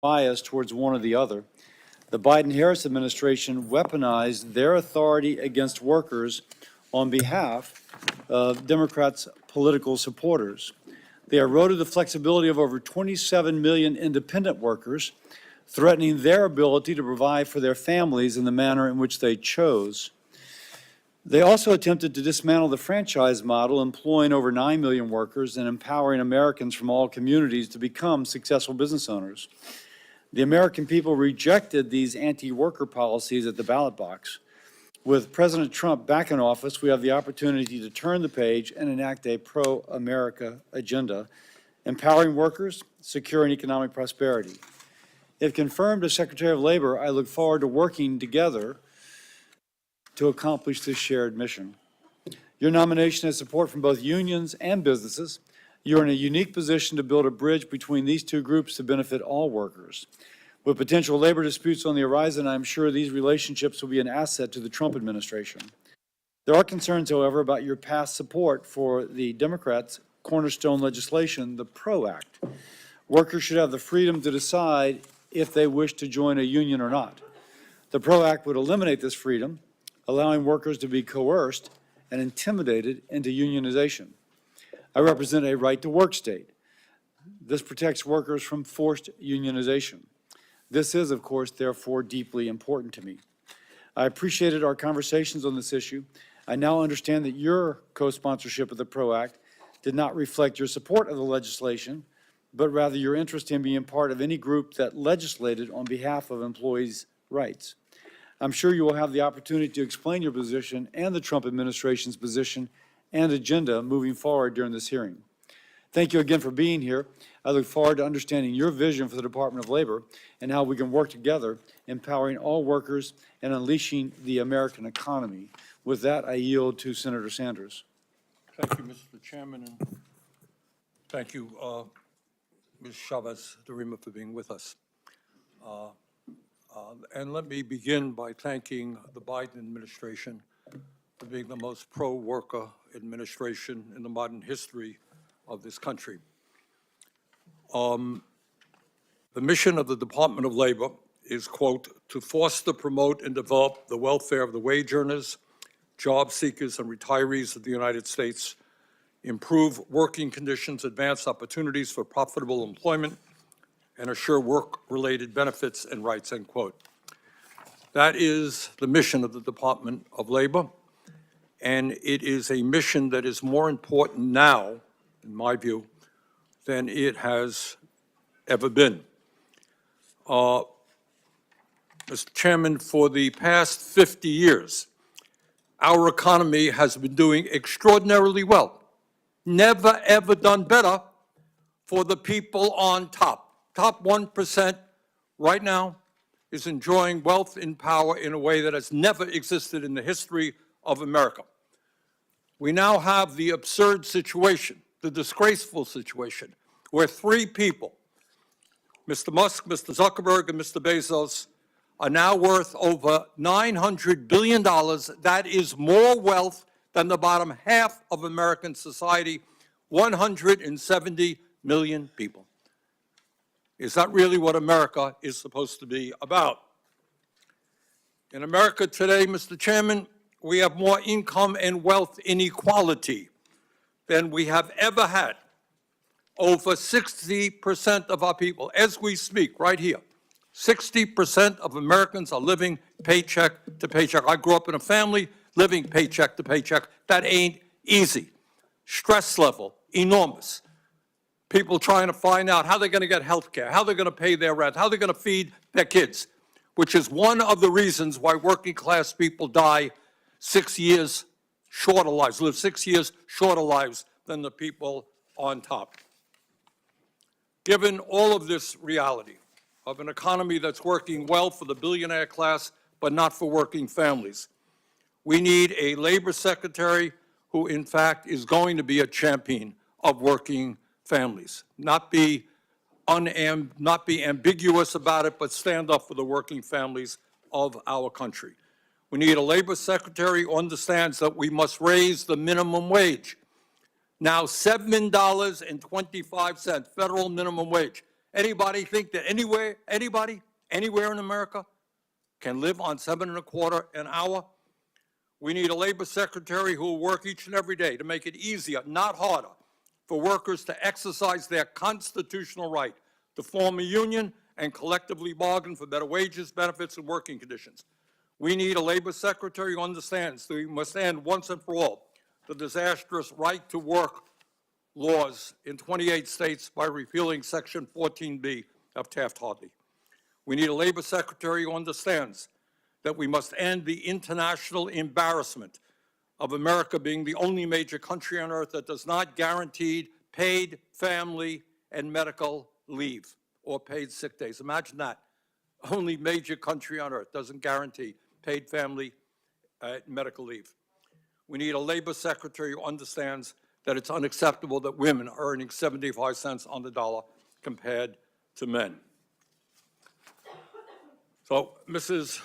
bias towards one or the other. The Biden-Harris administration weaponized their authority against workers on behalf of Democrats' political supporters. They eroded the flexibility of over 27 million independent workers, threatening their ability to provide for their families in the manner in which they chose. They also attempted to dismantle the franchise model, employing over 9 million workers and empowering Americans from all communities to become successful business owners. The American people rejected these anti-worker policies at the ballot box. With President Trump back in office, we have the opportunity to turn the page and enact a pro-America agenda, empowering workers, securing economic prosperity. If confirmed as Secretary of Labor, I look forward to working together to accomplish this shared mission. Your nomination has support from both unions and businesses. You're in a unique position to build a bridge between these two groups to benefit all workers. With potential labor disputes on the horizon, I'm sure these relationships will be an asset to the Trump administration. There are concerns, however, about your past support for the Democrats' cornerstone legislation, the PRO Act. Workers should have the freedom to decide if they wish to join a union or not. The PRO Act would eliminate this freedom, allowing workers to be coerced and intimidated into unionization. I represent a right-to-work state. This protects workers from forced unionization. This is, of course, therefore, deeply important to me. I appreciated our conversations on this issue. I now understand that your co-sponsorship of the PRO Act did not reflect your support of the legislation, but rather your interest in being part of any group that legislated on behalf of employees' rights. I'm sure you will have the opportunity to explain your position and the Trump administration's position and agenda moving forward during this hearing. Thank you again for being here. I look forward to understanding your vision for the Department of Labor and how we can work together, empowering all workers and unleashing the American economy. With that, I yield to Senator Sanders. Thank you, Mr. Chairman, and thank you, Ms. Chavez-DeRemer, for being with us. And let me begin by thanking the Biden administration for being the most pro-worker administration in the modern history of this country. The mission of the Department of Labor is, quote, to foster, promote, and develop the welfare of the wage earners, job seekers, and retirees of the United States, improve working conditions, advance opportunities for profitable employment, and assure work-related benefits and rights, end quote. That is the mission of the Department of Labor, and it is a mission that is more important now, in my view, than it has ever been. Mr. Chairman, for the past 50 years, our economy has been doing extraordinarily well. Never, ever done better for the people on top. Top 1% right now is enjoying wealth and power in a way that has never existed in the history of America. We now have the absurd situation, the disgraceful situation, where three people, Mr. Musk, Mr. Zuckerberg, and Mr. Bezos, are now worth over $900 billion. That is more wealth than the bottom half of American society, 170 million people. Is that really what America is supposed to be about? In America today, Mr. Chairman, we have more income and wealth inequality than we have ever had. Over 60% of our people, as we speak right here, 60% of Americans are living paycheck to paycheck. I grew up in a family living paycheck to paycheck. That ain't easy. Stress level, enormous. People trying to find out how they're going to get health care, how they're going to pay their rent, how they're going to feed their kids, which is one of the reasons why working class people die 6 years shorter lives, live 6 years shorter lives than the people on top. Given all of this reality of an economy that's working well for the billionaire class, but not for working families, we need a labor secretary who, in fact, is going to be a champion of working families, not be ambiguous about it, but stand up for the working families of our country. We need a labor secretary who understands that we must raise the minimum wage. Now $7.25 federal minimum wage. Anybody think that anybody, anywhere in America can live on $7.25 an hour? We need a labor secretary who will work each and every day to make it easier, not harder, for workers to exercise their constitutional right to form a union and collectively bargain for better wages, benefits, and working conditions. We need a labor secretary who understands that we must end once and for all the disastrous right to work laws in 28 states by repealing Section 14B of Taft-Hartley. We need a labor secretary who understands that we must end the international embarrassment of America being the only major country on earth that does not guarantee paid family and medical leave or paid sick days. Imagine that. Only major country on earth doesn't guarantee paid family medical leave. We need a labor secretary who understands that it's unacceptable that women are earning 75 cents on the dollar compared to men. So, Mrs.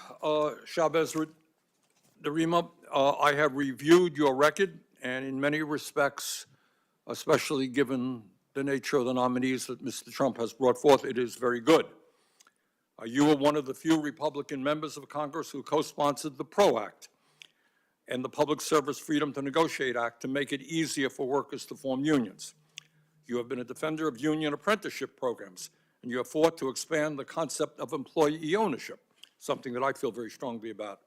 Chavez-DeRemer, I have reviewed your record, and in many respects, especially given the nature of the nominees that Mr. Trump has brought forth, it is very good. You were one of the few Republican members of Congress who co-sponsored the PRO Act and the Public Service Freedom to Negotiate Act to make it easier for workers to form unions. You have been a defender of union apprenticeship programs, and you have fought to expand the concept of employee ownership, something that I feel very strongly about.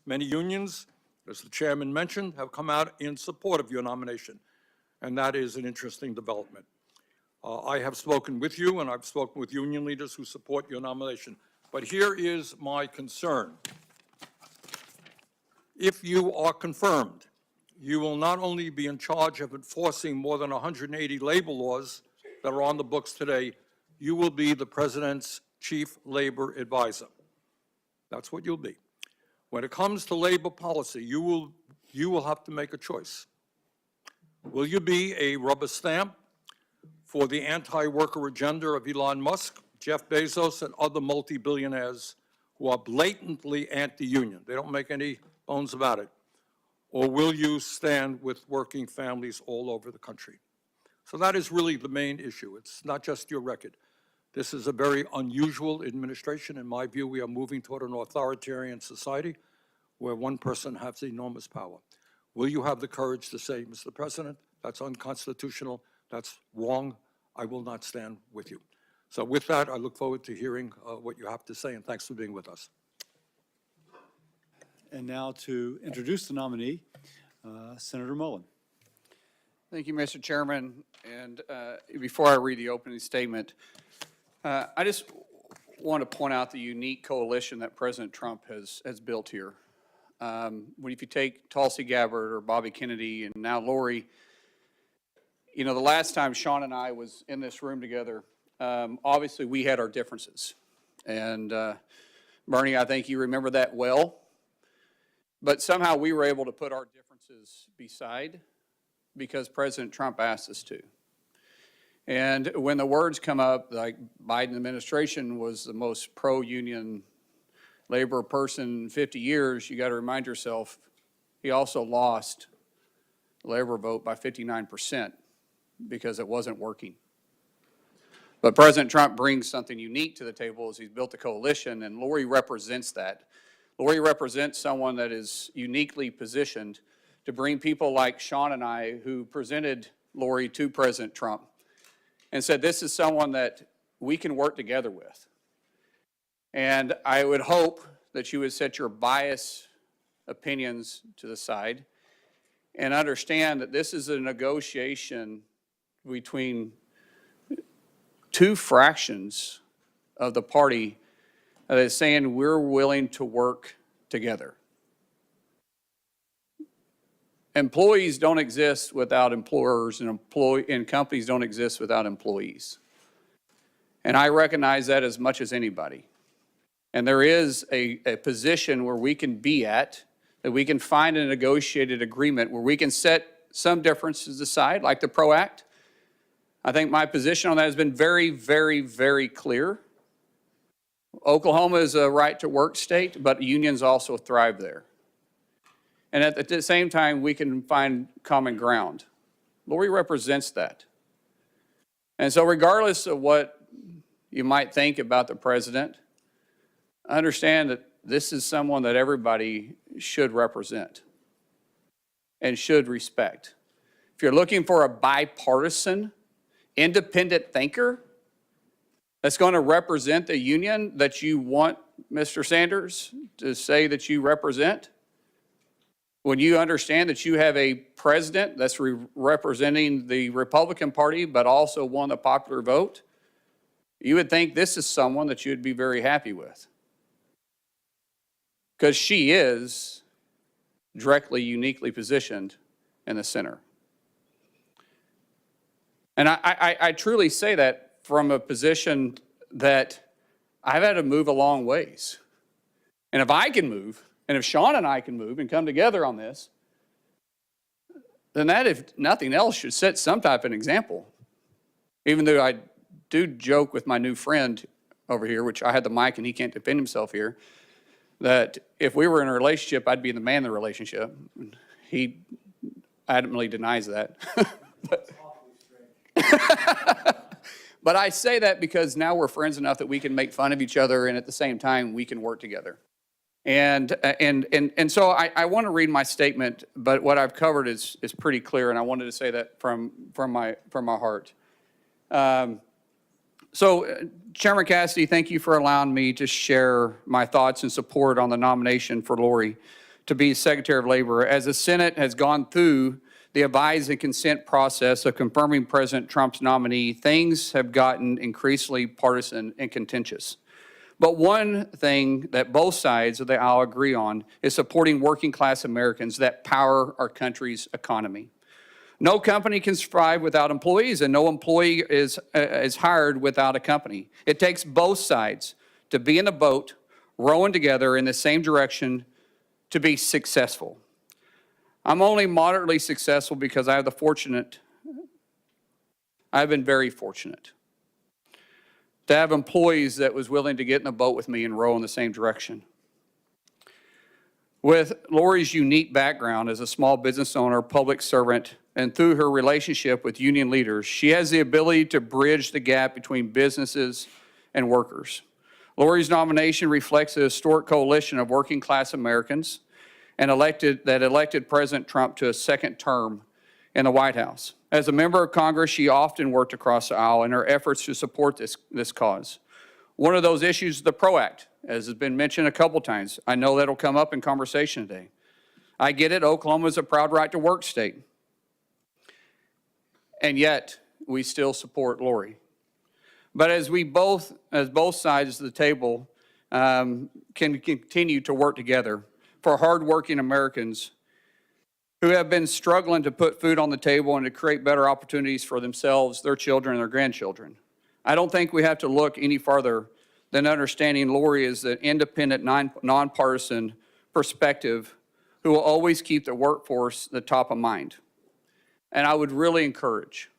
Many unions, as the chairman mentioned, have come out in support of your nomination, and that is an interesting development. I have spoken with you, and I've spoken with union leaders who support your nomination. But here is my concern. If you are confirmed, you will not only be in charge of enforcing more than 180 labor laws that are on the books today, you will be the president's chief labor advisor. That's what you'll be. When it comes to labor policy, you will have to make a choice. Will you be a rubber stamp for the anti-worker agenda of Elon Musk, Jeff Bezos, and other multi-billionaires who are blatantly anti-union? They don't make any bones about it. Or will you stand with working families all over the country? So that is really the main issue. It's not just your record. This is a very unusual administration. In my view, we are moving toward an authoritarian society where one person has enormous power. Will you have the courage to say, Mr. President, that's unconstitutional, that's wrong, I will not stand with you. So with that, I look forward to hearing what you have to say, and thanks for being with us. And now to introduce the nominee, Senator Mullen. Thank you, Mr. Chairman. And before I read the opening statement, I just want to point out the unique coalition that President Trump has built here. If you take Tulsi Gabbard or Bobby Kennedy and now Lori, you know, the last time Sean and I was in this room together, obviously we had our differences. And Bernie, I think you remember that well. But somehow we were able to put our differences beside because President Trump asked us to. And when the words come up, like Biden administration was the most pro-union labor person in 50 years, you got to remind yourself, he also lost the labor vote by 59% because it wasn't working. But President Trump brings something unique to the table as he's built a coalition, and Lori represents that. Lori represents someone that is uniquely positioned to bring people like Sean and I, who presented Lori to President Trump and said, this is someone that we can work together with. And I would hope that you would set your biased opinions to the side and understand that this is a negotiation between two fractions of the party that is saying we're willing to work together. Employees don't exist without employers, and companies don't exist without employees. And I recognize that as much as anybody. And there is a position where we can be at, that we can find a negotiated agreement where we can set some differences aside, like the PRO Act. I think my position on that has been very, very, very clear. Oklahoma is a right-to-work state, but unions also thrive there. And at the same time, we can find common ground. Lori represents that. And so regardless of what you might think about the president, understand that this is someone that everybody should represent and should respect. If you're looking for a bipartisan, independent thinker that's going to represent the union that you want Mr. Sanders to say that you represent, when you understand that you have a president that's representing the Republican Party but also won the popular vote, you would think this is someone that you'd be very happy with. Because she is directly, uniquely positioned in the center. And I truly say that from a position that I've had to move a long ways. And if I can move, and if Sean and I can move and come together on this, then that, if nothing else, should set some type of an example. Even though I do joke with my new friend over here, which I had the mic and he can't defend himself here, that if we were in a relationship, I'd be the man in the relationship. He adamantly denies that. But I say that because now we're friends enough that we can make fun of each other, and at the same time, we can work together. And so I want to read my statement, but what I've covered is pretty clear, and I wanted to say that from my heart. So, Chairman Cassidy, thank you for allowing me to share my thoughts and support on the nomination for Lori to be Secretary of Labor. As the Senate has gone through the advise and consent process of confirming President Trump's nominee, things have gotten increasingly partisan and contentious. But one thing that both sides of the aisle agree on is supporting working class Americans that power our country's economy. No company can survive without employees, and no employee is hired without a company. It takes both sides to be in the boat, rowing together in the same direction to be successful. I'm only moderately successful because I've been very fortunate to have employees that was willing to get in the boat with me and row in the same direction. With Lori's unique background as a small business owner, public servant, and through her relationship with union leaders, she has the ability to bridge the gap between businesses and workers. Lori's nomination reflects a historic coalition of working class Americans and elected President Trump to a second term in the White House. As a member of Congress, she often worked across the aisle in her efforts to support this cause. One of those issues is the PRO Act, as has been mentioned a couple times. I know that'll come up in conversation today. I get it, Oklahoma is a proud right to work state. And yet, we still support Lori. But as both sides of the table can continue to work together for hardworking Americans who have been struggling to put food on the table and to create better opportunities for themselves, their children, and their grandchildren. I don't think we have to look any farther than understanding Lori is an independent, nonpartisan perspective who will always keep the workforce the top of mind. And I would really encourage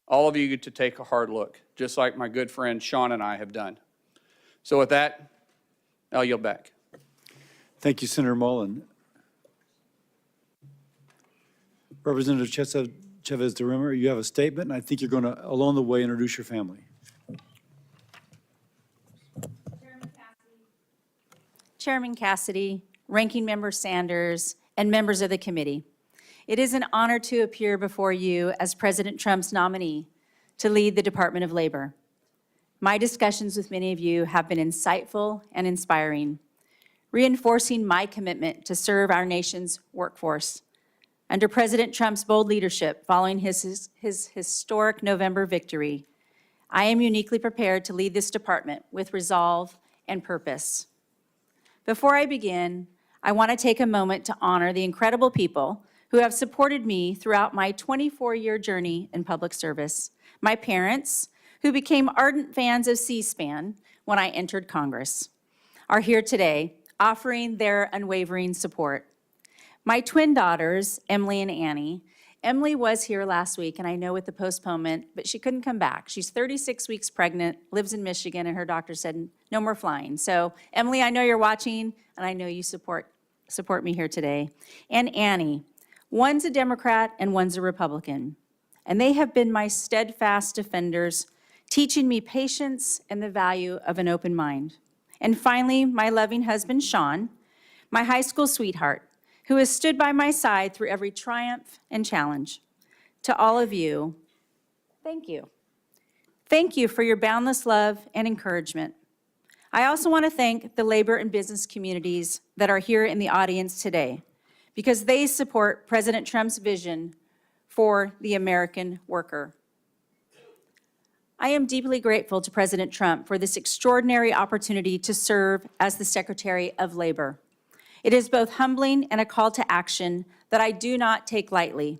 all of you to take a hard look, just like my good friend Sean and I have done. So with that, I'll yield back. Thank you, Senator Mullen. Representative Chavez-DeRemer, you have a statement, and I think you're going to, along the way, introduce your family. Chairman Cassidy, Ranking Member Sanders, and members of the committee. It is an honor to appear before you as President Trump's nominee to lead the Department of Labor. My discussions with many of you have been insightful and inspiring, reinforcing my commitment to serve our nation's workforce. Under President Trump's bold leadership following his historic November victory, I am uniquely prepared to lead this department with resolve and purpose. Before I begin, I want to take a moment to honor the incredible people who have supported me throughout my 24-year journey in public service. My parents, who became ardent fans of C-SPAN when I entered Congress, are here today offering their unwavering support. My twin daughters, Emily and Annie. Emily was here last week, and I know with the postponement, but she couldn't come back. She's 36 weeks pregnant, lives in Michigan, and her doctor said no more flying. So, Emily, I know you're watching, and I know you support me here today. And Annie, one's a Democrat and one's a Republican, and they have been my steadfast defenders, teaching me patience and the value of an open mind. And finally, my loving husband, Sean, my high school sweetheart, who has stood by my side through every triumph and challenge. To all of you, thank you. Thank you for your boundless love and encouragement. I also want to thank the labor and business communities that are here in the audience today, because they support President Trump's vision for the American worker. I am deeply grateful to President Trump for this extraordinary opportunity to serve as the Secretary of Labor. It is both humbling and a call to action that I do not take lightly.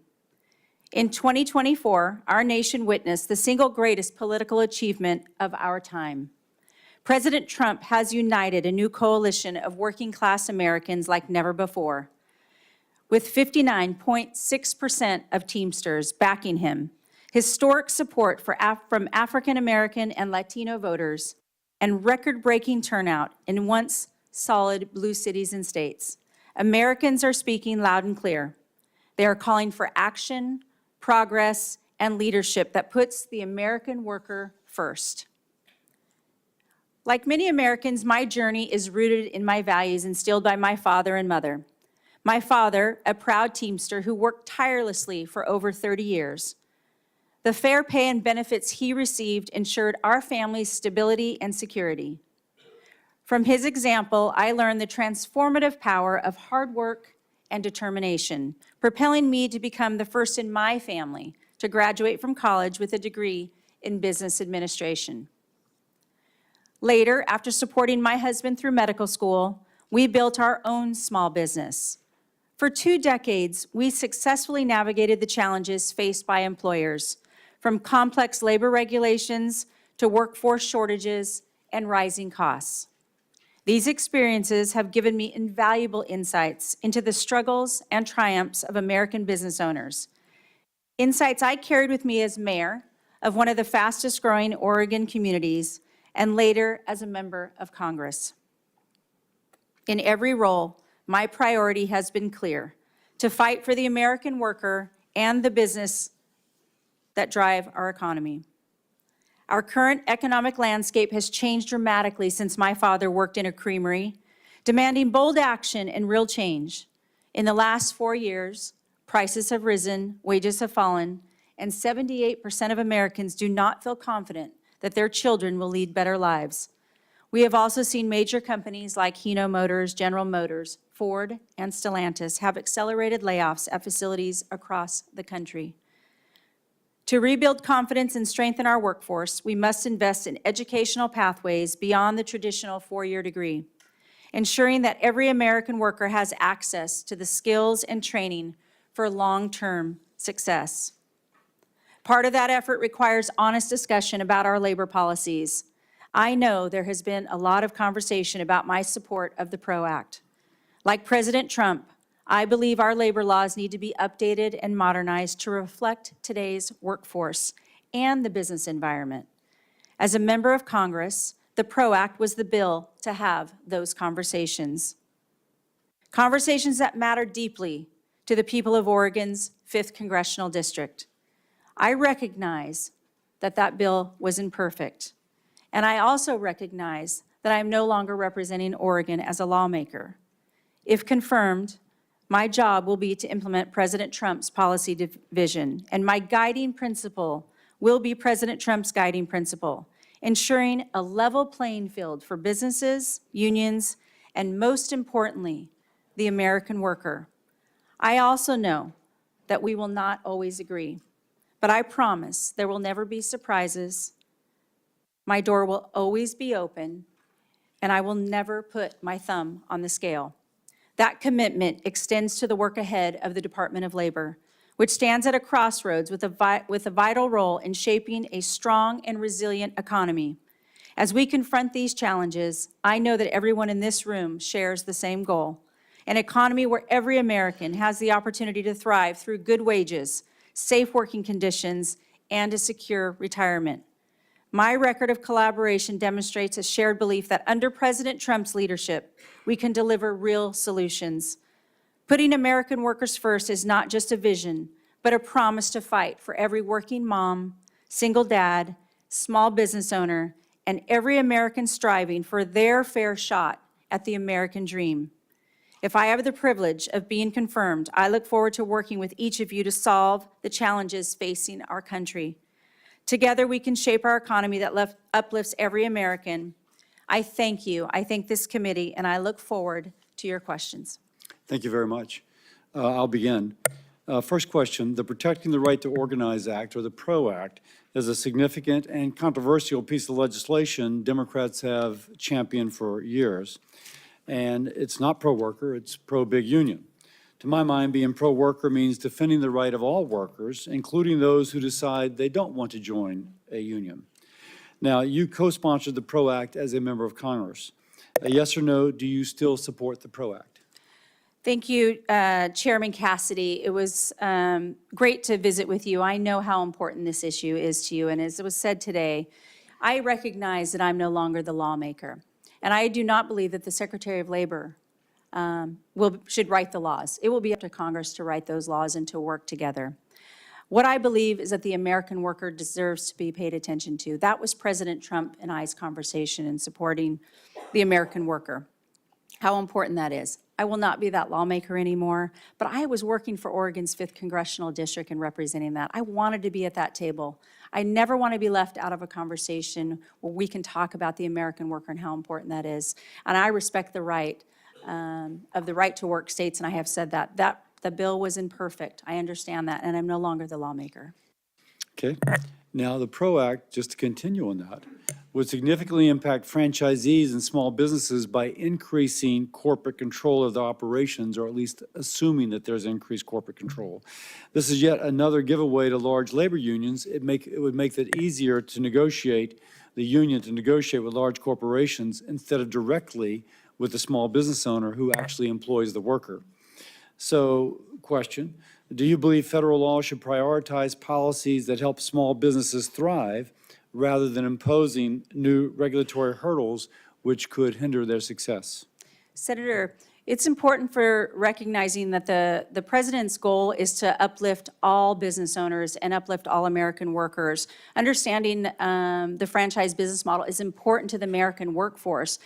In 2024, our nation witnessed the single greatest political achievement of our time. President Trump has united a new coalition of working-class Americans like never before, with 59.6% of Teamsters backing him, historic support from African American and Latino voters, and record-breaking turnout in once solid blue cities and states. Americans are speaking loud and clear. They are calling for action, progress, and leadership that puts the American worker first. Like many Americans, my journey is rooted in my values instilled by my father and mother. My father, a proud Teamster who worked tirelessly for over 30 years. The fair pay and benefits he received ensured our family's stability and security. From his example, I learned the transformative power of hard work and determination, propelling me to become the first in my family to graduate from college with a degree in business administration. Later, after supporting my husband through medical school, we built our own small business. For 2 decades, we successfully navigated the challenges faced by employers, from complex labor regulations to workforce shortages and rising costs. These experiences have given me invaluable insights into the struggles and triumphs of American business owners. Insights I carried with me as mayor of one of the fastest growing Oregon communities, and later as a member of Congress. In every role, my priority has been clear: to fight for the American worker and the business that drive our economy. Our current economic landscape has changed dramatically since my father worked in a creamery, demanding bold action and real change. In the last 4 years, prices have risen, wages have fallen, and 78% of Americans do not feel confident that their children will lead better lives. We have also seen major companies like Hino Motors, General Motors, Ford, and Stellantis have accelerated layoffs at facilities across the country. To rebuild confidence and strengthen our workforce, we must invest in educational pathways beyond the traditional 4-year degree, ensuring that every American worker has access to the skills and training for long-term success. Part of that effort requires honest discussion about our labor policies. I know there has been a lot of conversation about my support of the PRO Act. Like President Trump, I believe our labor laws need to be updated and modernized to reflect today's workforce and the business environment. As a member of Congress, the PRO Act was the bill to have those conversations. Conversations that matter deeply to the people of Oregon's 5th Congressional District. I recognize that that bill was imperfect, and I also recognize that I am no longer representing Oregon as a lawmaker. If confirmed, my job will be to implement President Trump's policy vision, and my guiding principle will be President Trump's guiding principle, ensuring a level playing field for businesses, unions, and most importantly, the American worker. I also know that we will not always agree, but I promise there will never be surprises. My door will always be open, and I will never put my thumb on the scale. That commitment extends to the work ahead of the Department of Labor, which stands at a crossroads with a vital role in shaping a strong and resilient economy. As we confront these challenges, I know that everyone in this room shares the same goal: an economy where every American has the opportunity to thrive through good wages, safe working conditions, and a secure retirement. My record of collaboration demonstrates a shared belief that under President Trump's leadership, we can deliver real solutions. Putting American workers first is not just a vision, but a promise to fight for every working mom, single dad, small business owner, and every American striving for their fair shot at the American dream. If I have the privilege of being confirmed, I look forward to working with each of you to solve the challenges facing our country. Together, we can shape our economy that uplifts every American. I thank you. I thank this committee, and I look forward to your questions. Thank you very much. I'll begin. First question, the Protecting the Right to Organize Act, or the PRO Act, is a significant and controversial piece of legislation Democrats have championed for years. And it's not pro-worker, it's pro-big union. To my mind, being pro-worker means defending the right of all workers, including those who decide they don't want to join a union. Now, you co-sponsored the PRO Act as a member of Congress. Yes or no, do you still support the PRO Act? Thank you, Chairman Cassidy. It was great to visit with you. I know how important this issue is to you, and as it was said today, I recognize that I'm no longer the lawmaker, and I do not believe that the Secretary of Labor should write the laws. It will be up to Congress to write those laws and to work together. What I believe is that the American worker deserves to be paid attention to. That was President Trump and I's conversation in supporting the American worker, how important that is. I will not be that lawmaker anymore, but I was working for Oregon's 5th Congressional District and representing that. I wanted to be at that table. I never want to be left out of a conversation where we can talk about the American worker and how important that is. And I respect the right of the right to work states, and I have said that. The bill was imperfect. I understand that, and I'm no longer the lawmaker. Okay. Now, the PRO Act, just to continue on that, would significantly impact franchisees and small businesses by increasing corporate control of their operations, or at least assuming that there's increased corporate control. This is yet another giveaway to large labor unions. It would make it easier to negotiate, the union to negotiate with large corporations instead of directly with the small business owner who actually employs the worker. So, question, do you believe federal law should prioritize policies that help small businesses thrive rather than imposing new regulatory hurdles which could hinder their success? Senator, it's important for recognizing that the president's goal is to uplift all business owners and uplift all American workers. Understanding the franchise business model is important to the American workforce.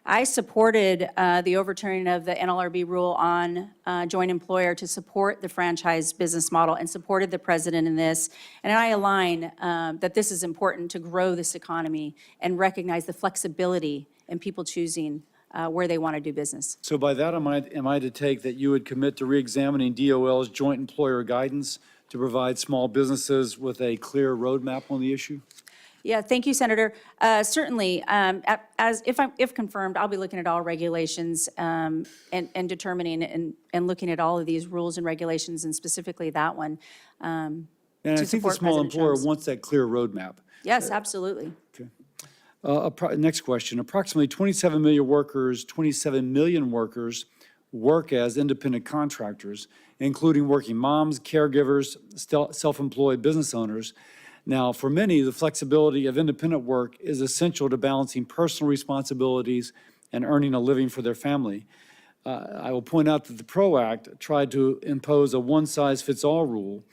I supported the overturning of the NLRB rule on joint employer to support the franchise business model and supported the president in this. And I align that this is important to grow this economy and recognize the flexibility in people choosing where they want to do business. So by that, am I to take that you would commit to reexamining DOL's joint employer guidance to provide small businesses with a clear roadmap on the issue? Yeah, thank you, Senator. Certainly, if confirmed, I'll be looking at all regulations and determining and looking at all of these rules and regulations, and specifically that one. And I think the small employer wants that clear roadmap. Yes, absolutely. Okay. Next question. Approximately 27 million workers work as independent contractors, including working moms, caregivers, self-employed business owners. Now, for many, the flexibility of independent work is essential to balancing personal responsibilities and earning a living for their family. I will point out that the PRO Act tried to impose a one-size-fits-all rule,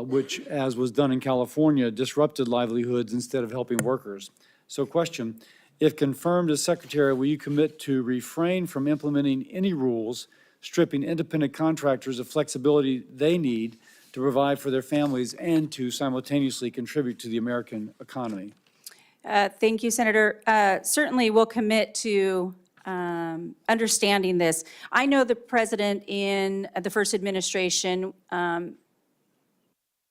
which, as was done in California, disrupted livelihoods instead of helping workers. So question, if confirmed as Secretary, will you commit to refrain from implementing any rules stripping independent contractors of flexibility they need to provide for their families and to simultaneously contribute to the American economy? Thank you, Senator. Certainly, we'll commit to understanding this. I know the president in the first administration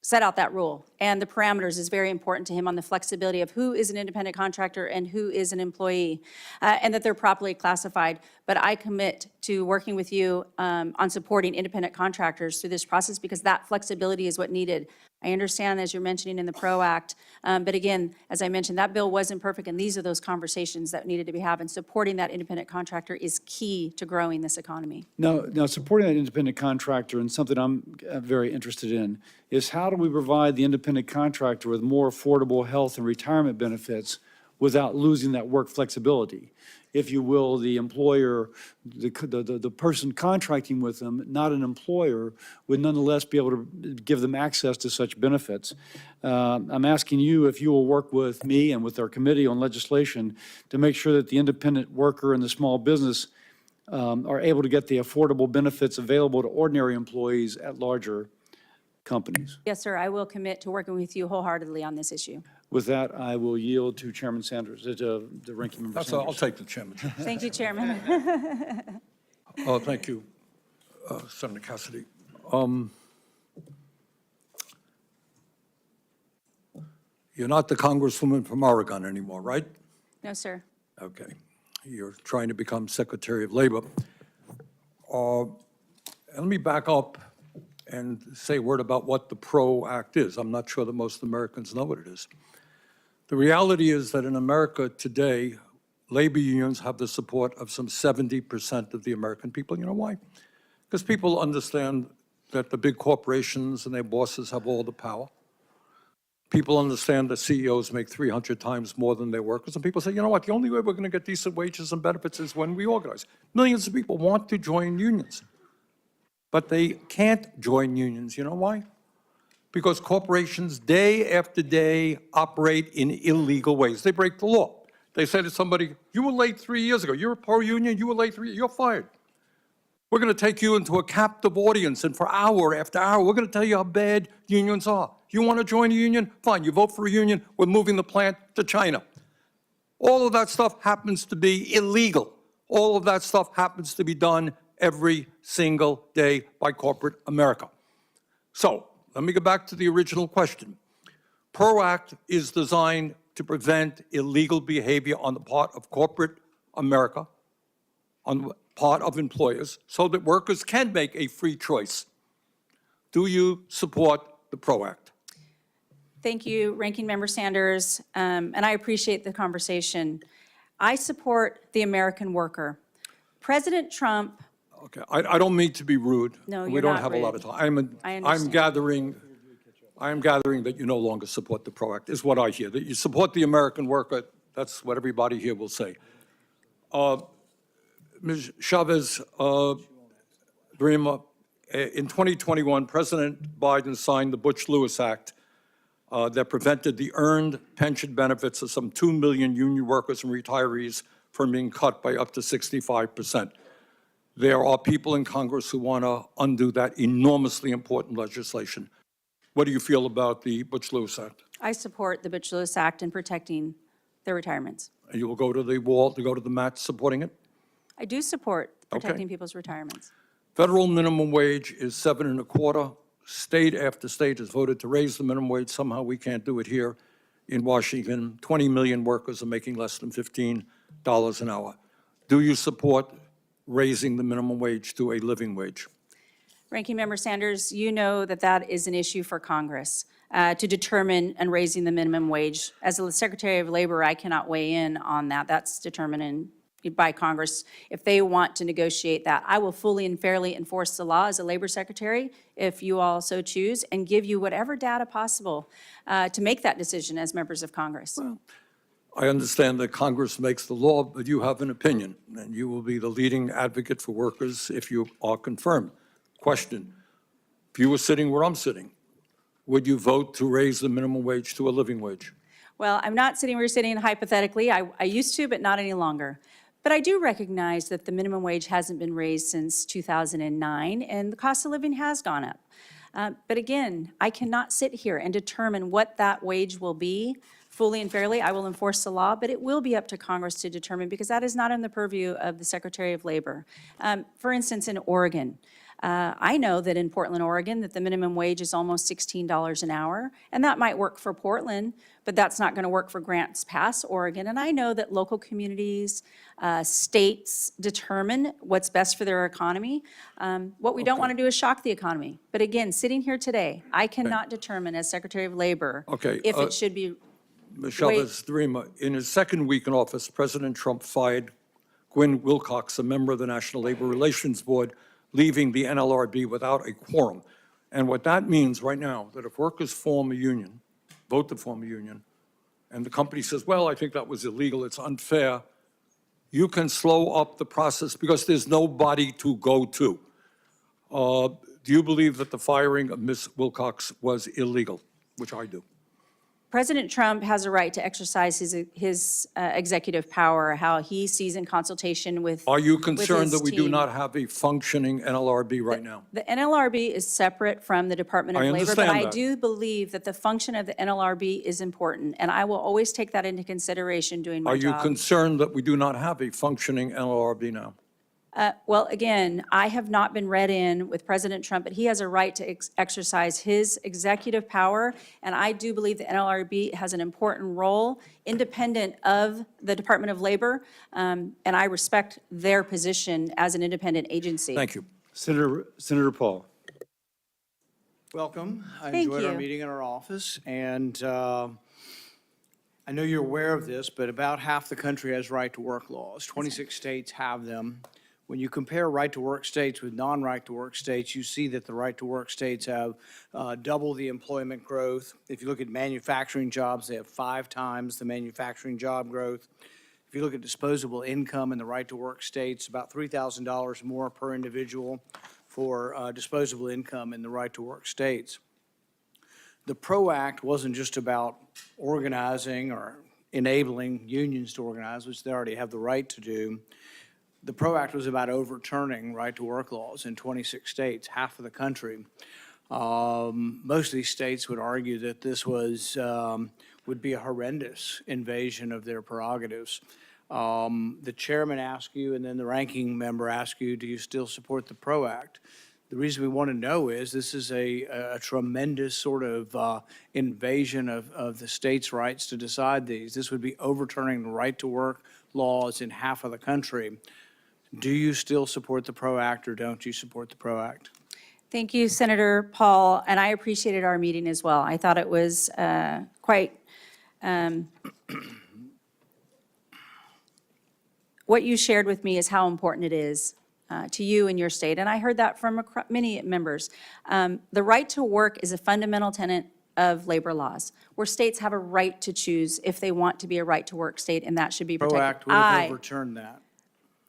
set out that rule, and the parameters is very important to him on the flexibility of who is an independent contractor and who is an employee, and that they're properly classified. But I commit to working with you on supporting independent contractors through this process, because that flexibility is what needed. I understand, as you're mentioning in the PRO Act, but again, as I mentioned, that bill wasn't perfect, and these are those conversations that needed to be had, and supporting that independent contractor is key to growing this economy. Now, supporting that independent contractor, and something I'm very interested in, is how do we provide the independent contractor with more affordable health and retirement benefits without losing that work flexibility. If you will, the employer, the person contracting with them, not an employer, would nonetheless be able to give them access to such benefits. I'm asking you if you will work with me and with our committee on legislation to make sure that the independent worker and the small business are able to get the affordable benefits available to ordinary employees at larger companies. Yes, sir, I will commit to working with you wholeheartedly on this issue. With that, I will yield to Chairman Sanders, to the ranking member That's, Sanders. I'll take the chairmanship. Thank you, Chairman. Oh, thank you, Senator Cassidy. You're not the Congresswoman from Oregon anymore, right? No, sir. Okay. You're trying to become Secretary of Labor. Let me back up and say a word about what the PRO Act is. I'm not sure that most Americans know what it is. The reality is that in America today, labor unions have the support of some 70% of the American people. You know why? Because people understand that the big corporations and their bosses have all the power. People understand that CEOs make 300 times more than their workers, and people say, you know what, the only way we're going to get decent wages and benefits is when we organize. Millions of people want to join unions, but they can't join unions. You know why? Because corporations, day after day, operate in illegal ways. They break the law. They say to somebody, you were late 3 years ago. You're a pro-union, you were late 3 years, you're fired. We're going to take you into a captive audience, and for hour after hour, we're going to tell you how bad unions are. You want to join a union? Fine, you vote for a union, we're moving the plant to China. All of that stuff happens to be illegal. All of that stuff happens to be done every single day by corporate America. So, let me go back to the original question. PRO Act is designed to prevent illegal behavior on the part of corporate America, on the part of employers, so that workers can make a free choice. Do you support the PRO Act? Thank you, Ranking Member Sanders, and I appreciate the conversation. I support the American worker. President Trump. Okay, I don't mean to be rude. No, We you're don't not have a lot of rude. time. I I'm understand. gathering that you no longer support the PRO Act, is what I hear. That you support the American worker, that's what everybody here will say. Ms. Chavez-DeRemer, in 2021, President Biden signed the Bush-Lewis Act that prevented the earned pension benefits of some 2 million union workers and retirees from being cut by up to 65%. There are people in Congress who want to undo that enormously important legislation. What do you feel about the Bush-Lewis Act? I support the Bush-Lewis Act in protecting their retirements. And you will go to the wall, to go to the mat supporting it? I do support Okay. protecting people's retirements. Federal minimum wage is 7.25. State after state has voted to raise the minimum wage. Somehow we can't do it here in Washington. 20 million workers are making less than $15 an hour. Do you support raising the minimum wage to a living wage? Ranking Member Sanders, you know that that is an issue for Congress to determine and raising the minimum wage. As the Secretary of Labor, I cannot weigh in on that. That's determined by Congress. If they want to negotiate that, I will fully and fairly enforce the law as a Labor Secretary, if you all so choose, and give you whatever data possible to make that decision as members of Congress. I understand that Congress makes the law, but you have an opinion, and you will be the leading advocate for workers if you are confirmed. Question, if you were sitting where I'm sitting, would you vote to raise the minimum wage to a living wage? Well, I'm not sitting where you're sitting hypothetically. I used to, but not any longer. But I do recognize that the minimum wage hasn't been raised since 2009, and the cost of living has gone up. But again, I cannot sit here and determine what that wage will be fully and fairly. I will enforce the law, but it will be up to Congress to determine, because that is not in the purview of the Secretary of Labor. For instance, in Oregon, I know that in Portland, Oregon, that the minimum wage is almost $16 an hour, and that might work for Portland, but that's not going to work for Grants Pass, Oregon. And I know that local communities, states determine what's best for their economy. What we don't want to do is shock the economy. But again, sitting here today, I cannot determine as Secretary of Labor Okay, if it should be. Ms. Chavez-DeRemer, in his second week in office, President Trump fired Gwen Wilcox, a member of the National Labor Relations Board, leaving the NLRB without a quorum. And what that means right now, that if workers form a union, vote to form a union, and the company says, well, I think that was illegal, it's unfair, you can slow up the process because there's nobody to go to. Do you believe that the firing of Ms. Wilcox was illegal? Which I do. President Trump has a right to exercise his executive power, how he sees in consultation with Are you with concerned his that we do team. not have a functioning NLRB right now? The NLRB is separate from the Department of I Labor, but understand I that. do believe that the function of the NLRB is important, and I will always take that into consideration doing my Are you job. concerned that we do not have a functioning NLRB now? Well, again, I have not been read in with President Trump, but he has a right to exercise his executive power, and I do believe the NLRB has an important role, independent of the Department of Labor, and I respect their position as an independent agency. Thank you. Senator Paul. Welcome. I Thank enjoyed our you. meeting in our office, and I know you're aware of this, but about half the country has right-to-work laws. 26 states have them. When you compare right-to-work states with non-right-to-work states, you see that the right-to-work states have double the employment growth. If you look at manufacturing jobs, they have 5 times the manufacturing job growth. If you look at disposable income in the right-to-work states, about $3,000 more per individual for disposable income in the right-to-work states. The PRO Act wasn't just about organizing or enabling unions to organize, which they already have the right to do. The PRO Act was about overturning right-to-work laws in 26 states, half of the country. Most of these states would argue that this would be a horrendous invasion of their prerogatives. The chairman asked you, and then the ranking member asked you, do you still support the PRO Act? The reason we want to know is this is a tremendous sort of invasion of the states' rights to decide these. This would be overturning the right-to-work laws in half of the country. Do you still support the PRO Act, or don't you support the PRO Act? Thank you, Senator Paul, and I appreciated our meeting as well. I thought it was quite, what you shared with me is how important it is to you and your state, and I heard that from many members. The right to work is a fundamental tenet of labor laws, where states have a right to choose if they want to be a right-to-work state, and that should be PRO protected. Act would have overturned that.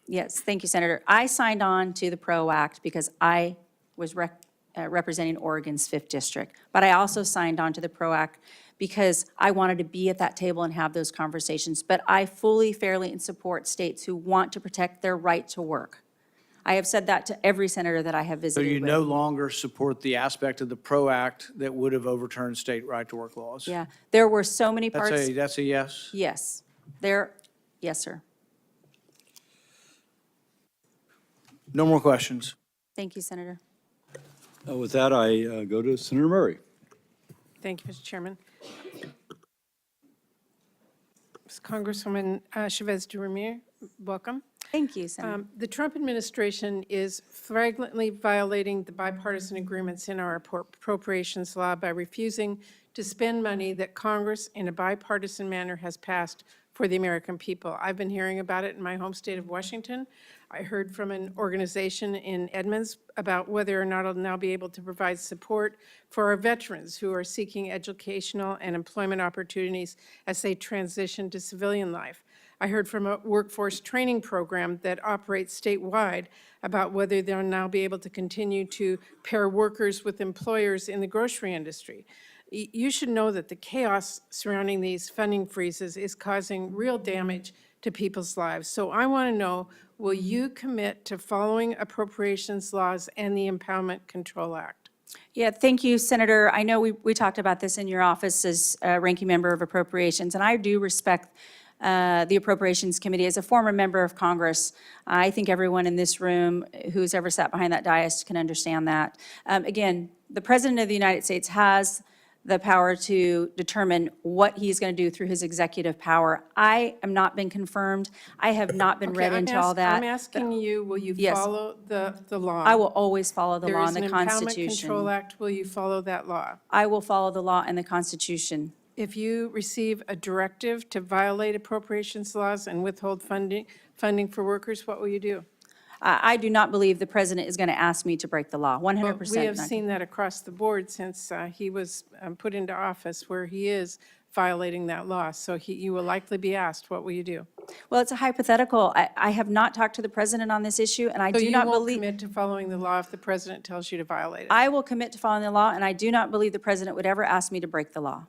Yes, thank you, Senator. I signed on to the PRO Act because I was representing Oregon's 5th District. But I also signed on to the PRO Act because I wanted to be at that table and have those conversations. But I fully, fairly, and support states who want to protect their right to work. I have said that to every senator that I have So visited you with. no longer support the aspect of the PRO Act that would have overturned state right-to-work laws? Yeah, there were so many parts. That's a yes? Yes, yes, sir. No more questions. Thank you, Senator. With that, I go to Senator Murray. Thank you, Mr. Chairman. Ms. Congresswoman Chavez-DeRemer, welcome. Thank you, Senator. The Trump administration is flagrantly violating the bipartisan agreements in our appropriations law by refusing to spend money that Congress in a bipartisan manner has passed for the American people. I've been hearing about it in my home state of Washington. I heard from an organization in Edmonds about whether or not it'll now be able to provide support for our veterans who are seeking educational and employment opportunities as they transition to civilian life. I heard from a workforce training program that operates statewide about whether they'll now be able to continue to pair workers with employers in the grocery industry. You should know that the chaos surrounding these funding freezes is causing real damage to people's lives. So I want to know, will you commit to following appropriations laws and the Impoundment Control Act? Yeah, thank you, Senator. I know we talked about this in your office as ranking member of Appropriations, and I do respect the Appropriations Committee. As a former member of Congress, I think everyone in this room who's ever sat behind that dais can understand that. Again, the President of the United States has the power to determine what he's going to do through his executive power. I am not been confirmed. I have not been read into all that. I'm asking you, will you Yes. follow the law? I will always follow the law and the There is an Impoundment Constitution. Control Act. Will you follow that law? I will follow the law and the Constitution. If you receive a directive to violate appropriations laws and withhold funding for workers, what will you do? I do not believe the president is going to ask me to break the law, 100%. We have not. seen that across the board since he was put into office, where he is violating that law. So you will likely be asked, what will you do? Well, it's a hypothetical. I have not talked to the president on this issue, and I So do you not won't believe. commit to following the law if the president tells you to violate it? I will commit to following the law, and I do not believe the president would ever ask me to break the law.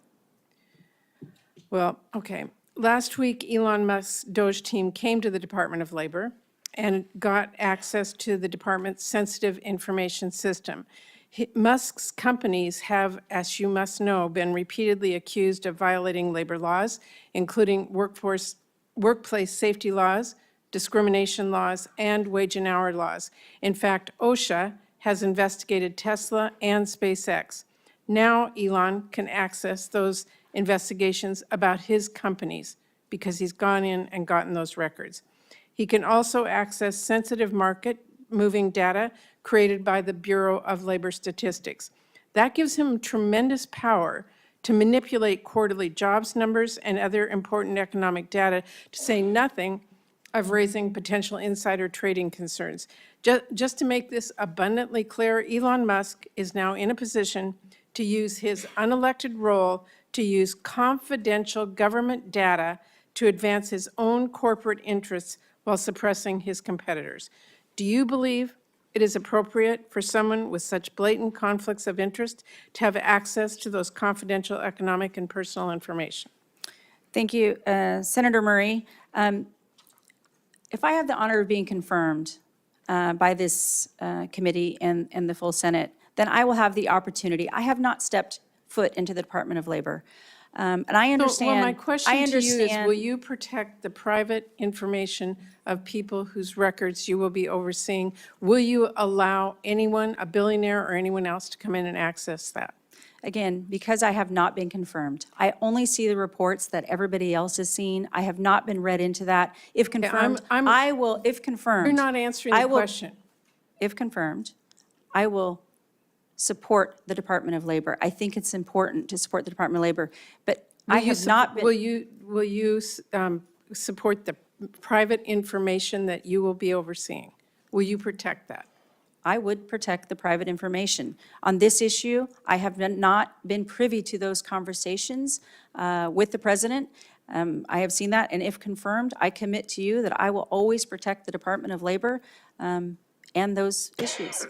Well, okay. Last week, Elon Musk's Doge team came to the Department of Labor and got access to the department's sensitive information system. Musk's companies have, as you must know, been repeatedly accused of violating labor laws, including workplace safety laws, discrimination laws, and wage and hour laws. In fact, OSHA has investigated Tesla and SpaceX. Now Elon can access those investigations about his companies because he's gone in and gotten those records. He can also access sensitive market-moving data created by the Bureau of Labor Statistics. That gives him tremendous power to manipulate quarterly jobs numbers and other important economic data, to say nothing of raising potential insider trading concerns. Just to make this abundantly clear, Elon Musk is now in a position to use his unelected role to use confidential government data to advance his own corporate interests while suppressing his competitors. Do you believe it is appropriate for someone with such blatant conflicts of interest to have access to those confidential economic and personal information? Thank you, Senator Murray. If I have the honor of being confirmed by this committee and the full Senate, then I will have the opportunity. I have not stepped foot into the Department of Labor. And I understand. Well, my question to you is, will you protect the private information of people whose records you will be overseeing? Will you allow anyone, a billionaire or anyone else, to come in and access that? Again, because I have not been confirmed. I only see the reports that everybody else has seen. I have not been read into that. If confirmed, I will, if confirmed. You're not answering I the will- question. If confirmed, I will support the Department of Labor. I think it's important to support the Department of Labor, but I have not been. Will you support the private information that you will be overseeing? Will you protect that? I would protect the private information. On this issue, I have not been privy to those conversations with the president. I have seen that, and if confirmed, I commit to you that I will always protect the Department of Labor and those issues.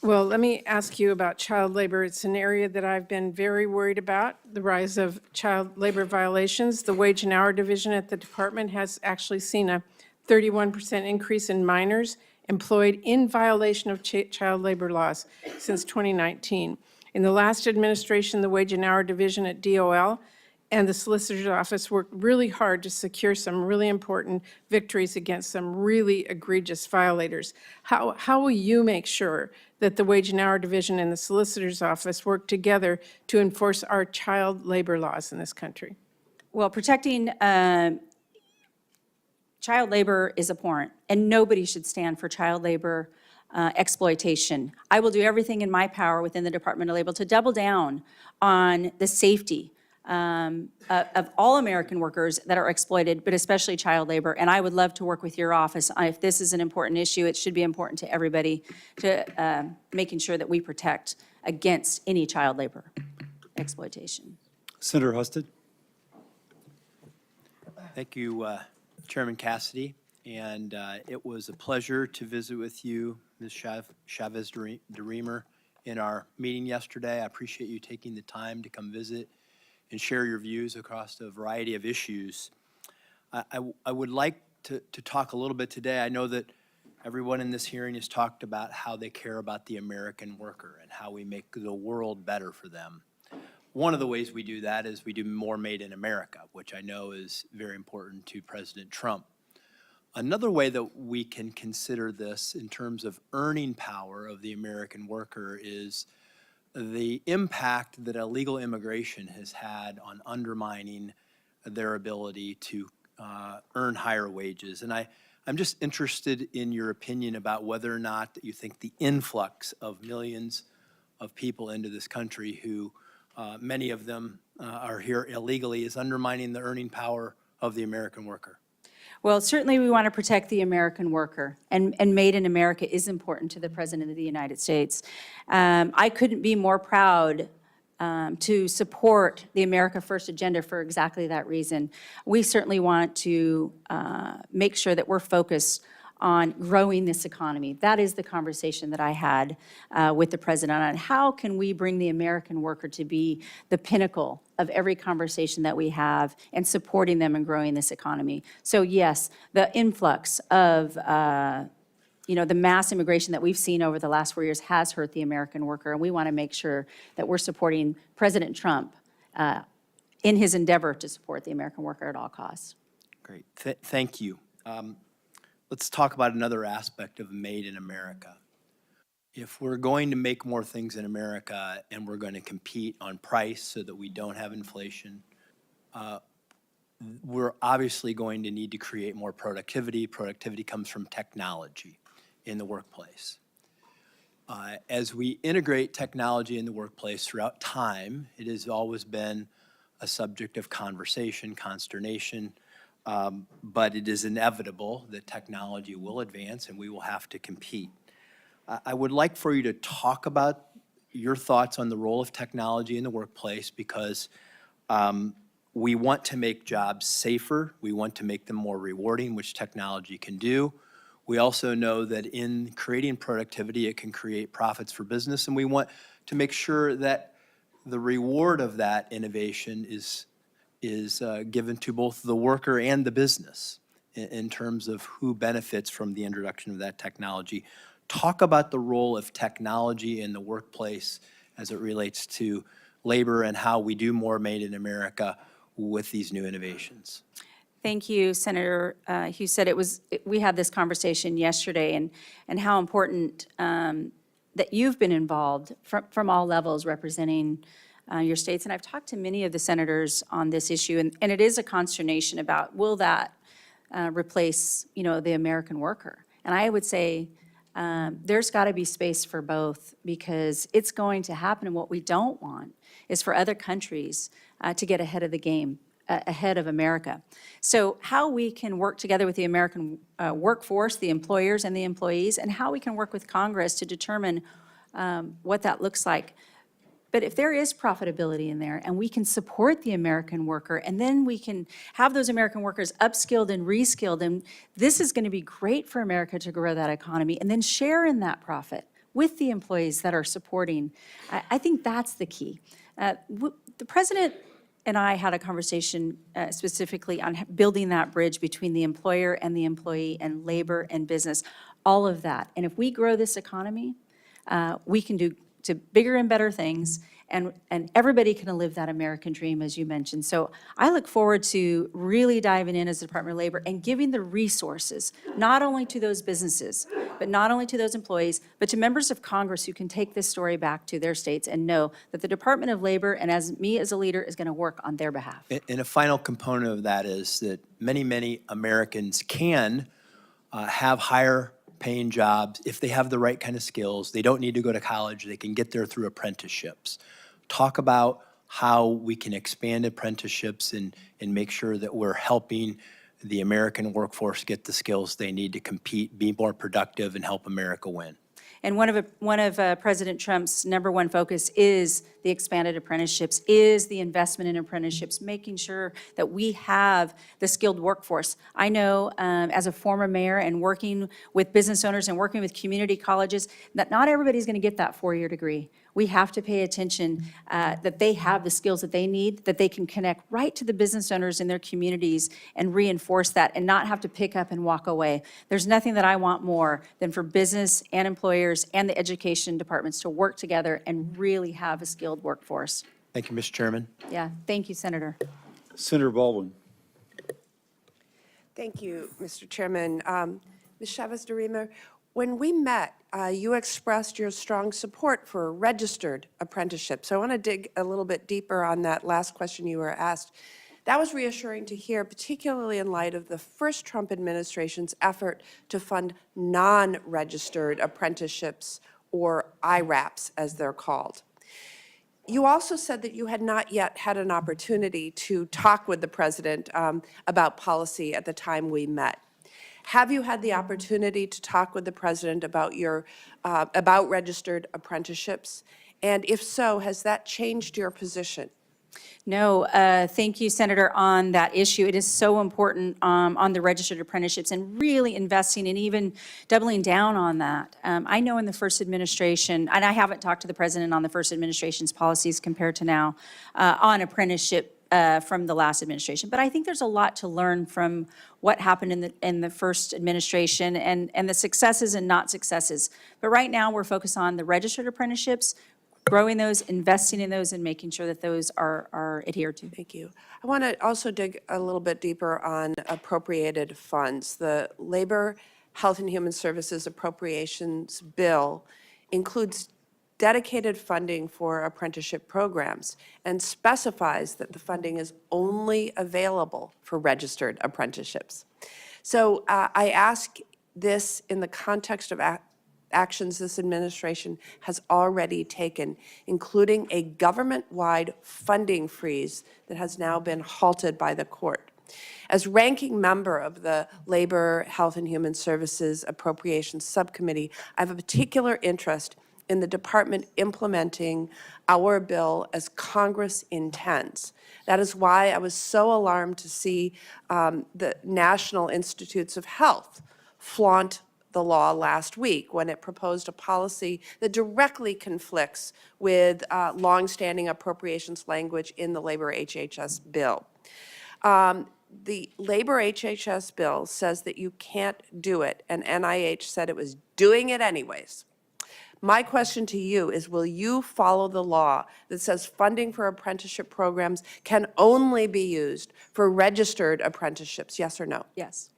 Well, let me ask you about child labor. It's an area that I've been very worried about, the rise of child labor violations. The Wage and Hour Division at the department has actually seen a 31% increase in minors employed in violation of child labor laws since 2019. In the last administration, the Wage and Hour Division at DOL and the Solicitor's Office worked really hard to secure some really important victories against some really egregious violators. How will you make sure that the Wage and Hour Division and the Solicitor's Office work together to enforce our child labor laws in this country? Well, protecting child labor is abhorrent, and nobody should stand for child labor exploitation. I will do everything in my power within the Department of Labor to double down on the safety of all American workers that are exploited, but especially child labor. And I would love to work with your office. If this is an important issue, it should be important to everybody to making sure that we protect against any child labor exploitation. Senator Husted. Thank you, Chairman Cassidy. And it was a pleasure to visit with you, Ms. Chavez-DeRemer, in our meeting yesterday. I appreciate you taking the time to come visit and share your views across a variety of issues. I would like to talk a little bit today. I know that everyone in this hearing has talked about how they care about the American worker and how we make the world better for them. One of the ways we do that is we do more Made in America, which I know is very important to President Trump. Another way that we can consider this in terms of earning power of the American worker is the impact that illegal immigration has had on undermining their ability to earn higher wages. And I'm just interested in your opinion about whether or not that you think the influx of millions of people into this country who many of them are here illegally is undermining the earning power of the American worker. Well, certainly we want to protect the American worker, and Made in America is important to the President of the United States. I couldn't be more proud to support the America First agenda for exactly that reason. We certainly want to make sure that we're focused on growing this economy. That is the conversation that I had with the President on how can we bring the American worker to be the pinnacle of every conversation that we have and supporting them and growing this economy. So yes, the influx of the mass immigration that we've seen over the last 4 years has hurt the American worker, and we want to make sure that we're supporting President Trump in his endeavor to support the American worker at all costs. Great, thank you. Let's talk about another aspect of Made in America. If we're going to make more things in America and we're going to compete on price so that we don't have inflation, we're obviously going to need to create more productivity. Productivity comes from technology in the workplace. As we integrate technology in the workplace throughout time, it has always been a subject of conversation, consternation, but it is inevitable that technology will advance and we will have to compete. I would like for you to talk about your thoughts on the role of technology in the workplace, because we want to make jobs safer. We want to make them more rewarding, which technology can do. We also know that in creating productivity, it can create profits for business, and we want to make sure that the reward of that innovation is given to both the worker and the business in terms of who benefits from the introduction of that technology. Talk about the role of technology in the workplace as it relates to labor and how we do more Made in America with these new innovations. Thank you, Senator Husted. We had this conversation yesterday, and how important that you've been involved from all levels representing your states. And I've talked to many of the senators on this issue, and it is a consternation about, will that replace, the American worker? And I would say there's got to be space for both, because it's going to happen. And what we don't want is for other countries to get ahead of the game, ahead of America. So how we can work together with the American workforce, the employers and the employees, and how we can work with Congress to determine what that looks like. But if there is profitability in there and we can support the American worker, and then we can have those American workers upskilled and reskilled, and this is going to be great for America to grow that economy and then share in that profit with the employees that are supporting. I think that's the key. The President and I had a conversation specifically on building that bridge between the employer and the employee and labor and business, all of that. And if we grow this economy, we can do to bigger and better things, and everybody can live that American dream, as you mentioned. So I look forward to really diving in as the Department of Labor and giving the resources, not only to those businesses, but not only to those employees, but to members of Congress who can take this story back to their states and know that the Department of Labor, and as me as a leader, is going to work on their behalf. And a final component of that is that many, many Americans can have higher paying jobs if they have the right kind of skills. They don't need to go to college. They can get there through apprenticeships. Talk about how we can expand apprenticeships and make sure that we're helping the American workforce get the skills they need to compete, be more productive, and help America win. And one of President Trump's #1 focus is the expanded apprenticeships, is the investment in apprenticeships, making sure that we have the skilled workforce. I know as a former mayor and working with business owners and working with community colleges, that not everybody's going to get that 4-year degree. We have to pay attention that they have the skills that they need, that they can connect right to the business owners in their communities and reinforce that and not have to pick up and walk away. There's nothing that I want more than for business and employers and the education departments to work together and really have a skilled workforce. Thank you, Mr. Chairman. Yeah, thank you, Senator. Senator Baldwin. Thank you, Mr. Chairman. Ms. Chavez-DeRemer, when we met, you expressed your strong support for registered apprenticeships. So I want to dig a little bit deeper on that last question you were asked. That was reassuring to hear, particularly in light of the first Trump administration's effort to fund non-registered apprenticeships, or IRAPs, as they're called. You also said that you had not yet had an opportunity to talk with the president about policy at the time we met. Have you had the opportunity to talk with the president about about registered apprenticeships? And if so, has that changed your position? No, thank you, Senator, on that issue. It is so important on the registered apprenticeships and really investing and even doubling down on that. I know in the first administration, and I haven't talked to the president on the first administration's policies compared to now on apprenticeship from the last administration, but I think there's a lot to learn from what happened in the first administration and the successes and not successes. But right now, we're focused on the registered apprenticeships, growing those, investing in those, and making sure that those are adhered to. Thank you. I want to also dig a little bit deeper on appropriated funds. The Labor, Health and Human Services Appropriations Bill includes dedicated funding for apprenticeship programs and specifies that the funding is only available for registered apprenticeships. So I ask this in the context of actions this administration has already taken, including a government-wide funding freeze that has now been halted by the court. As ranking member of the Labor, Health and Human Services Appropriations Subcommittee, I have a particular interest in the department implementing our bill as Congress intends. That is why I was so alarmed to see the National Institutes of Health flaunt the law last week when it proposed a policy that directly conflicts with longstanding appropriations language in the Labor HHS bill. The Labor HHS bill says that you can't do it, and NIH said it was doing it anyways. My question to you is, will you follow the law that says funding for apprenticeship programs can only be used for registered apprenticeships, yes or no? Yes.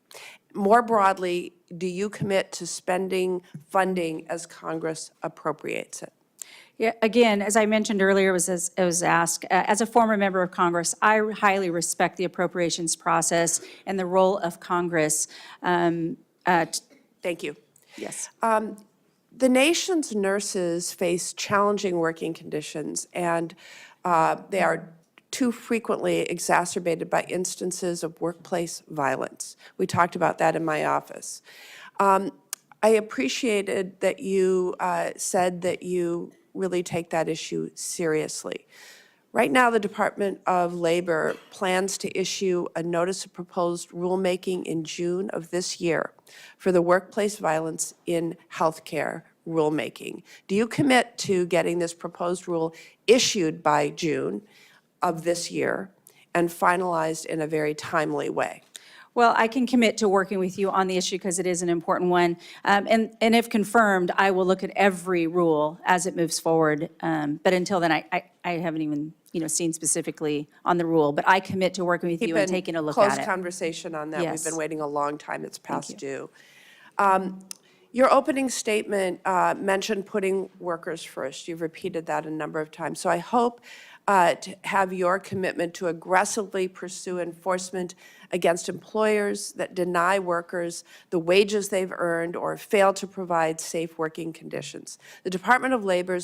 More broadly, do you commit to spending funding as Congress appropriates it? Yeah, again, as I mentioned earlier, it was asked, as a former member of Congress, I highly respect the appropriations process and the role of Congress. Thank you. Yes. The nation's nurses face challenging working conditions, and they are too frequently exacerbated by instances of workplace violence. We talked about that in my office. I appreciated that you said that you really take that issue seriously. Right now, the Department of Labor plans to issue a notice of proposed rulemaking in June of this year for the workplace violence in healthcare rulemaking. Do you commit to getting this proposed rule issued by June of this year and finalized in a very timely way? Well, I can commit to working with you on the issue because it is an important one. And if confirmed, I will look at every rule as it moves forward. But until then, I haven't even, seen specifically on the rule. But I commit to working with you and taking a look at it. Close conversation on that. Yes. We've been waiting a long time. It's past due. Your opening statement mentioned putting workers first. You've repeated that a number of times. So I hope to have your commitment to aggressively pursue enforcement against employers that deny workers the wages they've earned or fail to provide safe working conditions. The Department of Labor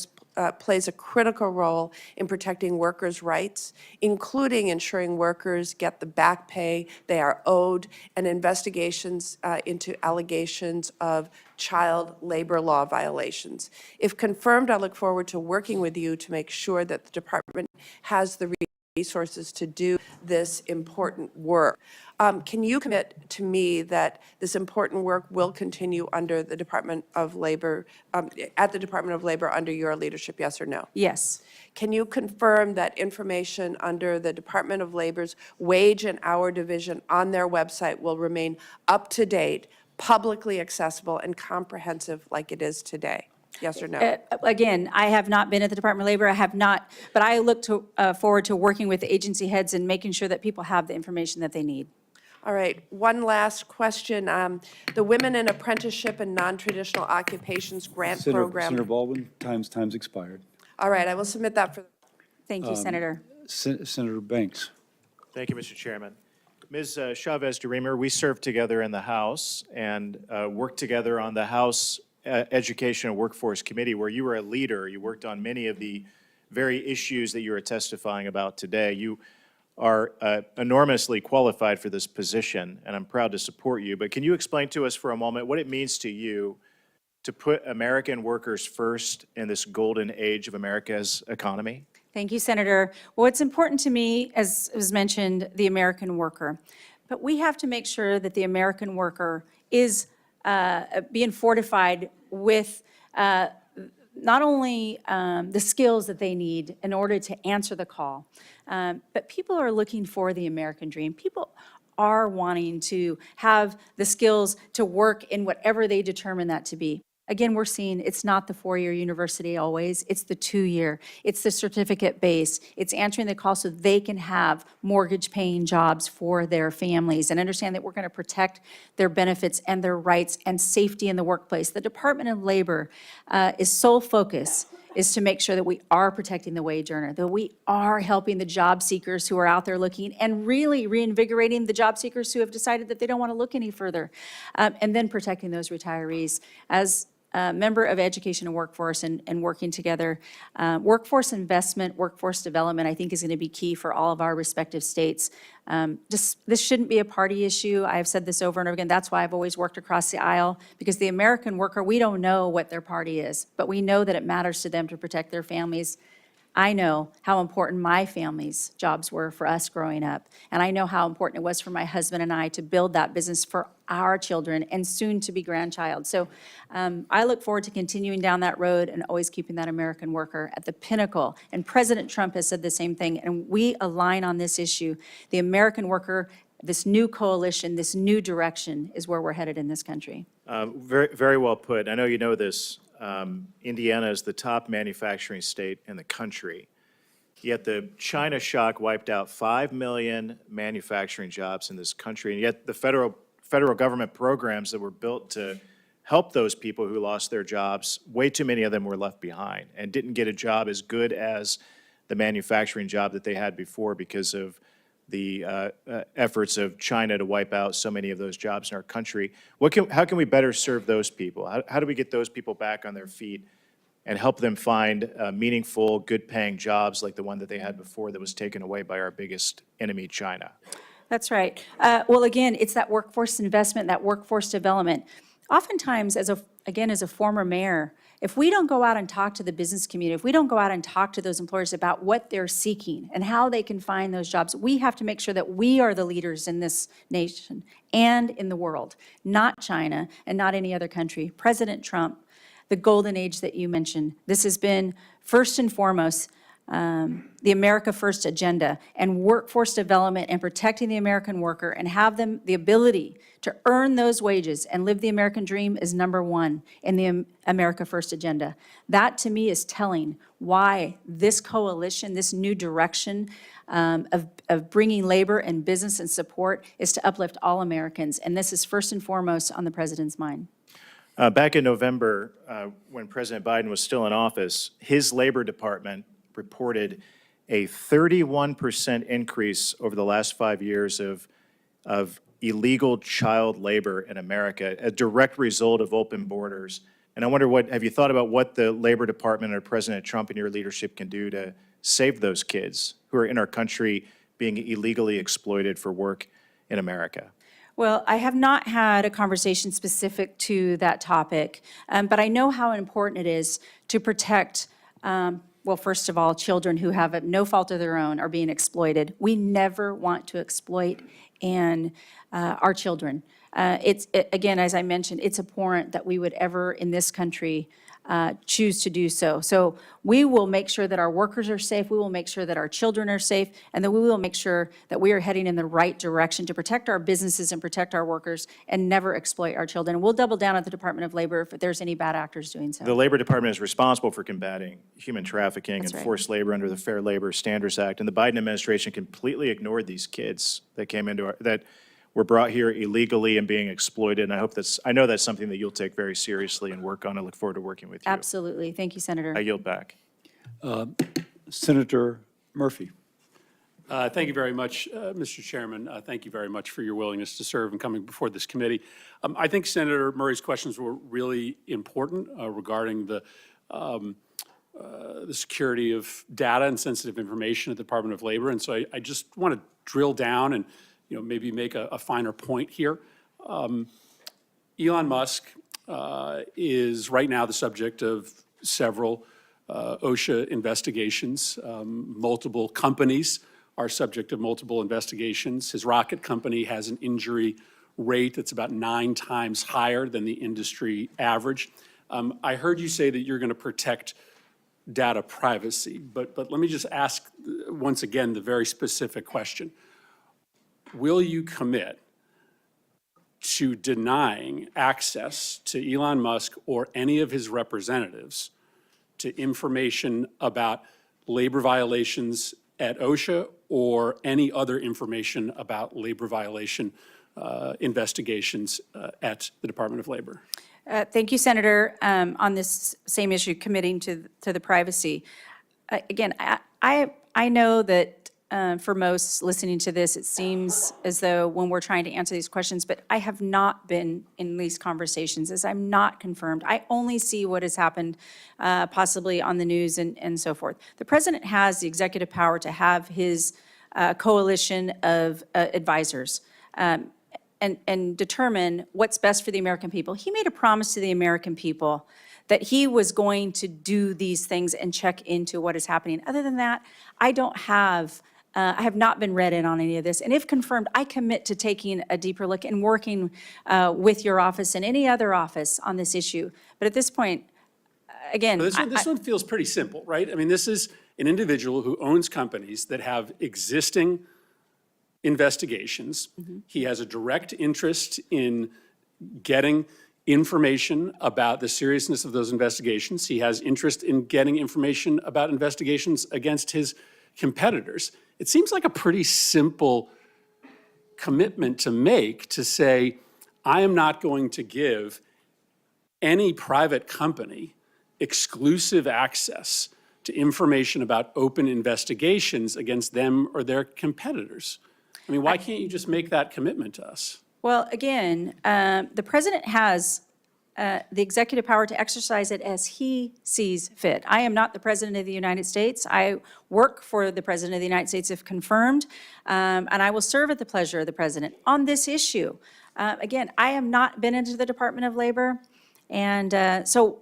plays a critical role in protecting workers' rights, including ensuring workers get the back pay they are owed and investigations into allegations of child labor law violations. If confirmed, I look forward to working with you to make sure that the department has the resources to do this important work. Can you commit to me that this important work will continue under the Department of Labor, at the Department of Labor under your leadership, yes or no? Yes. Can you confirm that information under the Department of Labor's Wage and Hour Division on their website will remain up to date, publicly accessible, and comprehensive like it is today? Yes or no? Again, I have not been at the Department of Labor. I have not, but I look forward to working with the agency heads and making sure that people have the information that they need. All right, one last question. The Women in Apprenticeship and Non-Traditional Occupations Grant Program. Senator Baldwin, time's expired. All right, I will submit that for. Thank you, Senator. Senator Banks. Thank you, Mr. Chairman. Ms. Chavez-DeRemer, we served together in the House and worked together on the House Education and Workforce Committee, where you were a leader. You worked on many of the very issues that you are testifying about today. You are enormously qualified for this position, and I'm proud to support you. But can you explain to us for a moment what it means to you to put American workers first in this golden age of America's economy? Thank you, Senator. Well, it's important to me, as was mentioned, the American worker. But we have to make sure that the American worker is being fortified with not only the skills that they need in order to answer the call, but people are looking for the American dream. People are wanting to have the skills to work in whatever they determine that to be. Again, we're seeing it's not the four-year university always, it's the two-year. It's the certificate base. It's answering the call so they can have mortgage-paying jobs for their families and understand that we're going to protect their benefits and their rights and safety in the workplace. The Department of Labor is sole focus is to make sure that we are protecting the wage earner, that we are helping the job seekers who are out there looking and really reinvigorating the job seekers who have decided that they don't want to look any further, and then protecting those retirees. As member of Education and Workforce and working together. Workforce investment, workforce development, I think is going to be key for all of our respective states. This shouldn't be a party issue. I have said this over and over again. That's why I've always worked across the aisle, because the American worker, we don't know what their party is, but we know that it matters to them to protect their families. I know how important my family's jobs were for us growing up, and I know how important it was for my husband and I to build that business for our children and soon-to-be grandchild. So I look forward to continuing down that road and always keeping that American worker at the pinnacle. And President Trump has said the same thing, and we align on this issue. The American worker, this new coalition, this new direction is where we're headed in this country. Very, very well put. I know you know this. Indiana is the top manufacturing state in the country. Yet the China shock wiped out 5 million manufacturing jobs in this country. And yet the federal government programs that were built to help those people who lost their jobs, way too many of them were left behind and didn't get a job as good as the manufacturing job that they had before because of the efforts of China to wipe out so many of those jobs in our country. How can we better serve those people? How do we get those people back on their feet and help them find meaningful, good-paying jobs like the one that they had before that was taken away by our biggest enemy, China? That's right. Well, again, it's that workforce investment, that workforce development. Oftentimes, as a former mayor, if we don't go out and talk to the business community, if we don't go out and talk to those employers about what they're seeking and how they can find those jobs, we have to make sure that we are the leaders in this nation and in the world, not China and not any other country. President Trump, the golden age that you mentioned, this has been first and foremost the America First agenda and workforce development and protecting the American worker and have them the ability to earn those wages and live the American dream is number one in the America First agenda. That to me is telling why this coalition, this new direction of bringing labor and business and support is to uplift all Americans. And this is first and foremost on the president's mind. Back in November, when President Biden was still in office, his Labor Department reported a 31% increase over the last 5 years of illegal child labor in America, a direct result of open borders. And I wonder, have you thought about what the Labor Department or President Trump and your leadership can do to save those kids who are in our country being illegally exploited for work in America? Well, I have not had a conversation specific to that topic, but I know how important it is to protect well, first of all, children who have no fault of their own are being exploited. We never want to exploit our children. Again, as I mentioned, it's abhorrent that we would ever in this country choose to do so. So we will make sure that our workers are safe, we will make sure that our children are safe, and that we will make sure that we are heading in the right direction to protect our businesses and protect our workers and never exploit our children. We'll double down at the Department of Labor if there's any bad actors doing so. The Labor Department is responsible for combating human trafficking That's and right. forced labor under the Fair Labor Standards Act, and the Biden administration completely ignored these kids that came into that were brought here illegally and being exploited. And I know that's something that you'll take very seriously and work on. I look forward to working with you. Absolutely. Thank you, Senator. I yield back. Senator Murphy. Thank you very much, Mr. Chairman. Thank you very much for your willingness to serve and coming before this committee. I think Senator Murray's questions were really important regarding the security of data and sensitive information at the Department of Labor. And so I just want to drill down and, maybe make a finer point here. Elon Musk is right now the subject of several OSHA investigations. Multiple companies are subject of multiple investigations. His rocket company has an injury rate that's about 9 times higher than the industry average. I heard you say that you're going to protect data privacy, but let me just ask once again the very specific question. Will you commit to denying access to Elon Musk or any of his representatives to information about labor violations at OSHA or any other information about labor violation investigations at the Department of Labor? Thank you, Senator. On this same issue, committing to the privacy. Again, I know that for most listening to this, it seems as though when we're trying to answer these questions, but I have not been in these conversations, as I'm not confirmed. I only see what has happened possibly on the news and so forth. The president has the executive power to have his coalition of advisors and determine what's best for the American people. He made a promise to the American people that he was going to do these things and check into what is happening. Other than that, I have not been read in on any of this. And if confirmed, I commit to taking a deeper look and working with your office and any other office on this issue. But at this point, again, This one feels pretty simple, right? I mean, this is an individual who owns companies that have existing investigations. He has a direct interest in getting information about the seriousness of those investigations. He has interest in getting information about investigations against his competitors. It seems like a pretty simple commitment to make to say, I am not going to give any private company exclusive access to information about open investigations against them or their competitors. I mean, why can't you just make that commitment to us? well, again, the president has the executive power to exercise it as he sees fit. I am not the president of the United States. I work for the president of the United States if confirmed, and I will serve at the pleasure of the president on this issue. Again, I have not been into the Department of Labor, and so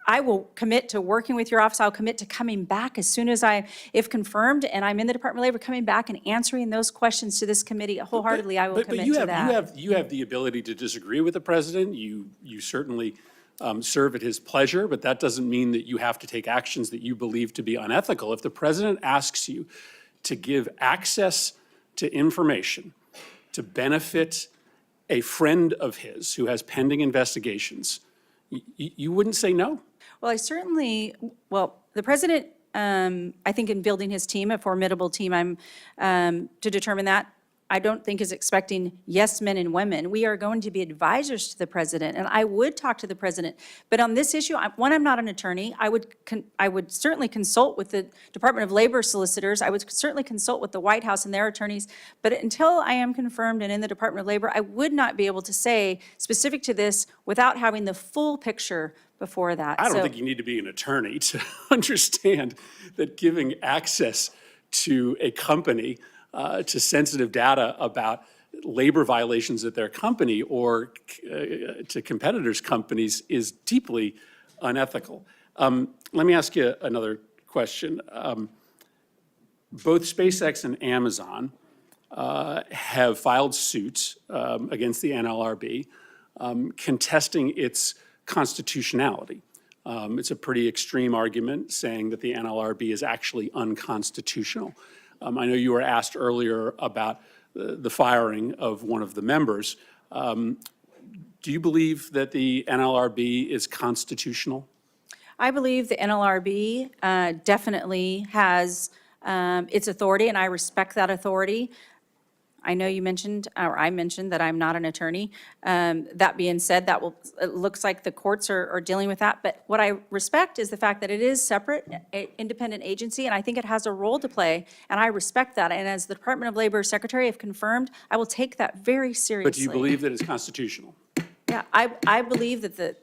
I will commit to working with your office. I'll commit to coming back as soon as if confirmed, and I'm in the Department of Labor, coming back and answering those questions to this committee wholeheartedly. I will commit to that. You have the ability to disagree with the president. You certainly serve at his pleasure, but that doesn't mean that you have to take actions that you believe to be unethical. If the president asks you to give access to information to benefit a friend of his who has pending investigations, you wouldn't say no? Well, the president, I think in building his team, a formidable team, to determine that, I don't think is expecting yes men and women. We are going to be advisors to the president, and I would talk to the president. But on this issue, I'm not an attorney. I would certainly consult with the Department of Labor solicitors. I would certainly consult with the White House and their attorneys. But until I am confirmed and in the Department of Labor, I would not be able to say specific to this without having the full picture before that. I don't think you need to be an attorney to understand that giving access to a company to sensitive data about labor violations at their company or to competitors' companies is deeply unethical. Let me ask you another question. Both SpaceX and Amazon have filed suits against the NLRB contesting its constitutionality. It's a pretty extreme argument saying that the NLRB is actually unconstitutional. I know you were asked earlier about the firing of one of the members. Do you believe that the NLRB is constitutional? I believe the NLRB definitely has its authority, and I respect that authority. I know you mentioned, or I mentioned, that I'm not an attorney. That being said, it looks like the courts are dealing with that. But what I respect is the fact that it is separate, independent agency, and I think it has a role to play, and I respect that. And as the Department of Labor Secretary, if confirmed, I will take that very seriously. But do you believe that it's constitutional? Yeah, I believe that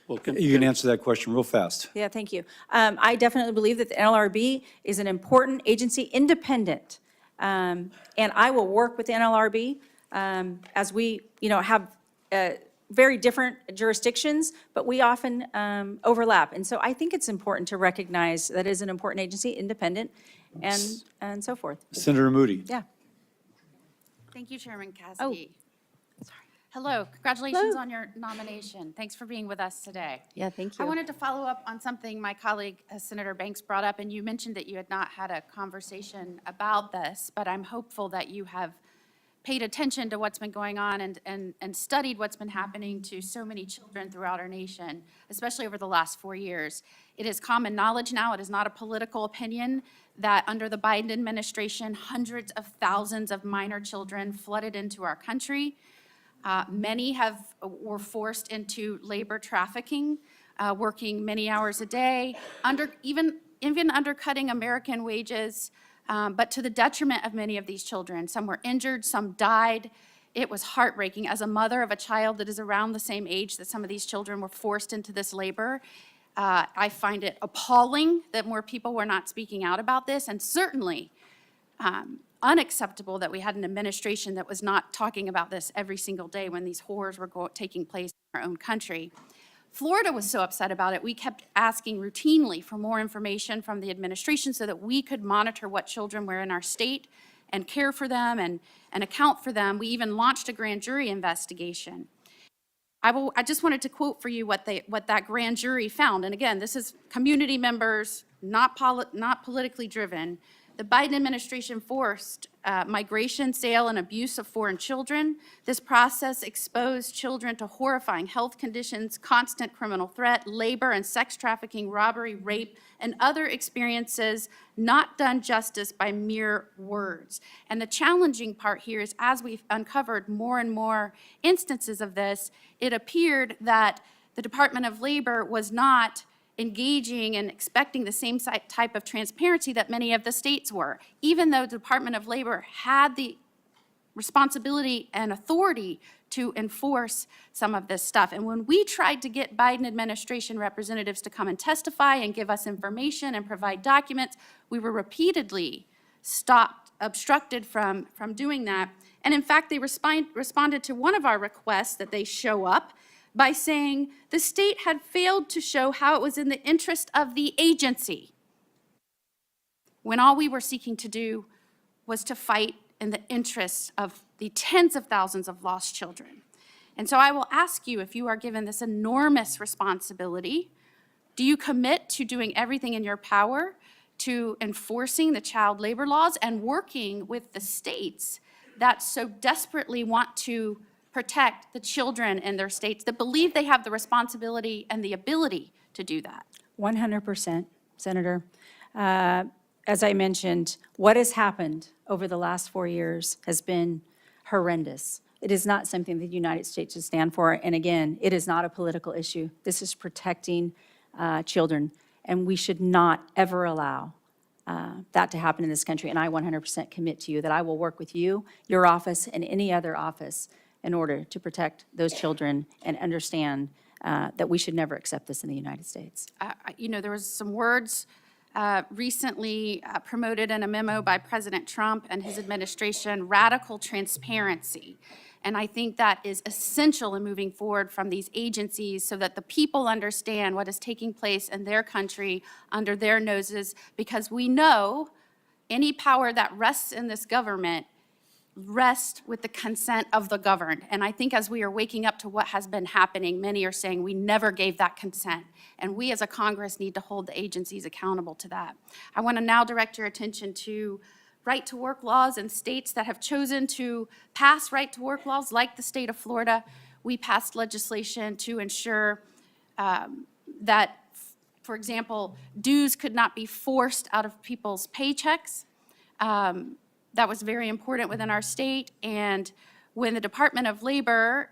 We'll You can continue. answer that question real fast. Yeah, thank you. I definitely believe that the NLRB is an important agency, independent. And I will work with the NLRB as we, have very different jurisdictions, but we often overlap. And so I think it's important to recognize that it is an important agency, independent, and so forth. Senator Moody. Yeah. Thank you, Chairman Cassidy. Hello, congratulations on your nomination. Thanks for being with us today. Yeah, thank I you. wanted to follow up on something my colleague, Senator Banks, brought up, and you mentioned that you had not had a conversation about this, but I'm hopeful that you have paid attention to what's been going on and studied what's been happening to so many children throughout our nation, especially over the last 4 years. It is common knowledge now, it is not a political opinion, that under the Biden administration, hundreds of thousands of minor children flooded into our country. Many were forced into labor trafficking, working many hours a day, even undercutting American wages, but to the detriment of many of these children. Some were injured, some died. It was heartbreaking. As a mother of a child that is around the same age that some of these children were forced into this labor, I find it appalling that more people were not speaking out about this, and certainly unacceptable that we had an administration that was not talking about this every single day when these horrors were taking place in our own country. Florida was so upset about it, we kept asking routinely for more information from the administration so that we could monitor what children were in our state and care for them and account for them. We even launched a grand jury investigation. I just wanted to quote for you what that grand jury found. And again, this is community members, not politically driven. The Biden administration forced migration, sale, and abuse of foreign children. This process exposed children to horrifying health conditions, constant criminal threat, labor and sex trafficking, robbery, rape, and other experiences not done justice by mere words. And the challenging part here is, as we've uncovered more and more instances of this, it appeared that the Department of Labor was not engaging and expecting the same type of transparency that many of the states were, even though the Department of Labor had the responsibility and authority to enforce some of this stuff. And when we tried to get Biden administration representatives to come and testify and give us information and provide documents, we were repeatedly obstructed from doing that. And in fact, they responded to one of our requests that they show up by saying the state had failed to show how it was in the interest of the agency, when all we were seeking to do was to fight in the interests of the tens of thousands of lost children. And so I will ask you, if you are given this enormous responsibility, do you commit to doing everything in your power to enforcing the child labor laws and working with the states that so desperately want to protect the children in their states, that believe they have the responsibility and the ability to do that? 100%, Senator. As I mentioned, what has happened over the last 4 years has been horrendous. It is not something the United States should stand for. And again, it is not a political issue. This is protecting children. And we should not ever allow that to happen in this country. And I 100% commit to you that I will work with you, your office, and any other office in order to protect those children and understand that we should never accept this in the United States. There was some words recently promoted in a memo by President Trump and his administration, radical transparency. And I think that is essential in moving forward from these agencies so that the people understand what is taking place in their country under their noses, because we know any power that rests in this government rest with the consent of the governed. And I think as we are waking up to what has been happening, many are saying we never gave that consent. And we as a Congress need to hold the agencies accountable to that. I want to now direct your attention to right-to-work laws in states that have chosen to pass right-to-work laws, like the state of Florida. We passed legislation to ensure that, for example, dues could not be forced out of people's paychecks. That was very important within our state. And when the Department of Labor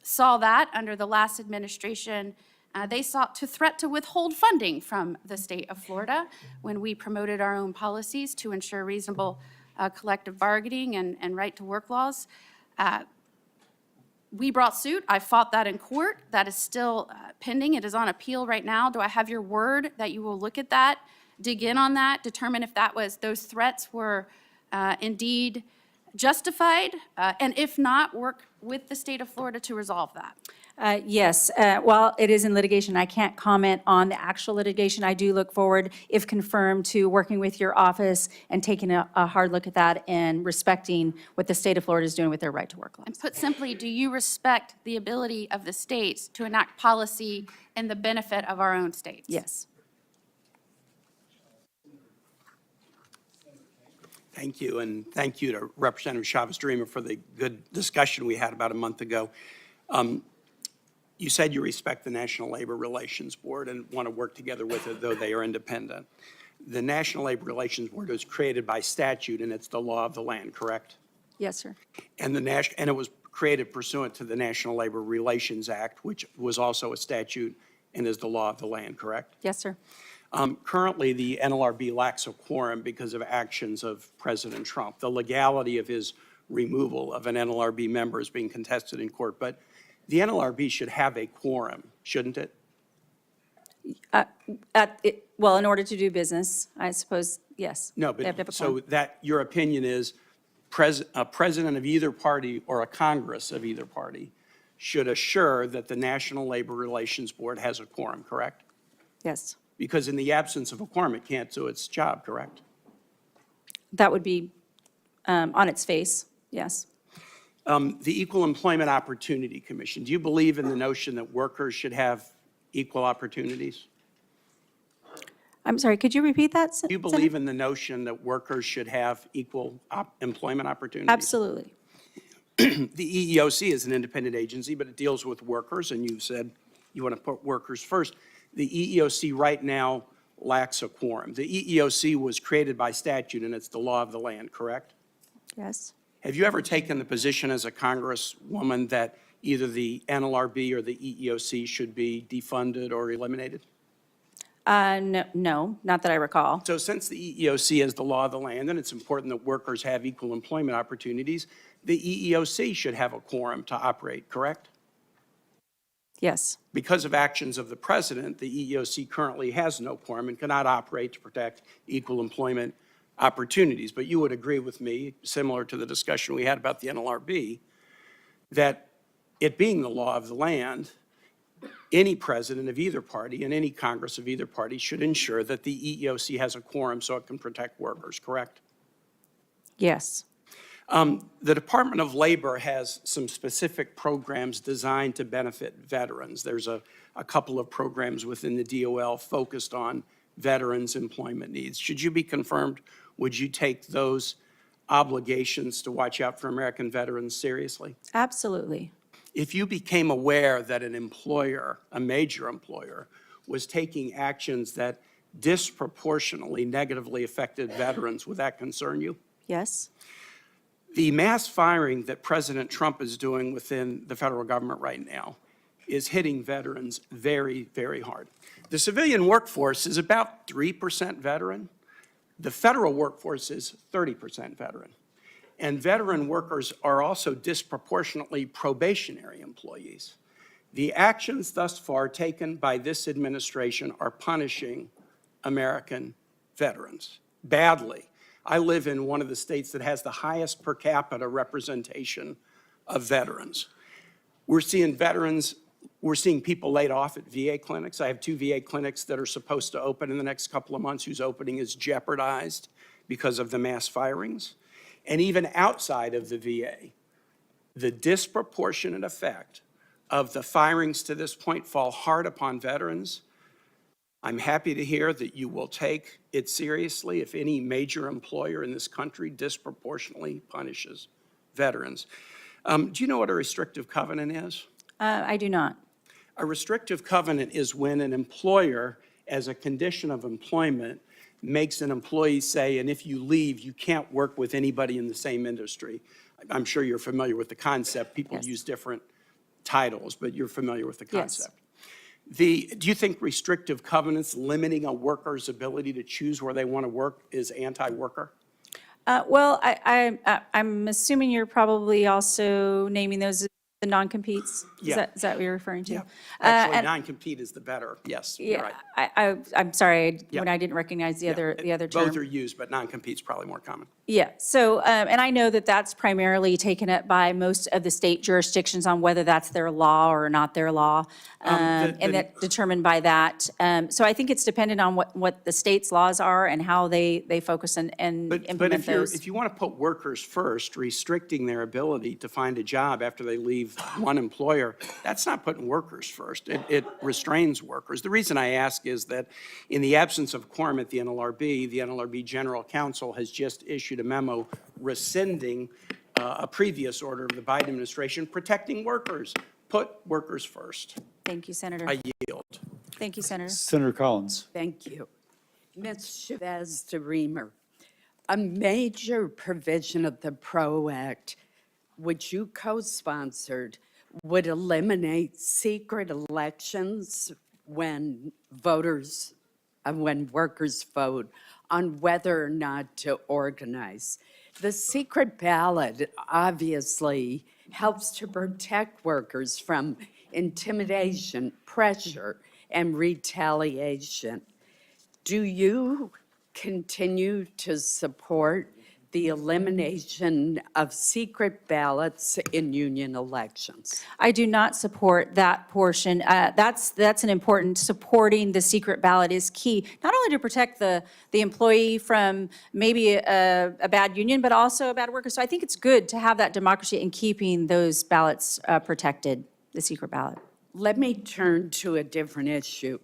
saw that under the last administration, they sought to threat to withhold funding from the state of Florida when we promoted our own policies to ensure reasonable collective bargaining and right-to-work laws. We brought suit. I fought that in court. That is still pending. It is on appeal right now. Do I have your word that you will look at that, dig in on that, determine if those threats were indeed justified? And if not, work with the state of Florida to resolve that? Yes, while it is in litigation, I can't comment on the actual litigation. I do look forward, if confirmed, to working with your office and taking a hard look at that and respecting what the state of Florida is doing with their right to work laws. And put simply, do you respect the ability of the states to enact policy in the benefit of our own states? Yes. Thank you, and thank you to Representative Chavez-DeRemer for the good discussion we had about a month ago. You said you respect the National Labor Relations Board and want to work together with it, though they are independent. The National Labor Relations Board was created by statute, and it's the law of the land, correct? Yes, sir. And it was created pursuant to the National Labor Relations Act, which was also a statute and is the law of the land, correct? Yes, sir. Currently, the NLRB lacks a quorum because of actions of President Trump. The legality of his removal of an NLRB member is being contested in court, but the NLRB should have a quorum, shouldn't it? Well, in order to do business, I suppose, yes. No, They have to have a but so quorum. that, your opinion is a president of either party or a Congress of either party should assure that the National Labor Relations Board has a quorum, correct? Yes. Because in the absence of a quorum, it can't do its job, correct? That would be on its face, yes. The Equal Employment Opportunity Commission, do you believe in the notion that workers should have equal opportunities? I'm sorry, could you repeat that? Do you believe in the notion that workers should have equal employment opportunities? Absolutely. The EEOC is an independent agency, but it deals with workers, and you said you want to put workers first. The EEOC right now lacks a quorum. The EEOC was created by statute, and it's the law of the land, correct? Yes. Have you ever taken the position as a congresswoman that either the NLRB or the EEOC should be defunded or eliminated? No, not that I recall. So since the EEOC is the law of the land, and it's important that workers have equal employment opportunities, the EEOC should have a quorum to operate, correct? Yes. Because of actions of the president, the EEOC currently has no quorum and cannot operate to protect equal employment opportunities. But you would agree with me, similar to the discussion we had about the NLRB, that it being the law of the land, any president of either party and any Congress of either party should ensure that the EEOC has a quorum so it can protect workers, correct? Yes. The Department of Labor has some specific programs designed to benefit veterans. There's a couple of programs within the DOL focused on veterans' employment needs. Should you be confirmed, would you take those obligations to watch out for American veterans seriously? Absolutely. If you became aware that an employer, a major employer, was taking actions that disproportionately negatively affected veterans, would that concern you? Yes. The mass firing that President Trump is doing within the federal government right now is hitting veterans very, very hard. The civilian workforce is about 3% veteran. The federal workforce is 30% veteran. And veteran workers are also disproportionately probationary employees. The actions thus far taken by this administration are punishing American veterans badly. I live in one of the states that has the highest per capita representation of veterans. We're seeing people laid off at VA clinics. I have 2 VA clinics that are supposed to open in the next couple of months whose opening is jeopardized because of the mass firings. And even outside of the VA, the disproportionate effect of the firings to this point fall hard upon veterans. I'm happy to hear that you will take it seriously if any major employer in this country disproportionately punishes veterans. Do you know what a restrictive covenant is? I do not. A restrictive covenant is when an employer, as a condition of employment, makes an employee say, and if you leave, you can't work with anybody in the same industry. I'm sure you're familiar with the concept. People Yes. use different titles, but you're familiar with the Yes. concept. Do you think restrictive covenants limiting a worker's ability to choose where they want to work is anti-worker? Well, I'm assuming you're probably also naming those The non-competes? Yeah. Is that what you're referring to? Yeah. Actually, and- non-compete is the better. Yes, you're Yeah, right. I'm sorry, when Yeah. I didn't recognize the other term. Both are used, but non-compete's probably more common. Yeah, so, and I know that that's primarily taken up by most of the state jurisdictions on whether that's their law or not their law, and that determined by that. So I think it's dependent on what the state's laws are and how they focus and But implement those. if you want to put workers first, restricting their ability to find a job after they leave one employer, that's not putting workers first. It restrains workers. The reason I ask is that in the absence of quorum at the NLRB General Counsel has just issued a memo rescinding a previous order of the Biden administration protecting workers. Put workers first. Thank you, Senator. I yield. Thank you, Senator. Senator Collins. Thank you. Ms. Chavez-DeRemer, a major provision of the PRO Act, which you co-sponsored, would eliminate secret elections when workers vote on whether or not to organize. The secret ballot obviously helps to protect workers from intimidation, pressure, and retaliation. Do you continue to support the elimination of secret ballots in union elections? I do not support that portion. That's an important, supporting the secret ballot is key, not only to protect the employee from maybe a bad union, but also a bad worker. So I think it's good to have that democracy in keeping those ballots protected, the secret ballot. Let me turn to a different issue.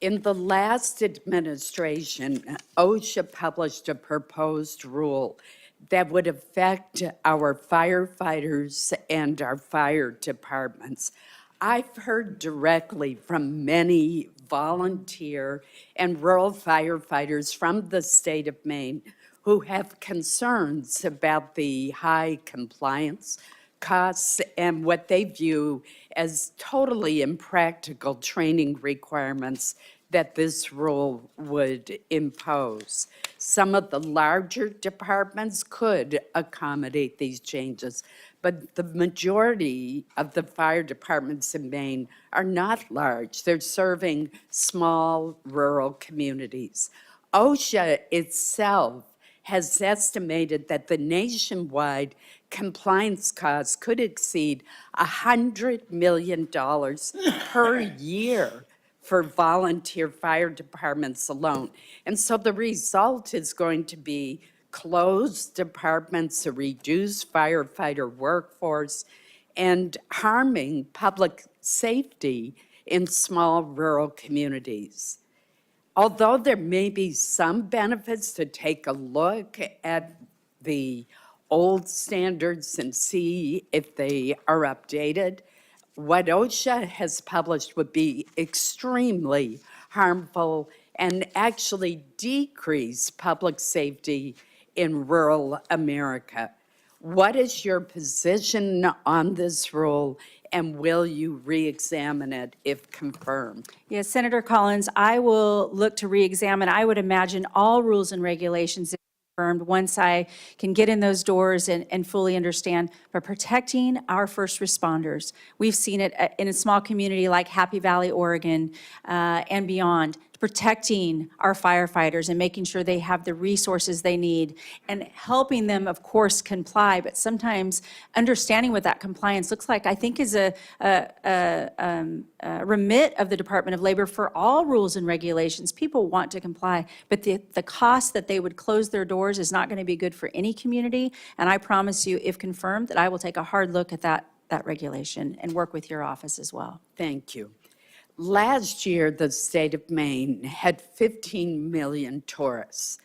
In the last administration, OSHA published a proposed rule that would affect our firefighters and our fire departments. I've heard directly from many volunteer and rural firefighters from the state of Maine who have concerns about the high compliance costs and what they view as totally impractical training requirements that this rule would impose. Some of the larger departments could accommodate these changes, but the majority of the fire departments in Maine are not large. They're serving small rural communities. OSHA itself has estimated that the nationwide compliance costs could exceed $100 million per year for volunteer fire departments alone. And so the result is going to be closed departments, a reduced firefighter workforce, and harming public safety in small rural communities. Although there may be some benefits to take a look at the old standards and see if they are updated, what OSHA has published would be extremely harmful and actually decrease public safety in rural America. What is your position on this rule, and will you re-examine it if confirmed? Yes, Senator Collins, I will look to re-examine. I would imagine all rules and regulations if confirmed once I can get in those doors and fully understand. But protecting our first responders, we've seen it in a small community like Happy Valley, Oregon, and beyond. Protecting our firefighters and making sure they have the resources they need and helping them, of course, comply, but sometimes understanding what that compliance looks like, I think is a remit of the Department of Labor for all rules and regulations. People want to comply, but the cost that they would close their doors is not going to be good for any community. And I promise you, if confirmed, that I will take a hard look at that regulation and work with your office as well. Thank you. Last year, the state of Maine had 15 million tourists.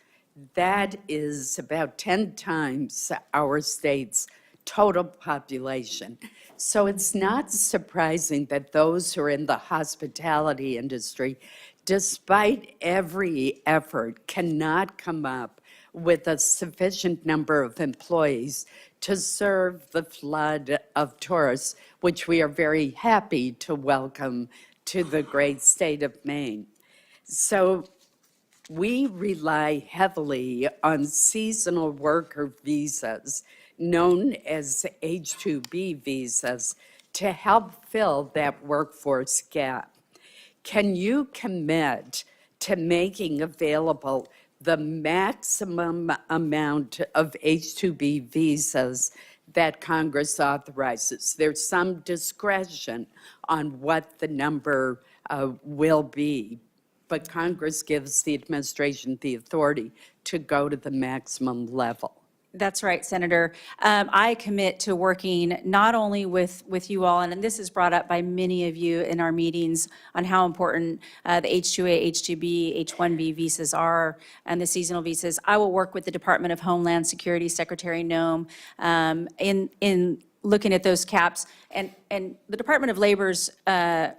That is about 10 times our state's total population. So it's not surprising that those who are in the hospitality industry, despite every effort, cannot come up with a sufficient number of employees to serve the flood of tourists, which we are very happy to welcome to the great state of Maine. So we rely heavily on seasonal worker visas, known as H-2B visas, to help fill that workforce gap. Can you commit to making available the maximum amount of H-2B visas that Congress authorizes? There's some discretion on what the number will be, but Congress gives the administration the authority to go to the maximum level. That's right, Senator. I commit to working not only with you all, and this is brought up by many of you in our meetings on how important the H-2A, H-2B, H-1B visas are and the seasonal visas. I will work with the Department of Homeland Security Secretary Noem in looking at those caps. And the Department of Labor's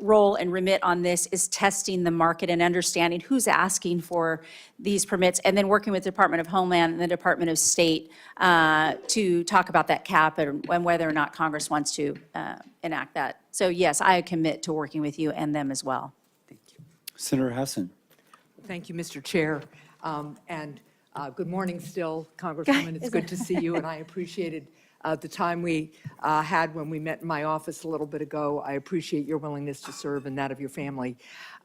role and remit on this is testing the market and understanding who's asking for these permits, and then working with the Department of Homeland and the Department of State to talk about that cap and whether or not Congress wants to enact that. So yes, I commit to working with you and them as well. Senator Hassan. Thank you, Mr. Chair. Good morning still, Congresswoman. It's good to see you, and I appreciated the time we had when we met in my office a little bit ago. I appreciate your willingness to serve and that of your family.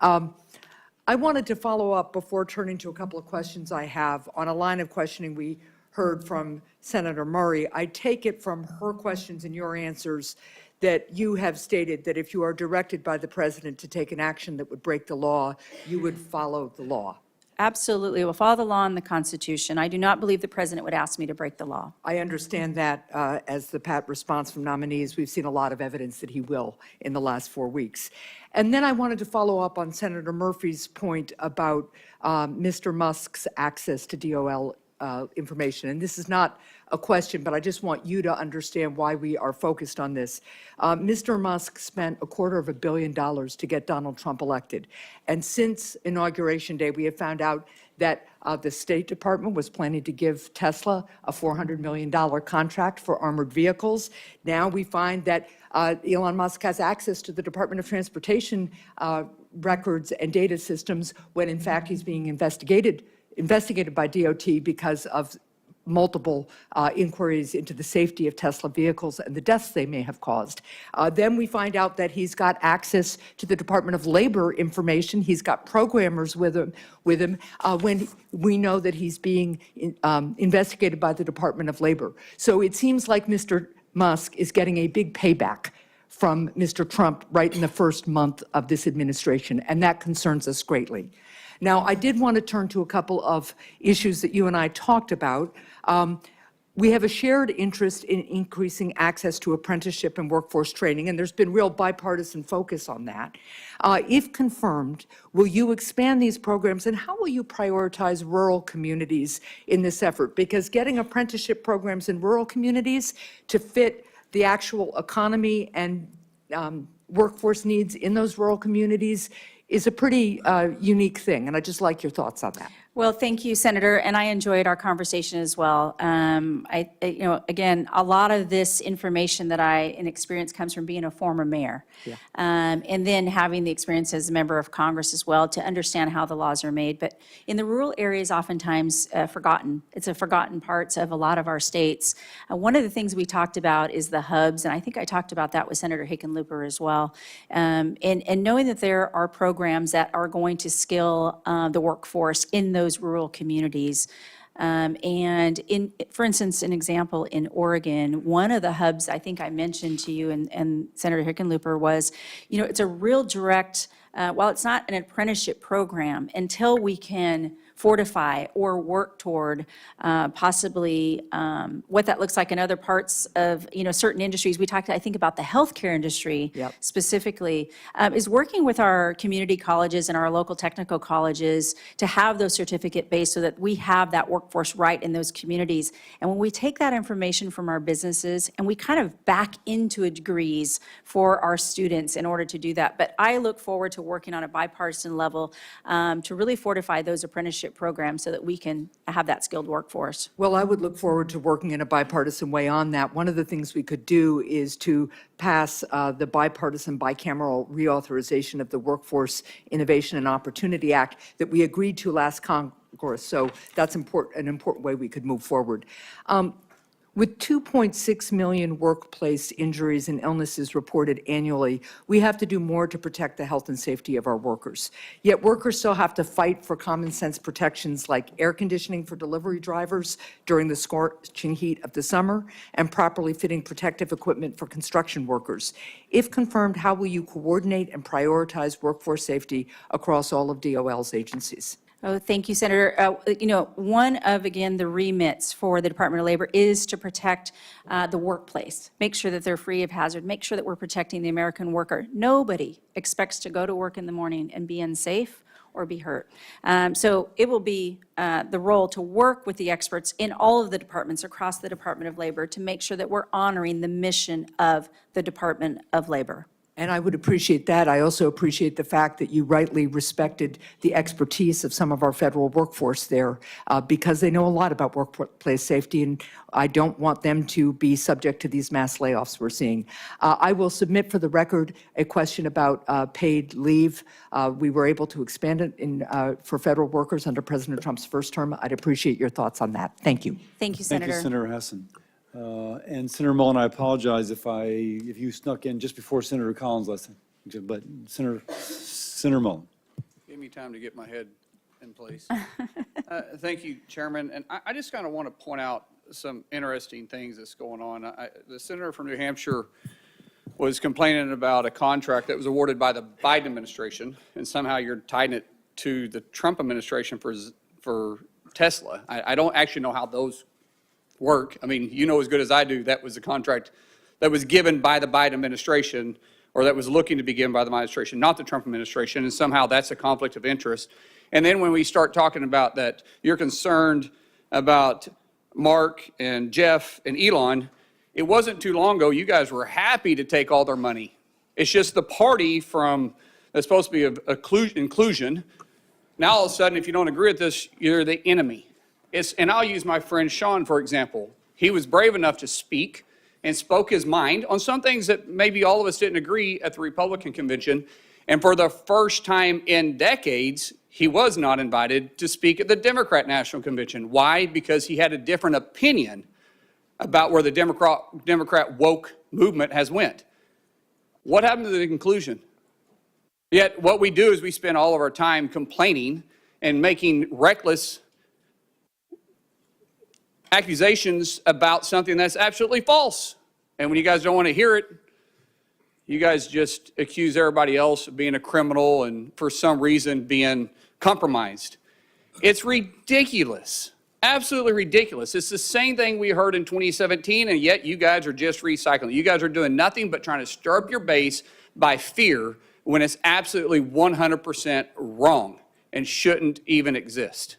I wanted to follow up before turning to a couple of questions I have on a line of questioning we heard from Senator Murray. I take it from her questions and your answers that you have stated that if you are directed by the president to take an action that would break the law, you would follow the law. Absolutely. We'll follow the law and the Constitution. I do not believe the president would ask me to break the law. I understand that as the pat response from nominees. We've seen a lot of evidence that he will in the last 4 weeks. And then I wanted to follow up on Senator Murphy's point about Mr. Musk's access to DOL information. And this is not a question, but I just want you to understand why we are focused on this. Mr. Musk spent $250 million to get Donald Trump elected. And since Inauguration Day, we have found out that the State Department was planning to give Tesla a $400 million contract for armored vehicles. Now we find that Elon Musk has access to the Department of Transportation records and data systems when, in fact, he's being investigated by DOT because of multiple inquiries into the safety of Tesla vehicles and the deaths they may have caused. Then we find out that he's got access to the Department of Labor information. He's got programmers with him when we know that he's being investigated by the Department of Labor. So it seems like Mr. Musk is getting a big payback from Mr. Trump right in the first month of this administration, and that concerns us greatly. Now, I did want to turn to a couple of issues that you and I talked about. We have a shared interest in increasing access to apprenticeship and workforce training, and there's been real bipartisan focus on that. If confirmed, will you expand these programs, and how will you prioritize rural communities in this effort? Because getting apprenticeship programs in rural communities to fit the actual economy and workforce needs in those rural communities is a pretty unique thing, and I'd just like your thoughts on that. Well, thank you, Senator, and I enjoyed our conversation as well. Again, a lot of this information that and experience comes from being a former mayor. Yeah. And then having the experience as a member of Congress as well to understand how the laws are made. But in the rural areas, oftentimes forgotten. It's a forgotten parts of a lot of our states. One of the things we talked about is the hubs, and I think I talked about that with Senator Hickenlooper as well. And knowing that there are programs that are going to skill the workforce in those rural communities. And for instance, an example in Oregon, one of the hubs I think I mentioned to you and Senator Hickenlooper was, it's a real direct, while it's not an apprenticeship program, until we can fortify or work toward possibly what that looks like in other parts of, certain industries. We talked, I think, about the healthcare industry specifically, is working with our community colleges and our local technical colleges to have those certificate based so that we have that workforce right in those communities. And when we take that information from our businesses and we kind of back into degrees for our students in order to do that. But I look forward to working on a bipartisan level to really fortify those apprenticeship programs so that we can have that skilled workforce. Well, I would look forward to working in a bipartisan way on that. One of the things we could do is to pass the bipartisan bicameral reauthorization of the Workforce Innovation and Opportunity Act that we agreed to last Congress. So that's an important way we could move forward. With 2.6 million workplace injuries and illnesses reported annually, we have to do more to protect the health and safety of our workers. Yet workers still have to fight for common sense protections like air conditioning for delivery drivers during the scorching heat of the summer and properly fitting protective equipment for construction workers. If confirmed, how will you coordinate and prioritize workforce safety across all of DOL's agencies? Oh, thank you, Senator. One of, again, the remits for the Department of Labor is to protect the workplace, make sure that they're free of hazard, make sure that we're protecting the American worker. Nobody expects to go to work in the morning and be unsafe or be hurt. So it will be the role to work with the experts in all of the departments across the Department of Labor to make sure that we're honoring the mission of the Department of Labor. And I would appreciate that. I also appreciate the fact that you rightly respected the expertise of some of our federal workforce there because they know a lot about workplace safety, and I don't want them to be subject to these mass layoffs we're seeing. I will submit for the record a question about paid leave. We were able to expand it for federal workers under President Trump's first term. I'd appreciate your thoughts on that. Thank you. Thank you, Thank Senator. you, Senator Hessen. And Senator Mullen, I apologize if you snuck in just before Senator Collins last time, but Senator Mullen. Give me time to get my head in place. Thank you, Chairman. And I just kind of want to point out some interesting things that's going on. The senator from New Hampshire was complaining about a contract that was awarded by the Biden administration, and somehow you're tying it to the Trump administration for Tesla. I don't actually know how those work. I mean, you know as good as I do, that was a contract that was given by the Biden administration, or that was looking to be given by the administration, not the Trump administration, and somehow that's a conflict of interest. And then when we start talking about that, you're concerned about Mark and Jeff and Elon, it wasn't too long ago, you guys were happy to take all their money. It's just the party that's supposed to be of inclusion. Now all of a sudden, if you don't agree with this, you're the enemy. And I'll use my friend Sean, for example. He was brave enough to speak and spoke his mind on some things that maybe all of us didn't agree at the Republican convention. And for the first time in decades, he was not invited to speak at the Democrat National Convention. Why? Because he had a different opinion about where the Democrat woke movement has went. What happened to the conclusion? Yet what we do is we spend all of our time complaining and making reckless accusations about something that's absolutely false. And when you guys don't want to hear it, you guys just accuse everybody else of being a criminal and for some reason being compromised. It's ridiculous. Absolutely ridiculous. It's the same thing we heard in 2017, and yet you guys are just recycling. You guys are doing nothing but trying to stir up your base by fear when it's absolutely 100% wrong and shouldn't even exist.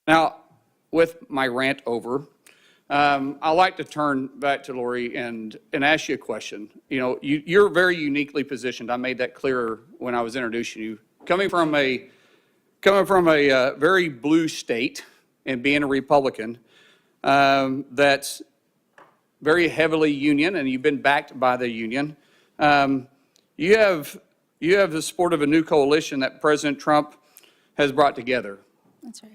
Now, with my rant over, I'd like to turn back to Lori and ask you a question. You know, you're very uniquely positioned. I made that clear when I was introducing you. Coming from a very blue state and being a Republican, that's very heavily union, and you've been backed by the union. You have the support of a new coalition that President Trump has brought together. That's right.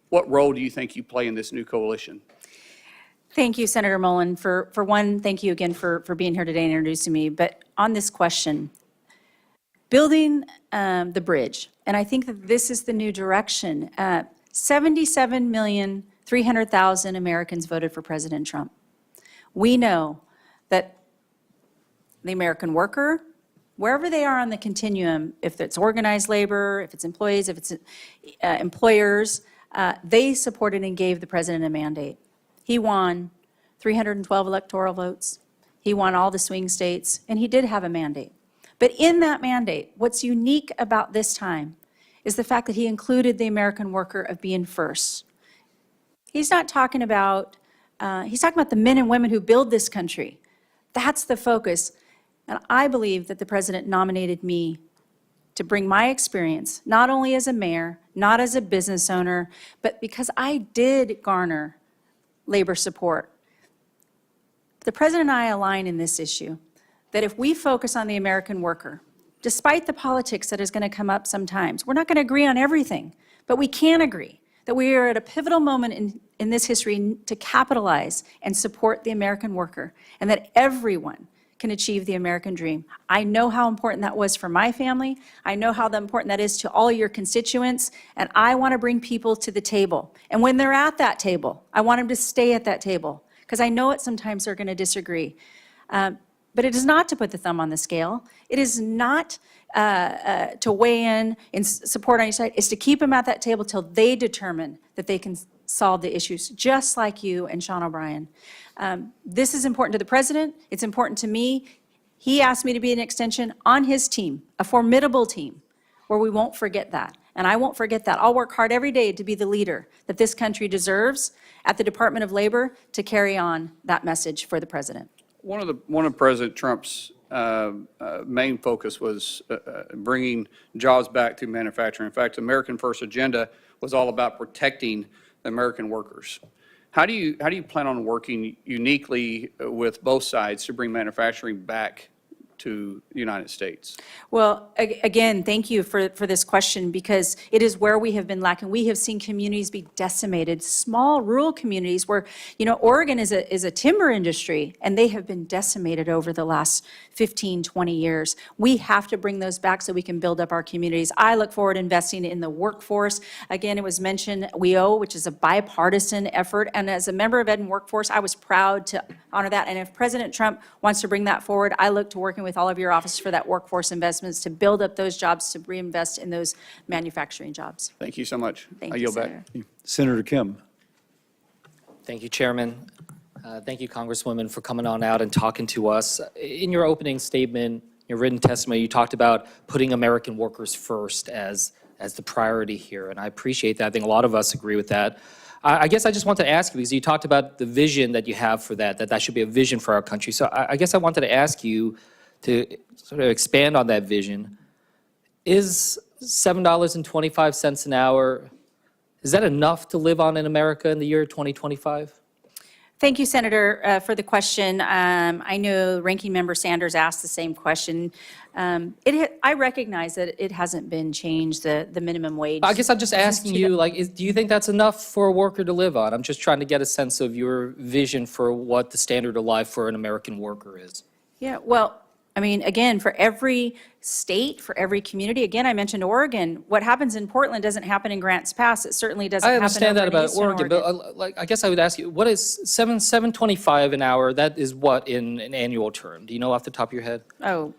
What role do you think you play in this new coalition? Thank you, Senator Mullen. For one, thank you again for being here today and introducing me. But on this question, building the bridge, and I think that this is the new direction. 77,300,000 Americans voted for President Trump. We know that the American worker, wherever they are on the continuum, if it's organized labor, if it's employees, if it's employers, they supported and gave the president a mandate. He won 312 electoral votes. He won all the swing states, and he did have a mandate. But in that mandate, what's unique about this time is the fact that he included the American worker of being first. He's not talking about, he's talking about the men and women who build this country. That's the focus. And I believe that the president nominated me to bring my experience, not only as a mayor, not as a business owner, but because I did garner labor support. The president and I align in this issue, that if we focus on the American worker, despite the politics that is going to come up sometimes, we're not going to agree on everything, but we can agree that we are at a pivotal moment in this history to capitalize and support the American worker, and that everyone can achieve the American dream. I know how important that was for my family. I know how important that is to all your constituents, and I want to bring people to the table. And when they're at that table, I want them to stay at that table, because I know it sometimes they're going to disagree. But it is not to put the thumb on the scale. It is not to weigh in support on each side. It's to keep them at that table till they determine that they can solve the issues, just like you and Sean O'Brien. This is important to the president. It's important to me. He asked me to be an extension on his team, a formidable team, where we won't forget that. And I won't forget that. I'll work hard every day to be the leader that this country deserves at the Department of Labor to carry on that message for the president. One of President Trump's main focus was bringing jobs back to manufacturing. In fact, the American First agenda was all about protecting the American workers. How do you plan on working uniquely with both sides to bring manufacturing back to the United States? Well, again, thank you for this question, because it is where we have been lacking. We have seen communities be decimated, small rural communities where, Oregon is a timber industry, and they have been decimated over the last 15, 20 years. We have to bring those back so we can build up our communities. I look forward to investing in the workforce. Again, it was mentioned WEO, which is a bipartisan effort, and as a member of Ed and Workforce, I was proud to honor that. And if President Trump wants to bring that forward, I look to working with all of your office for that workforce investments to build up those jobs, to reinvest in those manufacturing jobs. Thank you so much. Thank I you, yield back. Senator. Senator Kim. Thank you, Chairman. Thank you, Congresswoman, for coming on out and talking to us. In your opening statement, your written testimony, you talked about putting American workers first as the priority here, and I appreciate that. I think a lot of us agree with that. I guess I just wanted to ask you, because you talked about the vision that you have for that should be a vision for our country. So I guess I wanted to ask you to sort of expand on that vision. Is $7.25 an hour, is that enough to live on in America in the year 2025? Thank you, Senator, for the question. I know Ranking Member Sanders asked the same question. I recognize that it hasn't been changed, the minimum wage. I guess I'm just asking you, do you think that's enough for a worker to live on? I'm just trying to get a sense of your vision for what the standard of life for an American worker is. Yeah, well, I mean, again, for every state, for every community, again, I mentioned Oregon. What happens in Portland doesn't happen in Grants Pass. It certainly doesn't I happen understand that over in about Eastern Oregon, but I guess I would ask you, what is $7.25 an hour? That is what in an annual term? Do you know off the top of your head? Oh.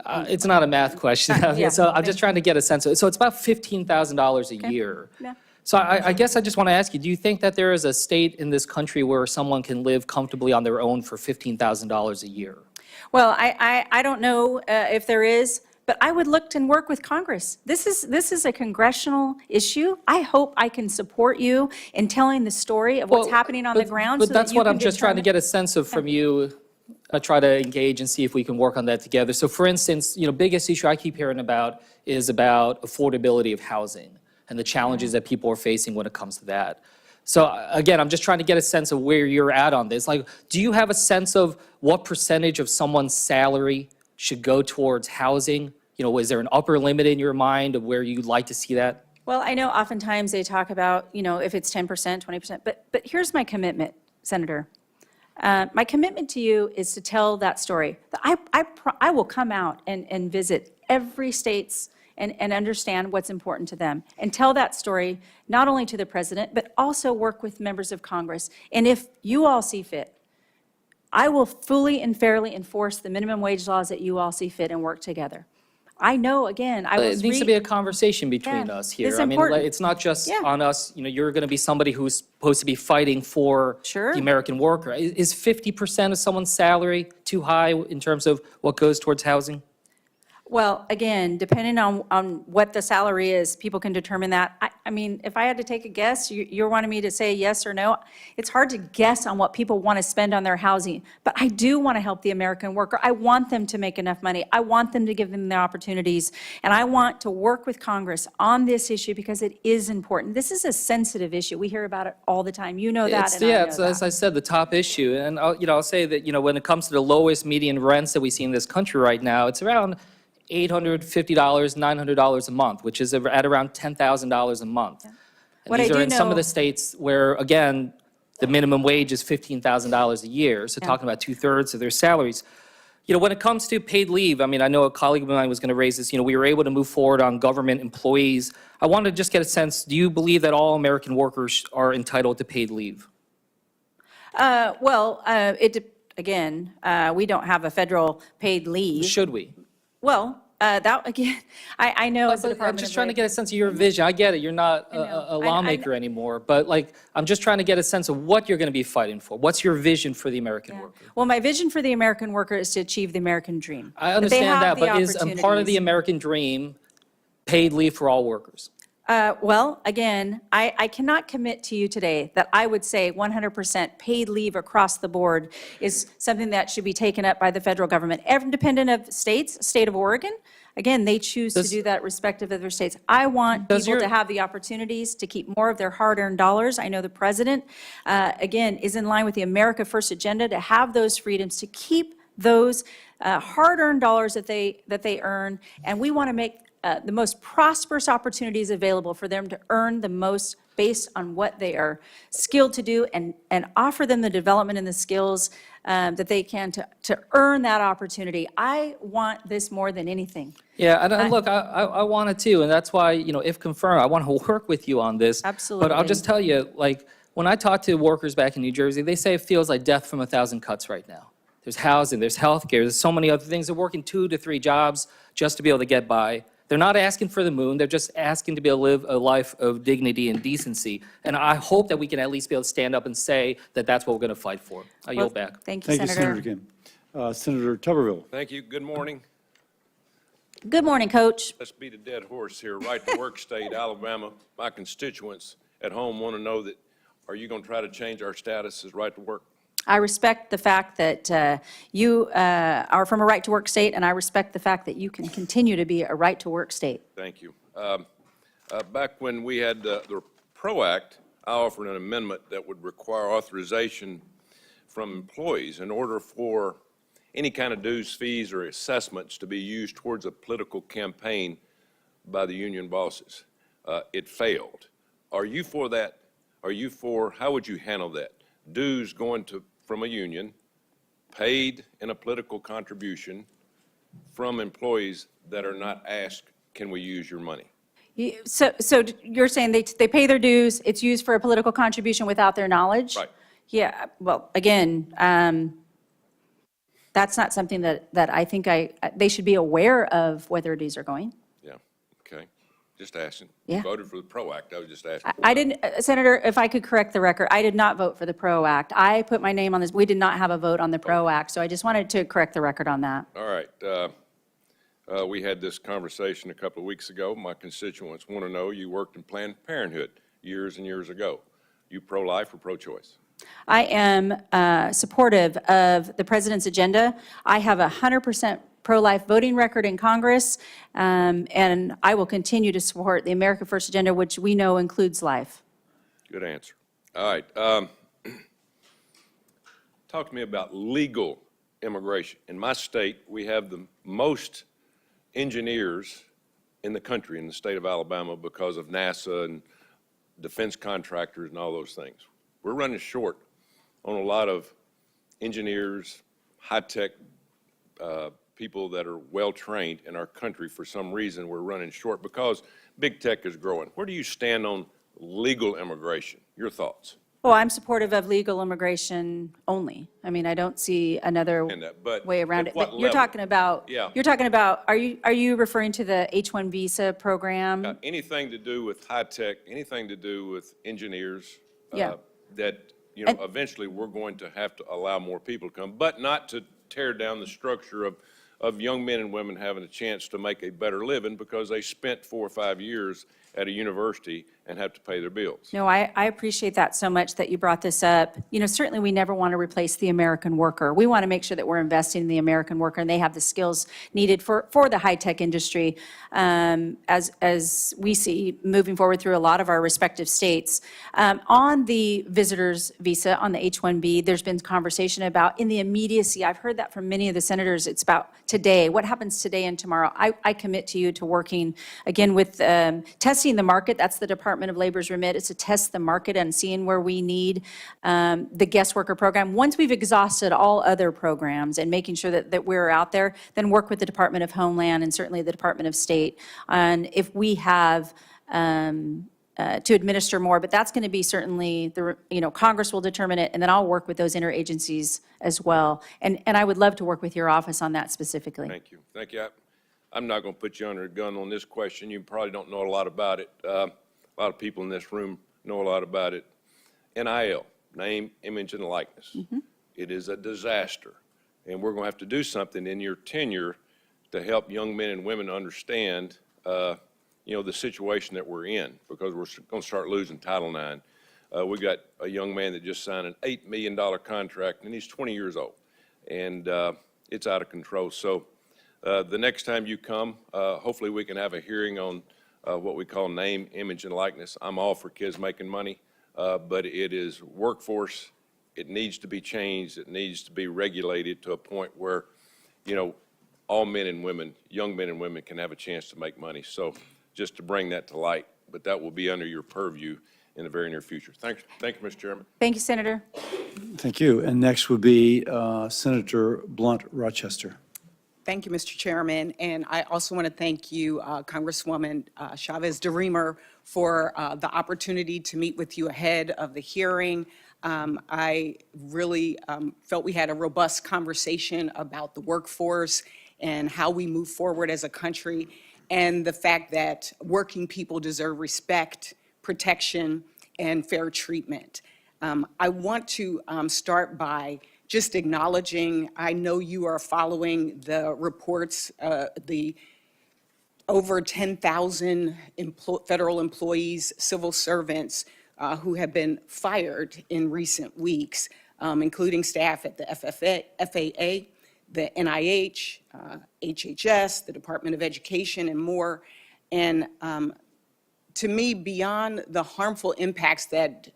It's not a math question. Yeah. So I'm just trying to get a sense of it. So it's about $15,000 a year. Yeah. So I guess I just want to ask you, do you think that there is a state in this country where someone can live comfortably on their own for $15,000 a year? Well, I don't know if there is, but I would look and work with Congress. This is a congressional issue. I hope I can support you in telling the story of what's happening on the ground. But so that that's you what can I'm just trying to determine- get a sense of from you. I try to engage and see if we can work on that together. So for instance, biggest issue I keep hearing about is about affordability of housing and the challenges that people are facing when it comes to that. So again, I'm just trying to get a sense of where you're at on this. Like, do you have a sense of what percentage of someone's salary should go towards housing? Is there an upper limit in your mind of where you'd like to see that? Well, I know oftentimes they talk about, if it's 10%, 20%, but here's my commitment, Senator. My commitment to you is to tell that story. I will come out and visit every state's and understand what's important to them and tell that story not only to the president, but also work with members of Congress. And if you all see fit, I will fully and fairly enforce the minimum wage laws that you all see fit and work together. I know, again, I was It needs to be a conversation between us here. it's I mean, important. it's not just Yeah. on us. You're going to be somebody who's supposed to be fighting for Sure. the American worker. Is 50% of someone's salary too high in terms of what goes towards housing? Well, again, depending on what the salary is, people can determine that. I mean, if I had to take a guess, you're wanting me to say yes or no. It's hard to guess on what people want to spend on their housing, but I do want to help the American worker. I want them to make enough money. I want them to give them the opportunities, and I want to work with Congress on this issue because it is important. This is a sensitive issue. We hear about it all the time. You know that, and I know It's, that. as I said, the top issue. And I'll say that, when it comes to the lowest median rents that we see in this country right now, it's around $850, $900 a month, which is at around $10,000 a month. And What I these are do in some of know- the states where, again, the minimum wage is $15,000 a year, so talking about 2/3 of their salaries. When it comes to paid leave, I mean, I know a colleague of mine was going to raise this, we were able to move forward on government employees. I wanted to just get a sense, do you believe that all American workers are entitled to paid leave? Again, we don't have a federal paid leave. Should we? Well, that, again, I know as a I'm Department just of trying to Labor- get a sense of your vision. I get it, you're not a lawmaker anymore, but I'm just trying to get a sense of what you're going to be fighting for. What's your vision for the American worker? Well, my vision for the American worker is to achieve the American dream. I That they understand have that, the but is part of the opportunities. American dream paid leave for all workers? Well, again, I cannot commit to you today that I would say 100% paid leave across the board is something that should be taken up by the federal government. Independent of states, state of Oregon, again, they choose to do that respective of their states. I want people to have the opportunities to keep more of their hard-earned dollars. I know the president, again, is in line with the America First agenda to have those freedoms, to keep those hard-earned dollars that they earn, and we want to make the most prosperous opportunities available for them to earn the most based on what they are skilled to do, and offer them the development and the skills that they can to earn that opportunity. I want this more than anything. Yeah, and look, I want it too, and that's why, if confirmed, I want to work with you on this. Absolutely. But I'll just tell you, when I talk to workers back in New Jersey, they say it feels like death from a thousand cuts right now. There's housing, there's healthcare, there's so many other things. They're working 2 to 3 jobs just to be able to get by. They're not asking for the moon, they're just asking to be able to live a life of dignity and decency. And I hope that we can at least be able to stand up and say that that's what we're going to fight for. I yield back. Thank you, Thank you, Senator. Senator Kim. Senator Tuberville. Thank you. Good morning. Good morning, Coach. Let's beat a dead horse here. Right to work state, Alabama. My constituents at home want to know that, are you going to try to change our status as right to work? I respect the fact that you are from a right-to-work state, and I respect the fact that you can continue to be a right-to-work state. Thank you. Back when we had the PRO Act, I offered an amendment that would require authorization from employees in order for any kind of dues, fees, or assessments to be used towards a political campaign by the union bosses. It failed. Are you for that? Are you for, how would you handle that? Dues going from a union, paid in a political contribution from employees that are not asked, can we use your money? So you're saying they pay their dues, it's used for a political contribution without their knowledge? Right. Yeah, well, again, that's not something that I think they should be aware of where their dues are going. Yeah, okay. Just asking. Yeah. You voted for the PRO Act. I was just asking. I didn't, Senator, if I could correct the record, I did not vote for the PRO Act. I put my name on this, we did not have a vote on the PRO Act, so I just wanted to correct the record on that. All right. We had this conversation a couple of weeks ago. My constituents want to know, you worked in Planned Parenthood years and years ago. You pro-life or pro-choice? I am supportive of the president's agenda. I have a 100% pro-life voting record in Congress, and I will continue to support the America First agenda, which we know includes life. Good answer. All right. Talk to me about legal immigration. In my state, we have the most engineers in the country, in the state of Alabama, because of NASA and defense contractors and all those things. We're running short on a lot of engineers, high-tech people that are well-trained in our country. For some reason, we're running short because big tech is growing. Where do you stand on legal immigration? Your thoughts? Well, I'm supportive of legal immigration only. I mean, I don't see another But way around at it. what But you're level? talking about, Yeah. are you referring to the H-1 visa program? Anything to do with high-tech, anything to do with engineers, Yeah. that, eventually we're going to have to allow more people to come, but not to tear down the structure of young men and women having a chance to make a better living because they spent 4 or 5 years at a university and have to pay their bills. No, I appreciate that so much that you brought this up. Certainly we never want to replace the American worker. We want to make sure that we're investing in the American worker and they have the skills needed for the high-tech industry, as we see moving forward through a lot of our respective states. On the visitor's visa, on the H-1B, there's been conversation about in the immediacy. I've heard that from many of the senators. It's about today, what happens today and tomorrow. I commit to you to working, again, with testing the market. That's the Department of Labor's remit, is to test the market and seeing where we need the guest worker program. Once we've exhausted all other programs and making sure that we're out there, then work with the Department of Homeland and certainly the Department of State on if we have to administer more, but that's going to be certainly, Congress will determine it, and then I'll work with those interagencies as well. And I would love to work with your office on that specifically. Thank you. Thank you. I'm not going to put you under a gun on this question. You probably don't know a lot about it. A lot of people in this room know a lot about it. NIL, name, image, and likeness. It is a disaster, and we're going to have to do something in your tenure to help young men and women understand the situation that we're in, because we're going to start losing Title IX. We got a young man that just signed an $8 million contract, and he's 20 years old, and it's out of control. So the next time you come, hopefully we can have a hearing on what we call name, image, and likeness. I'm all for kids making money, but it is workforce. It needs to be changed. It needs to be regulated to a point where, all men and women, young men and women, can have a chance to make money. So just to bring that to light, but that will be under your purview in the very near future. Thank you, Mr. Chairman. Thank you, Senator. Thank you. And next would be Senator Blunt Rochester. Thank you, Mr. Chairman. And I also want to thank you, Congresswoman Chavez-DeRemer, for the opportunity to meet with you ahead of the hearing. I really felt we had a robust conversation about the workforce and how we move forward as a country, and the fact that working people deserve respect, protection, and fair treatment. I want to start by just acknowledging, I know you are following the reports, the over 10,000 federal employees, civil servants who have been fired in recent weeks, including staff at the FAA, the NIH, HHS, the Department of Education, and more. And to me, beyond the harmful impacts that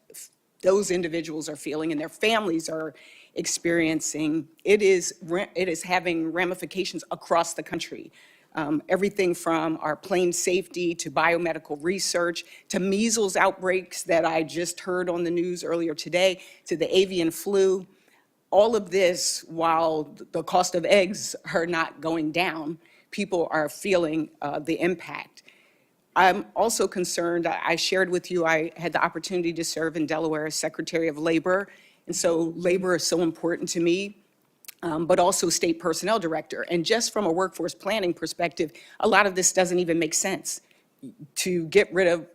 those individuals are feeling and their families are experiencing, it is having ramifications across the country. Everything from our plane safety to biomedical research to measles outbreaks that I just heard on the news earlier today, to the avian flu. All of this, while the cost of eggs are not going down, people are feeling the impact. I'm also concerned, I shared with you, I had the opportunity to serve in Delaware as Secretary of Labor, and so labor is so important to me, but also State Personnel Director. And just from a workforce planning perspective, a lot of this doesn't even make sense. To get rid of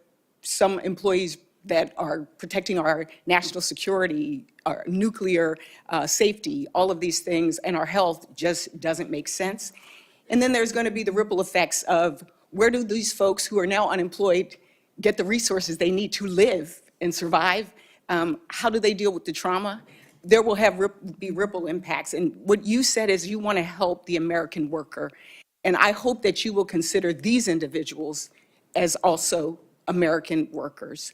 some employees that are protecting our national security, our nuclear safety, all of these things, and our health just doesn't make sense. And then there's going to be the ripple effects of where do these folks who are now unemployed get the resources they need to live and survive? How do they deal with the trauma? There will be ripple impacts. And what you said is you want to help the American worker. And I hope that you will consider these individuals as also American workers.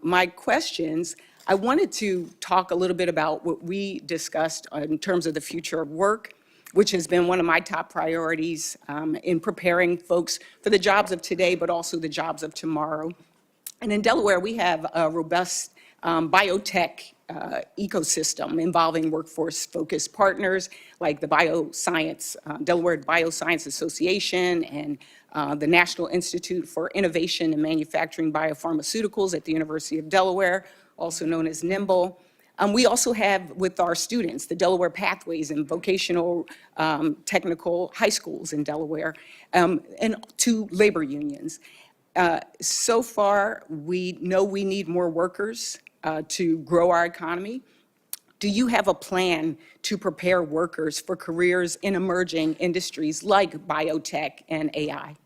My questions, I wanted to talk a little bit about what we discussed in terms of the future of work, which has been one of my top priorities in preparing folks for the jobs of today, but also the jobs of tomorrow. And in Delaware, we have a robust biotech ecosystem involving workforce-focused partners like the Delaware Bioscience Association and the National Institute for Innovation and Manufacturing Biopharmaceuticals at the University of Delaware, also known as NIMBLE. We also have with our students the Delaware Pathways and vocational technical high schools in Delaware, and 2 labor unions. So far, we know we need more workers to grow our economy. Do you have a plan to prepare workers for careers in emerging industries like biotech and AI?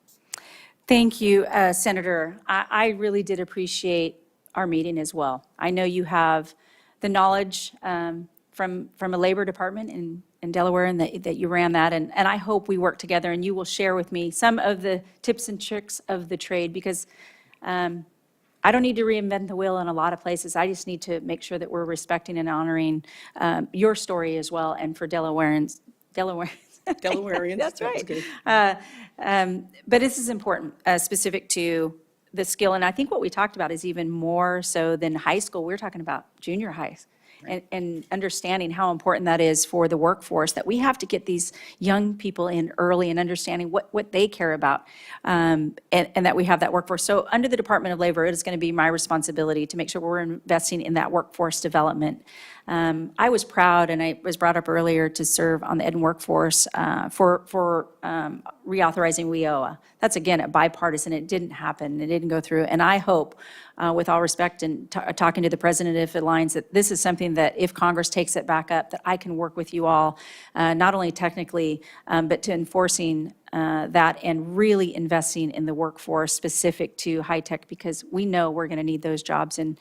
Thank you, Senator. I really did appreciate our meeting as well. I know you have the knowledge from a labor department in Delaware and that you ran that, and I hope we work together and you will share with me some of the tips and tricks of the trade, because I don't need to reinvent the wheel in a lot of places. I just need to make sure that we're respecting and honoring your story as well, and for Delawareans Delawareans. That's that was right. good. But this is important, specific to the skill. And I think what we talked about is even more so than high school. We're talking about junior high. And understanding how important that is for the workforce, that we have to get these young people in early and understanding what they care about, and that we have that workforce. So under the Department of Labor, it is going to be my responsibility to make sure we're investing in that workforce development. I was proud, and I was brought up earlier, to serve on the Ed and Workforce for reauthorizing WIOA. That's, again, a bipartisan. It didn't happen. It didn't go through. And I hope, with all respect and talking to the president, if it aligns, that this is something that if Congress takes it back up, that I can work with you all, not only technically, but to enforcing that and really investing in the workforce specific to high tech, because we know we're going to need those jobs. And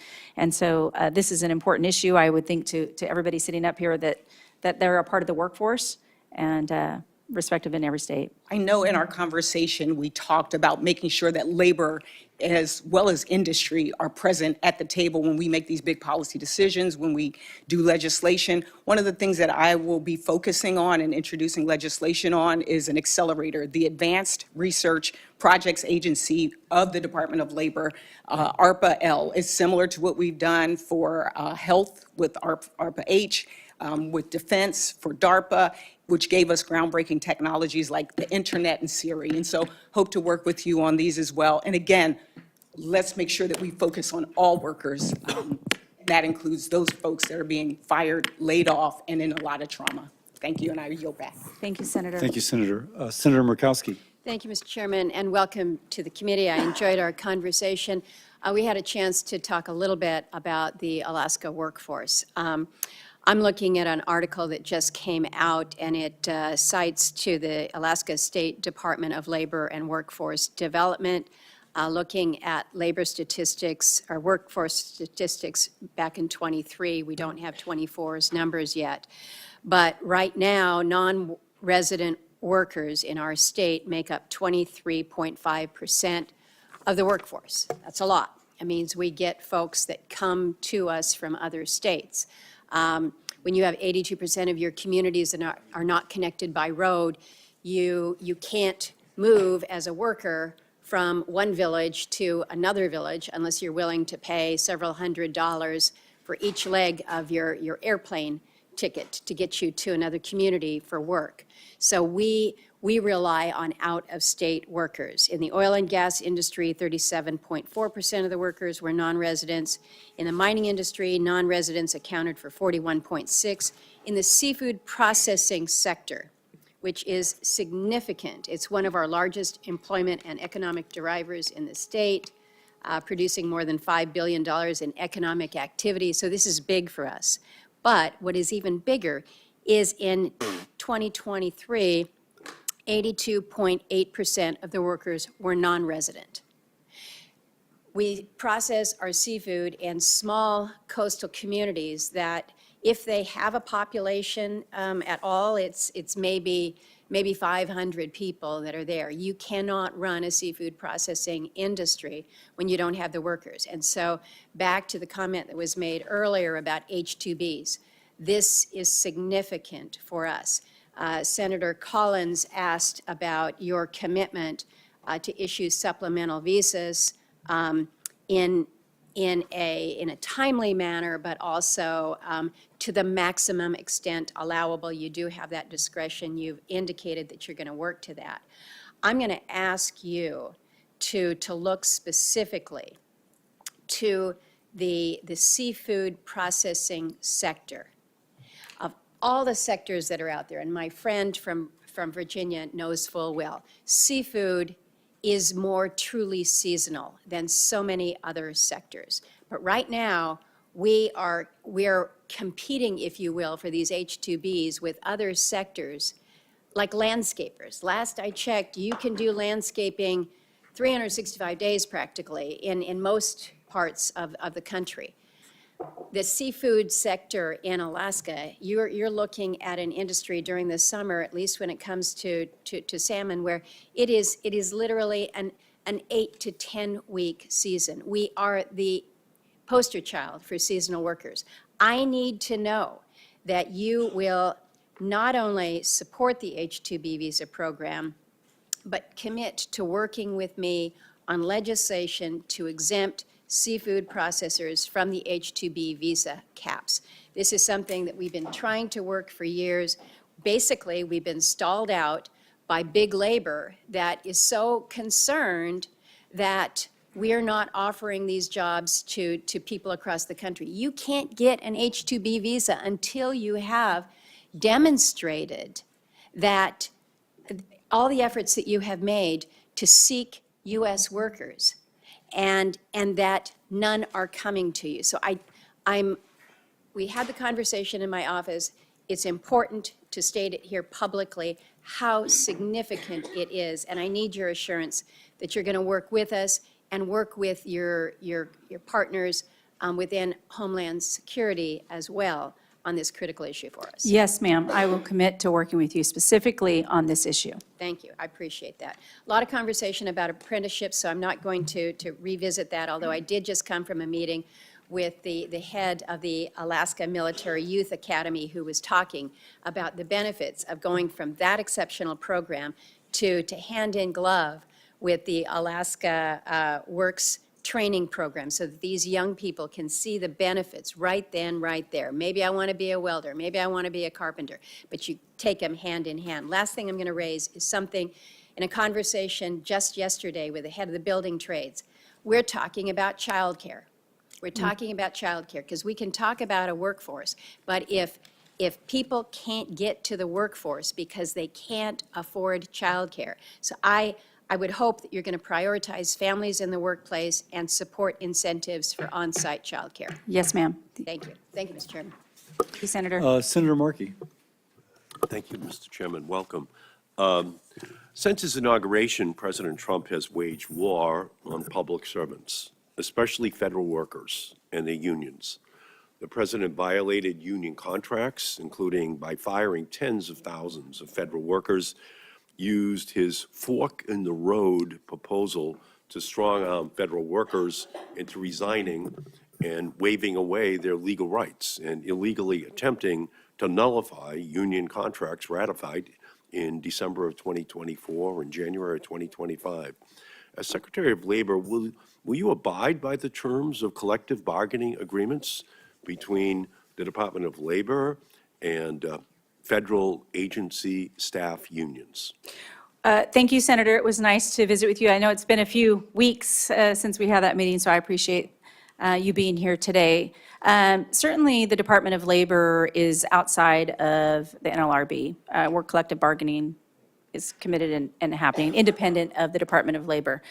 so this is an important issue, I would think, to everybody sitting up here, that they're a part of the workforce and respective in every state. I know in our conversation, we talked about making sure that labor as well as industry are present at the table when we make these big policy decisions, when we do legislation. One of the things that I will be focusing on and introducing legislation on is an accelerator, the Advanced Research Projects Agency of the Department of Labor, ARPA-L. Is similar to what we've done for health with ARPA-H, with defense for DARPA, which gave us groundbreaking technologies like the internet and Siri. And so hope to work with you on these as well. And again, let's make sure that we focus on all workers. That includes those folks that are being fired, laid off, and in a lot of trauma. Thank you, and I yield back. Thank you, Senator. Thank you, Senator. Senator Murkowski. Thank you, Mr. Chairman, and welcome to the committee. I enjoyed our conversation. We had a chance to talk a little bit about the Alaska workforce. I'm looking at an article that just came out, and it cites to the Alaska State Department of Labor and Workforce Development, looking at labor statistics, or workforce statistics back in 23. We don't have 24's numbers yet. But right now, non-resident workers in our state make up 23.5% of the workforce. That's a lot. It means we get folks that come to us from other states. When you have 82% of your communities that are not connected by road, you can't move as a worker from one village to another village unless you're willing to pay several $100s for each leg of your airplane ticket to get you to another community for work. So we rely on out-of-state workers. In the oil and gas industry, 37.4% of the workers were non-residents. In the mining industry, non-residents accounted for 41.6%. In the seafood processing sector, which is significant, it's one of our largest employment and economic drivers in the state, producing more than $5 billion in economic activity. So this is big for us. But what is even bigger is in 2023, 82.8% of the workers were non-resident. We process our seafood in small coastal communities that, if they have a population at all, it's maybe 500 people that are there. You cannot run a seafood processing industry when you don't have the workers. And so back to the comment that was made earlier about H-2Bs, this is significant for us. Senator Collins asked about your commitment to issue supplemental visas in a timely manner, but also to the maximum extent allowable. You do have that discretion. You've indicated that you're going to work to that. I'm going to ask you to look specifically to the seafood processing sector. Of all the sectors that are out there, and my friend from Virginia knows full well, seafood is more truly seasonal than so many other sectors. But right now, we are competing, if you will, for these H-2Bs with other sectors like landscapers. Last I checked, you can do landscaping 365 days practically in most parts of the country. The seafood sector in Alaska, you're looking at an industry during the summer, at least when it comes to salmon, where it is literally an 8 to 10 week season. We are the poster child for seasonal workers. I need to know that you will not only support the H-2B visa program, but commit to working with me on legislation to exempt seafood processors from the H-2B visa caps. This is something that we've been trying to work for years. Basically, we've been stalled out by big labor that is so concerned that we are not offering these jobs to people across the country. You can't get an H-2B visa until you have demonstrated that all the efforts that you have made to seek U.S. workers and that none are coming to you. So we had the conversation in my office. It's important to state it here publicly how significant it is, and I need your assurance that you're going to work with us and work with your partners within Homeland Security as well on this critical issue for us. Yes, ma'am. I will commit to working with you specifically on this issue. Thank you. I appreciate that. A lot of conversation about apprenticeships, so I'm not going to revisit that, although I did just come from a meeting with the head of the Alaska Military Youth Academy, who was talking about the benefits of going from that exceptional program to hand in glove with the Alaska Works training program, so that these young people can see the benefits right then, right there. Maybe I want to be a welder, maybe I want to be a carpenter, but you take them hand in hand. Last thing I'm going to raise is something in a conversation just yesterday with the head of the building trades. We're talking about childcare. We're talking about childcare because we can talk about a workforce, but if people can't get to the workforce because they can't afford childcare, so I would hope that you're going to prioritize families in the workplace and support incentives for on-site childcare. Yes, ma'am. Thank you. Thank you, Mr. Chairman. Thank you, Senator. Senator Markey. Thank you, Mr. Chairman. Welcome. Since his inauguration, President Trump has waged war on public servants, especially federal workers and their unions. The president violated union contracts, including by firing tens of thousands of federal workers, used his fork-in-the-road proposal to strong-arm federal workers into resigning and waving away their legal rights and illegally attempting to nullify union contracts ratified in December of 2024 and January of 2025. As Secretary of Labor, will you abide by the terms of collective bargaining agreements between the Department of Labor and federal agency staff unions? Thank you, Senator. It was nice to visit with you. I know it's been a few weeks since we had that meeting, so I appreciate you being here today. Certainly, the Department of Labor is outside of the NLRB. Where collective bargaining is committed and happening, independent of the Department of Labor.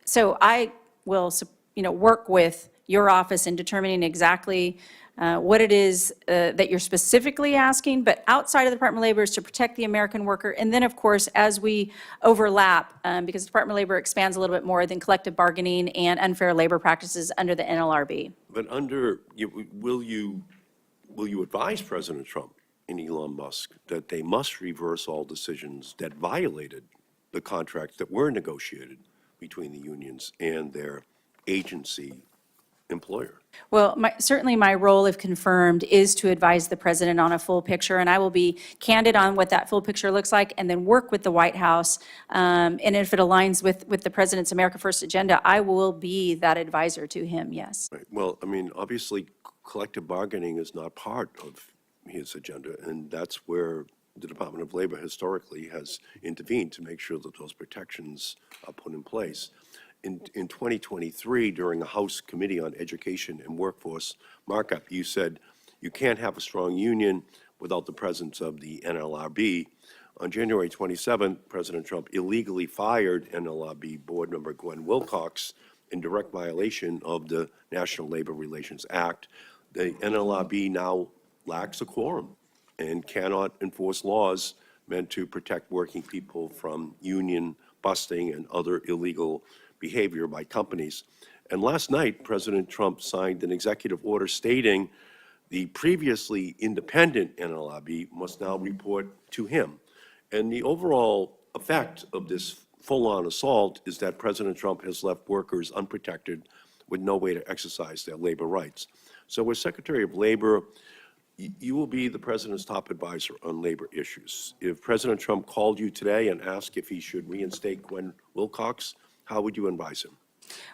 So I will, work with your office in determining exactly what it is that you're specifically asking, but outside of the Department of Labor is to protect the American worker. And then, of course, as we overlap, because the Department of Labor expands a little bit more than collective bargaining and unfair labor practices under the NLRB. But will you advise President Trump and Elon Musk that they must reverse all decisions that violated the contracts that were negotiated between the unions and their agency employer? Well, certainly my role, if confirmed, is to advise the president on a full picture, and I will be candid on what that full picture looks like, and then work with the White House. And if it aligns with the president's America First agenda, I will be that advisor to him, yes. Right. Well, I mean, obviously, collective bargaining is not part of his agenda, and that's where the Department of Labor historically has intervened to make sure that those protections are put in place. In 2023, during a House Committee on Education and Workforce markup, you said you can't have a strong union without the presence of the NLRB. On January 27th, President Trump illegally fired NLRB board member Gwen Wilcox in direct violation of the National Labor Relations Act. The NLRB now lacks a quorum and cannot enforce laws meant to protect working people from union busting and other illegal behavior by companies. And last night, President Trump signed an executive order stating the previously independent NLRB must now report to him. And the overall effect of this full-on assault is that President Trump has left workers unprotected with no way to exercise their labor rights. So as Secretary of Labor, You will be the president's top advisor on labor issues. If President Trump called you today and asked if he should reinstate Gwen Wilcox, how would you advise him?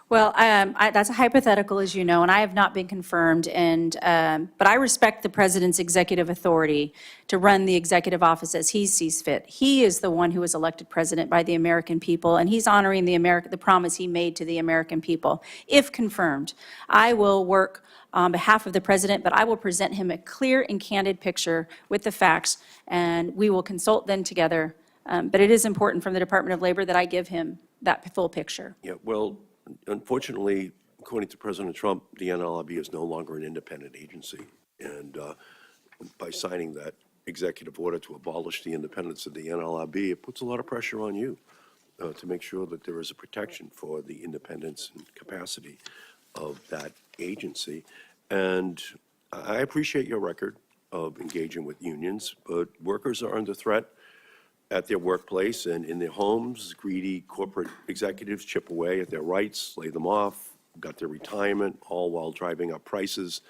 Well, that's a hypothetical, as you know, and I have not been confirmed, but I respect the president's executive authority to run the executive office as he sees fit. He is the one who was elected president by the American people, and he's honoring the promise he made to the American people. If confirmed, I will work on behalf of the president, but I will present him a clear and candid picture with the facts, and we will consult then together. But it is important from the Department of Labor that I give him that full picture. Yeah, well, unfortunately, according to President Trump, the NLRB is no longer an independent agency. And by signing that executive order to abolish the independence of the NLRB, it puts a lot of pressure on you to make sure that there is a protection for the independence and capacity of that agency. And I appreciate your record of engaging with unions, but workers are under threat at their workplace and in their homes. Greedy corporate executives chip away at their rights, lay them off, got their retirement, all while driving up prices.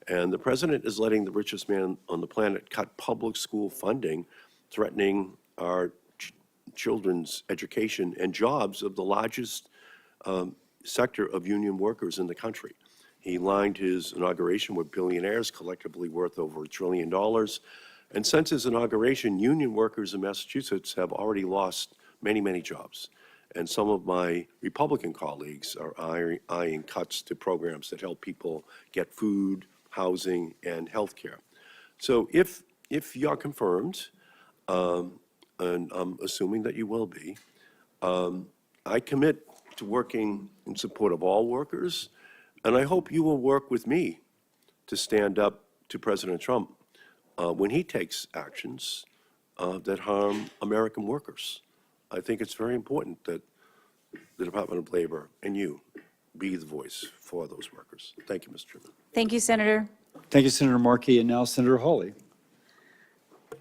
And the president is letting the richest man on the planet cut public school funding, threatening our children's education and jobs of the largest sector of union workers in the country. He lined his inauguration with billionaires collectively worth over $1 trillion. And since his inauguration, union workers in Massachusetts have already lost many, many jobs. And some of my Republican colleagues are eyeing cuts to programs that help people get food, housing, and health care. So if you're confirmed, and I'm assuming that you will be, I commit to working in support of all workers, and I hope you will work with me to stand up to President Trump when he takes actions that harm American workers. I think it's very important that the Department of Labor and you be the voice for those workers. Thank you, Mr. Chairman. Thank you, Senator. Thank you, Senator Markey, and now Senator Hawley.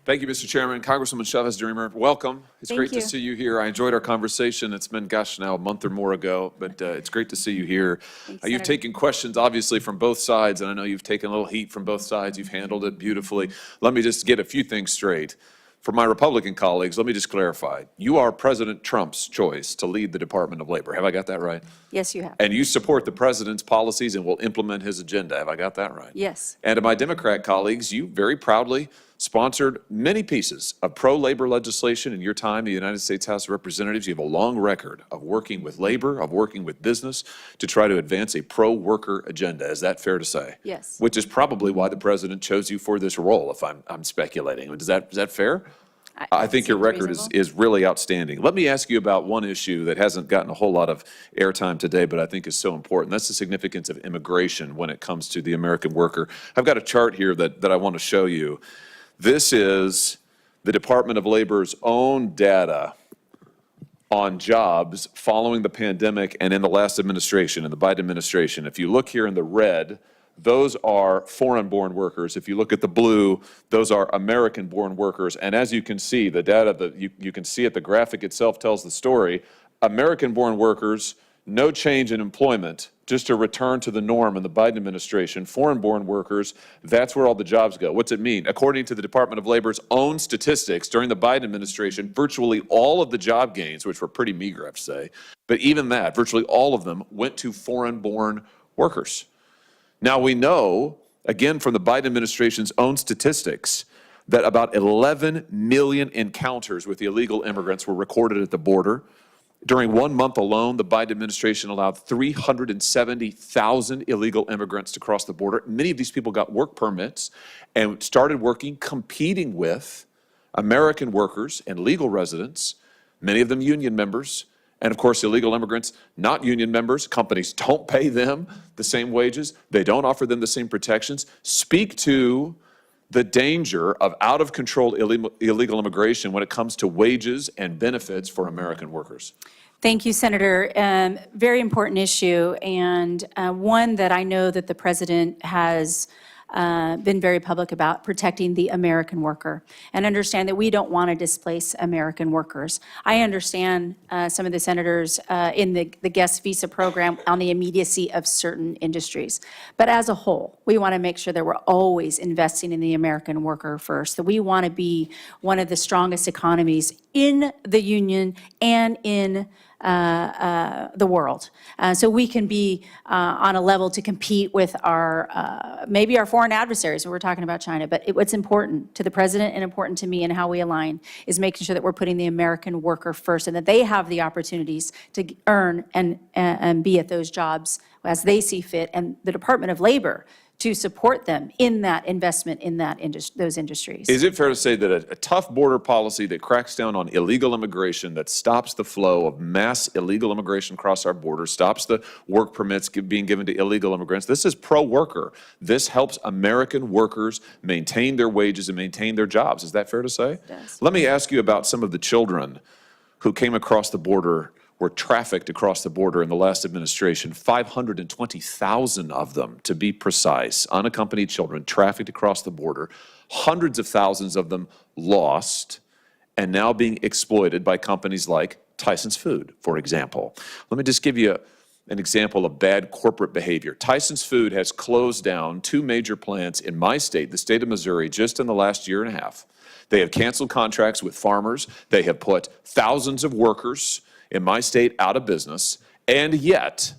Thank you, Mr. Chairman. Congresswoman Chavez-DeRemer, welcome. It's Thank great you. to see you here. I enjoyed our conversation. It's been, gosh, now a month or more ago, but it's great to see you here. Thanks, You've Senator. taken questions, obviously, from both sides, and I know you've taken a little heat from both sides. You've handled it beautifully. Let me just get a few things straight. For my Republican colleagues, let me just clarify. You are President Trump's choice to lead the Department of Labor. Have I got that right? Yes, you have. And you support the president's policies and will implement his agenda. Have I got that right? Yes. And to my Democrat colleagues, you very proudly sponsored many pieces of pro-labor legislation in your time in the United States House of Representatives. You have a long record of working with labor, of working with business to try to advance a pro-worker agenda. Is that fair to say? Yes. Which is probably why the president chose you for this role, if I'm speculating. Is that fair? I think your seems record reasonable. is really outstanding. Let me ask you about one issue that hasn't gotten a whole lot of airtime today, but I think is so important. That's the significance of immigration when it comes to the American worker. I've got a chart here that I want to show you. This is the Department of Labor's own data on jobs following the pandemic and in the last administration, in the Biden administration. If you look here in the red, those are foreign-born workers. If you look at the blue, those are American-born workers. And as you can see, the data that you can see it, the graphic itself tells the story. American-born workers, no change in employment, just a return to the norm in the Biden administration. Foreign-born workers, that's where all the jobs go. What's it mean? According to the Department of Labor's own statistics, during the Biden administration, virtually all of the job gains, which were pretty meager, I have to say, but even that, virtually all of them went to foreign-born workers. Now, we know, again, from the Biden administration's own statistics, that about 11 million encounters with illegal immigrants were recorded at the border. During 1 month alone, the Biden administration allowed 370,000 illegal immigrants to cross the border. Many of these people got work permits and started working, competing with American workers and legal residents, many of them union members. And of course, illegal immigrants, not union members, companies don't pay them the same wages. They don't offer them the same protections. Speak to the danger of out-of-control illegal immigration when it comes to wages and benefits for American workers. Thank you, Senator. Very important issue, and one that I know that the president has been very public about protecting the American worker and understand that we don't want to displace American workers. I understand some of the senators in the guest visa program on the immediacy of certain industries. But as a whole, we want to make sure that we're always investing in the American worker first, that we want to be one of the strongest economies in the union and in the world. So we can be on a level to compete with our, maybe our foreign adversaries when we're talking about China. But what's important to the president and important to me and how we align is making sure that we're putting the American worker first and that they have the opportunities to earn and be at those jobs as they see fit, and the Department of Labor to support them in that investment in those industries. Is it fair to say that a tough border policy that cracks down on illegal immigration, that stops the flow of mass illegal immigration across our border, stops the work permits being given to illegal immigrants, this is pro-worker. This helps American workers maintain their wages and maintain their jobs. Is that fair to say? Yes. Let me ask you about some of the children who came across the border, were trafficked across the border in the last administration. 520,000 of them, to be precise, unaccompanied children trafficked across the border. Hundreds of thousands of them lost and now being exploited by companies like Tyson's Food, for example. Let me just give you an example of bad corporate behavior. Tyson's Food has closed down 2 major plants in my state, the state of Missouri, just in the last year and a half. They have canceled contracts with farmers. They have put thousands of workers in my state out of business, and yet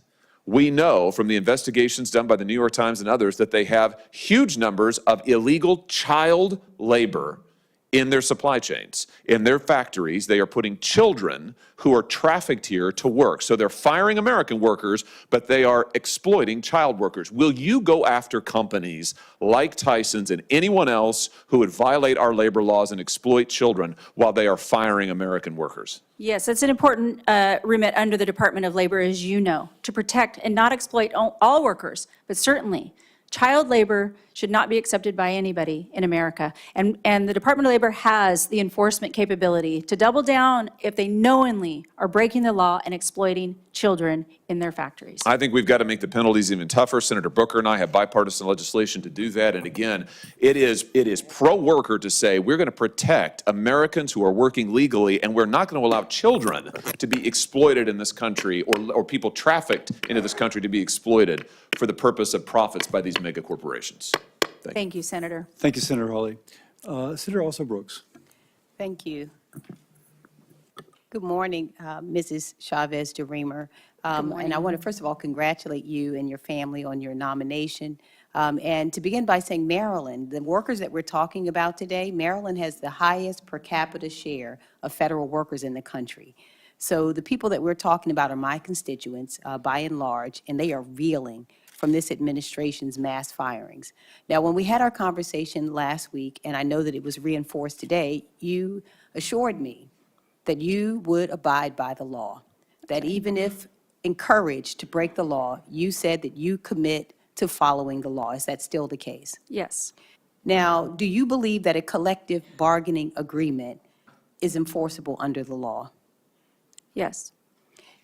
we know from the investigations done by the New York Times and others that they have huge numbers of illegal child labor in their supply chains. In their factories, they are putting children who are trafficked here to work. So they're firing American workers, but they are exploiting child workers. Will you go after companies like Tyson's and anyone else who would violate our labor laws and exploit children while they are firing American workers? Yes, it's an important remit under the Department of Labor, as you know, to protect and not exploit all workers, but certainly child labor should not be accepted by anybody in America. And the Department of Labor has the enforcement capability to double down if they knowingly are breaking the law and exploiting children in their factories. I think we've got to make the penalties even tougher. Senator Booker and I have bipartisan legislation to do that. And again, it is pro-worker to say we're going to protect Americans who are working legally, and we're not going to allow children to be exploited in this country, or people trafficked into this country to be exploited for the purpose of profits by these mega corporations. Thank you, Senator. Thank you, Senator Hawley. Senator Also Brooks. Thank you. Good morning, Mrs. Chavez-DeRemer. And I want to first of all congratulate you and your family on your nomination. And to begin by saying Maryland, the workers that we're talking about today, Maryland has the highest per capita share of federal workers in the country. So the people that we're talking about are my constituents by and large, and they are reeling from this administration's mass firings. Now, when we had our conversation last week, and I know that it was reinforced today, you assured me that you would abide by the law, that even if encouraged to break the law, you said that you commit to following the law. Is that still the case? Yes. Now, do you believe that a collective bargaining agreement is enforceable under the law? Yes.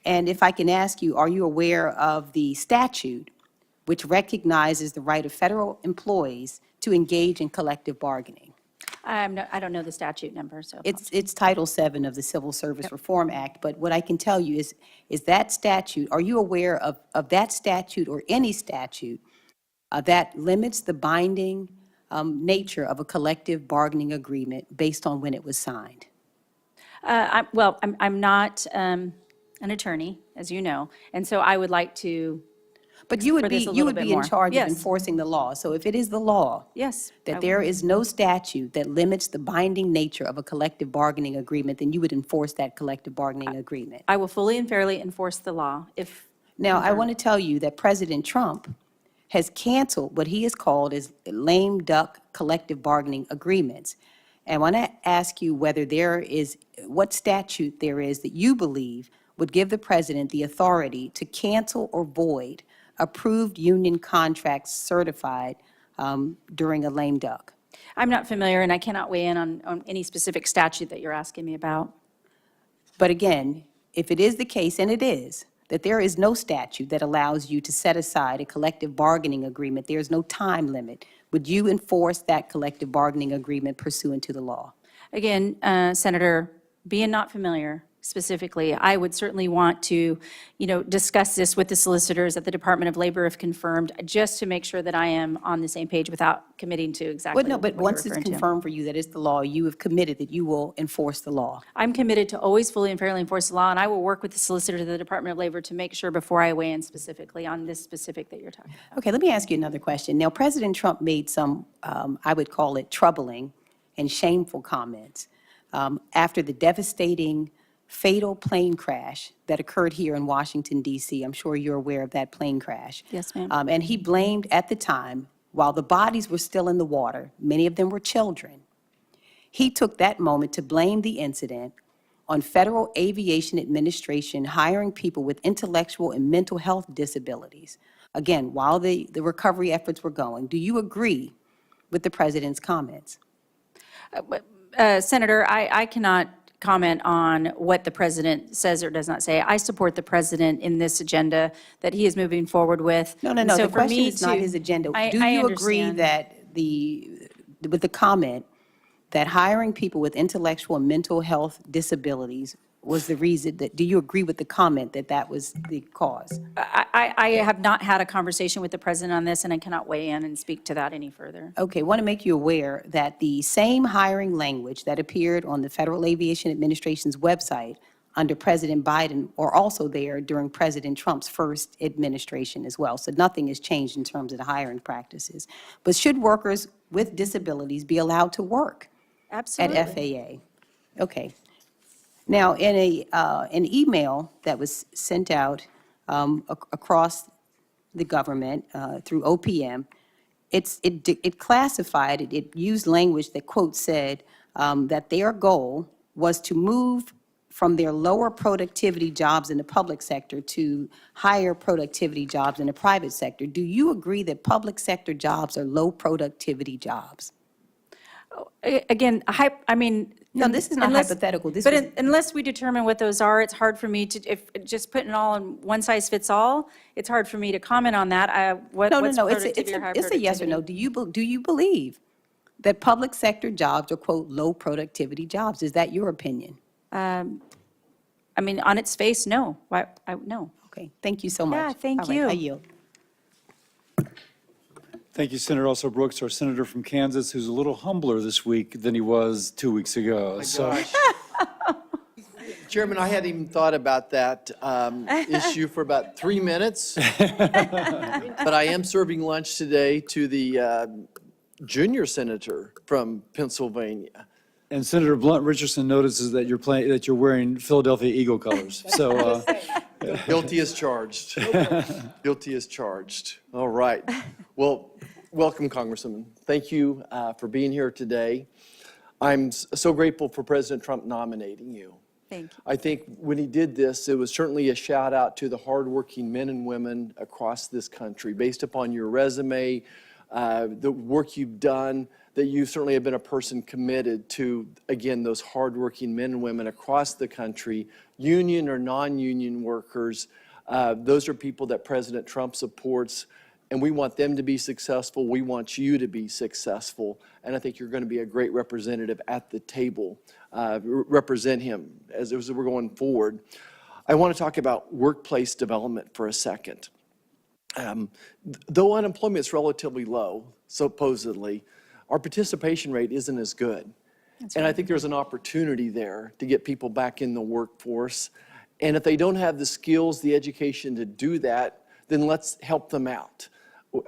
And if I can ask you, are you aware of the statute which recognizes the right of federal employees to engage in collective bargaining? I don't know the statute number, so. It's Title VII of the Civil Service Reform Act, but what I can tell you is that statute, are you aware of that statute or any statute that limits the binding nature of a collective bargaining agreement based on when it was signed? I'm not an attorney, as you know, and so I would like to. But you would be in charge of enforcing the law. So if it is the law, yes, that there is no statute that limits the binding nature of a collective bargaining agreement, then you would enforce that collective bargaining agreement. I will fully and fairly enforce the law if. Now, I want to tell you that President Trump has canceled what he has called as lame duck collective bargaining agreements. And I want to ask you whether what statute there is that you believe would give the president the authority to cancel or void approved union contracts certified during a lame duck. I'm not familiar, and I cannot weigh in on any specific statute that you're asking me about. But again, if it is the case, and it is, that there is no statute that allows you to set aside a collective bargaining agreement, there is no time limit Would you enforce that collective bargaining agreement pursuant to the law? Again, Senator, being not familiar specifically, I would certainly want to, discuss this with the solicitors at the Department of Labor if confirmed, just to make sure that I am on the same page without committing to exactly Well, no, what but you're once it's referring to. confirmed for you that it's the law, you have committed that you will enforce the law. I'm committed to always fully and fairly enforce the law, and I will work with the solicitor of the Department of Labor to make sure before I weigh in specifically on this specific that you're talking about. Okay, let me ask you another question. Now, President Trump made some, I would call it troubling and shameful comments after the devastating, fatal plane crash that occurred here in Washington, D.C. I'm sure you're aware of that plane crash. Yes, ma'am. And he blamed, at the time, while the bodies were still in the water, many of them were children, he took that moment to blame the incident on Federal Aviation Administration hiring people with intellectual and mental health disabilities. Again, while the recovery efforts were going, do you agree with the president's comments? Senator, I cannot comment on what the president says or does not say. I support the president in this agenda that he is moving forward with. No, And the so for question me is not to- his agenda. I- Do I you agree understand. that with the comment that hiring people with intellectual and mental health disabilities was the reason, do you agree with the comment that that was the cause? I have not had a conversation with the president on this, and I cannot weigh in and speak to that any further. Okay, want to make you aware that the same hiring language that appeared on the Federal Aviation Administration's website under President Biden are also there during President Trump's first administration as well. So nothing has changed in terms of the hiring practices. But should workers with disabilities be allowed to work Absolutely. at FAA? Okay. Now, in an email that was sent out across the government through OPM, it classified, it used language that, quote, said that their goal was to move from their lower productivity jobs in the public sector to higher productivity jobs in the private sector. Do you agree that public sector jobs are low productivity jobs? Again, No, this is not unless- hypothetical. This But was- unless we determine what those are, it's hard for me to, if just putting it all in one size fits all, it's hard for me to comment on that. What's No, productivity it's or high a yes or no. productivity? Do you believe that public sector jobs are, quote, low productivity jobs? Is that your opinion? On its face, no. No. Okay, thank you so much. Yeah, thank All right, you. I yield. Thank you, Senator. Also Brooks, our senator from Kansas, who's a little humbler this week than he was 2 weeks ago. So, Chairman, I hadn't even thought about that issue for about 3 minutes. But I am serving lunch today to the junior senator from Pennsylvania. and Senator Blunt Richardson notices that you're wearing Philadelphia Eagle colors. So, Guilty as charged. Guilty as charged. All right. Well, welcome, Congresswoman. Thank you for being here today. I'm so grateful for President Trump nominating you. Thank you. I think when he did this, it was certainly a shout out to the hardworking men and women across this country. Based upon your resume, the work you've done, that you certainly have been a person committed to, again, those hardworking men and women across the country, union or non-union workers. Those are people that President Trump supports, and we want them to be successful. We want you to be successful, and I think you're going to be a great representative at the table. Represent him as we're going forward. I want to talk about workplace development for a second. Though unemployment is relatively low, supposedly, our participation rate isn't as good. And I think there's an opportunity there to get people back in the workforce. And if they don't have the skills, the education to do that, then let's help them out.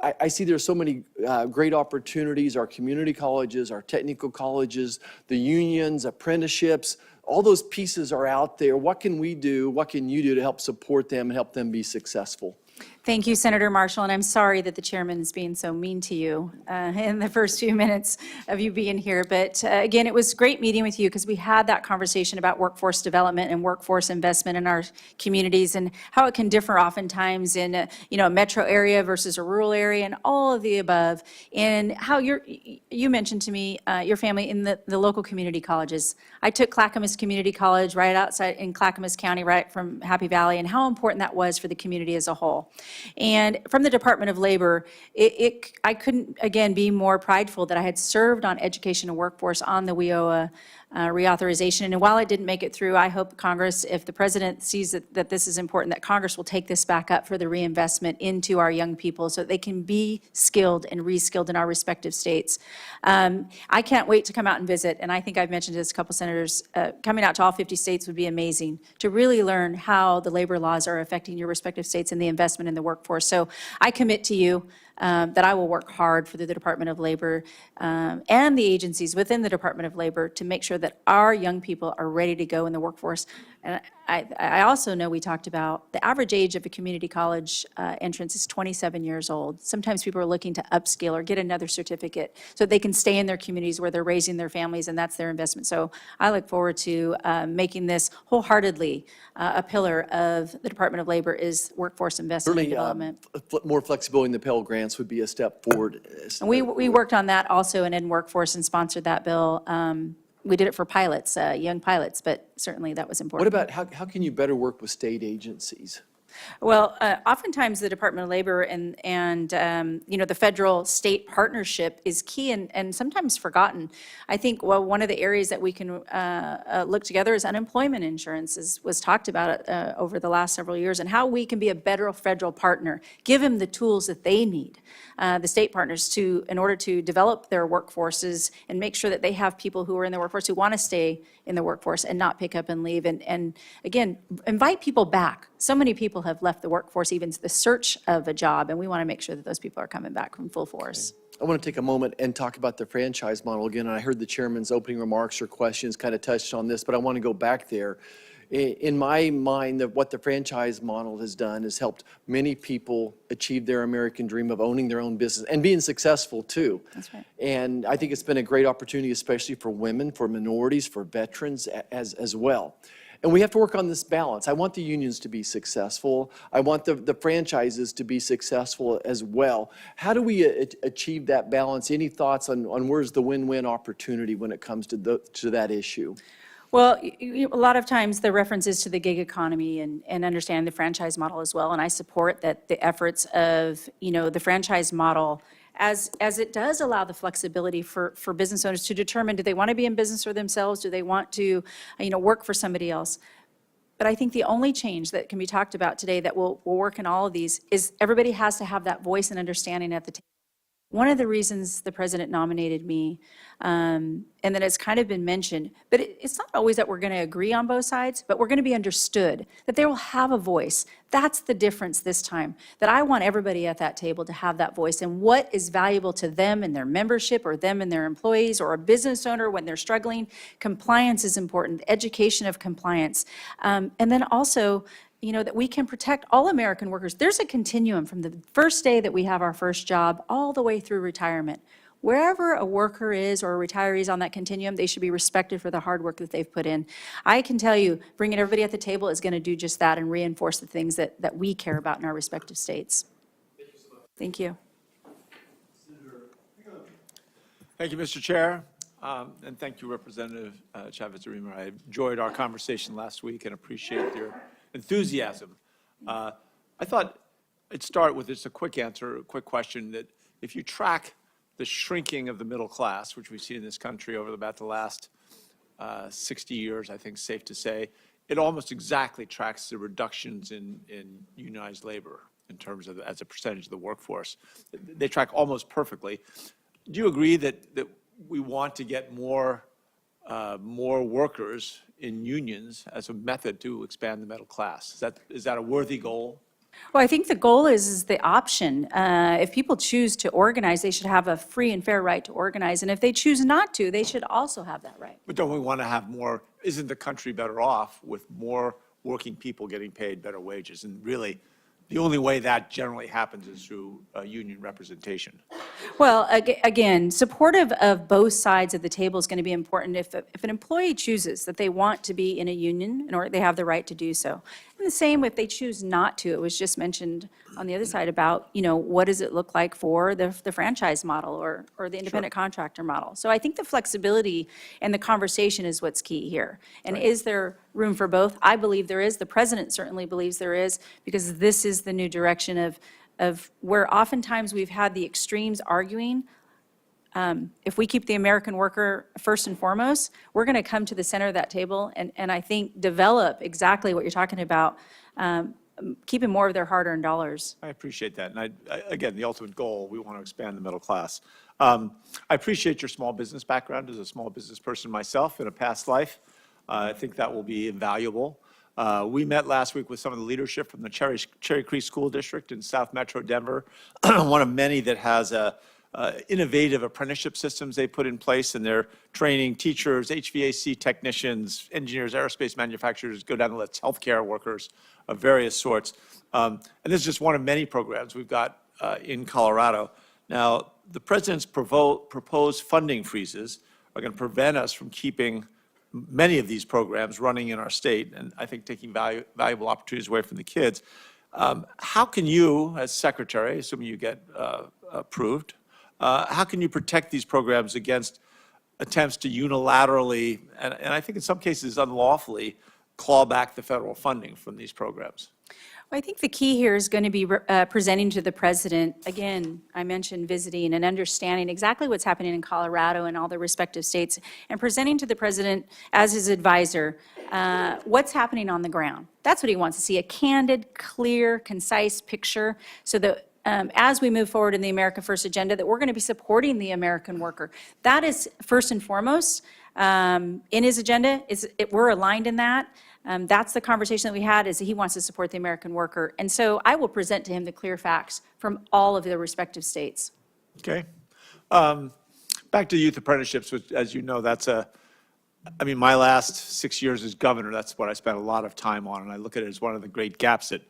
I see there's so many great opportunities, our community colleges, our technical colleges, the unions, apprenticeships, all those pieces are out there. What can we do, what can you do to help support them and help them be successful? Thank you, Senator Marshall, and I'm sorry that the chairman is being so mean to you in the first few minutes of you being here. But again, it was great meeting with you because we had that conversation about workforce development and workforce investment in our communities and how it can differ oftentimes in a metro area versus a rural area and all of the above. And how you mentioned to me your family in the local community colleges. I took Clackamas Community College right outside in Clackamas County, right from Happy Valley, and how important that was for the community as a whole. And from the Department of Labor, I couldn't, again, be more prideful that I had served on education and workforce on the WIOA reauthorization. And while it didn't make it through, I hope Congress, if the president sees that this is important, that Congress will take this back up for the reinvestment into our young people so that they can be skilled and reskilled in our respective states. I can't wait to come out and visit, and I think I've mentioned this to a couple senators, coming out to all 50 states would be amazing to really learn how the labor laws are affecting your respective states and the investment in the workforce. So I commit to you that I will work hard for the Department of Labor and the agencies within the Department of Labor to make sure that our young people are ready to go in the workforce. And I also know we talked about the average age of a community college entrance is 27 years old. Sometimes people are looking to upskill or get another certificate so they can stay in their communities where they're raising their families, and that's their investment. So I look forward to making this wholeheartedly a pillar of the Department of Labor is workforce investment and development. More flexibility in the Pell Grants would be a step forward. And we worked on that also in workforce and sponsored that bill. We did it for pilots, young pilots, but certainly that was important. What about, how can you better work with state agencies? Well, oftentimes the Department of Labor and the federal-state partnership is key and sometimes forgotten. I think, well, one of the areas that we can look together is unemployment insurance, was talked about over the last several years, and how we can be a better federal partner, give them the tools that they need, the state partners, in order to develop their workforces and make sure that they have people who are in the workforce who want to stay in the workforce and not pick up and leave. And again, invite people back. So many people have left the workforce, even the search of a job, and we want to make sure that those people are coming back from full force. I want to take a moment and talk about the franchise model again. And I heard the chairman's opening remarks or questions kind of touched on this, but I want to go back there. In my mind, what the franchise model has done is helped many people achieve their American dream of owning their own business and being successful too. That's right. And I think it's been a great opportunity, especially for women, for minorities, for veterans as well. And we have to work on this balance. I want the unions to be successful. I want the franchises to be successful as well. How do we achieve that balance? Any thoughts on where's the win-win opportunity when it comes to that issue? Well, a lot of times the reference is to the gig economy and understand the franchise model as well. And I support that the efforts of, the franchise model as it does allow the flexibility for business owners to determine, do they want to be in business for themselves? Do they want to, work for somebody else? But I think the only change that can be talked about today that will work in all of these is everybody has to have that voice and understanding at the table. One of the reasons the president nominated me, and that it's kind of been mentioned, but it's not always that we're going to agree on both sides, but we're going to be understood, that they will have a voice. That's the difference this time, that I want everybody at that table to have that voice and what is valuable to them and their membership or them and their employees or a business owner when they're struggling. Compliance is important, education of compliance. And then also, that we can protect all American workers. There's a continuum from the first day that we have our first job all the way through retirement. Wherever a worker is or a retiree is on that continuum, they should be respected for the hard work that they've put in. I can tell you, bringing everybody at the table is going to do just that and reinforce the things that we care about in our respective states. Thank you. Thank you, Mr. Chair, and thank you, Representative Chavez-DeRemer. I enjoyed our conversation last week and appreciate your enthusiasm. I thought I'd start with just a quick answer, a quick question, that if you track the shrinking of the middle class, which we've seen in this country over about the last 60 years, I think it's safe to say, it almost exactly tracks the reductions in unionized labor in terms of as a percentage of the workforce. They track almost perfectly. Do you agree that we want to get more workers in unions as a method to expand the middle class? Is that a worthy goal? Well, I think the goal is the option. If people choose to organize, they should have a free and fair right to organize. And if they choose not to, they should also have that right. But don't we want to have more? Isn't the country better off with more working people getting paid better wages? And really, the only way that generally happens is through union representation. Well, again, supportive of both sides of the table is going to be important. If an employee chooses that they want to be in a union, or they have the right to do so. And the same if they choose not to. It was just mentioned on the other side about, what does it look like for the franchise model or the independent contractor model. So I think the flexibility and the conversation is what's key here. And is there room for both. I believe there is. The president certainly believes there is, because this is the new direction of where oftentimes we've had the extremes arguing. If we keep the American worker first and foremost, we're going to come to the center of that table and I think develop exactly what you're talking about, keeping more of their hard-earned dollars. I appreciate that. And again, the ultimate goal, we want to expand the middle class. I appreciate your small business background as a small business person myself in a past life. I think that will be invaluable. We met last week with some of the leadership from the Cherry Creek School District in South Metro Denver, one of many that has innovative apprenticeship systems they put in place, and they're training teachers, HVAC technicians, engineers, aerospace manufacturers, go down the list, healthcare workers of various sorts. And this is just one of many programs we've got in Colorado. Now, the president's proposed funding freezes are going to prevent us from keeping many of these programs running in our state, and I think taking valuable opportunities away from the kids. How can you, as secretary, assuming you get approved, how can you protect these programs against attempts to unilaterally, and I think in some cases unlawfully, claw back the federal funding from these programs? Well, I think the key here is going to be presenting to the president, again, I mentioned visiting and understanding exactly what's happening in Colorado and all the respective states, and presenting to the president as his advisor what's happening on the ground. That's what he wants to see, a candid, clear, concise picture, so that as we move forward in the America First agenda, that we're going to be supporting the American worker. That is first and foremost in his agenda. We're aligned in that. That's the conversation that we had, is that he wants to support the American worker. And so I will present to him the clear facts from all of the respective states. Okay. Back to youth apprenticeships, which, as you know, I mean, my last 6 years as governor, that's what I spent a lot of time on, and I look at it as one of the great gaps that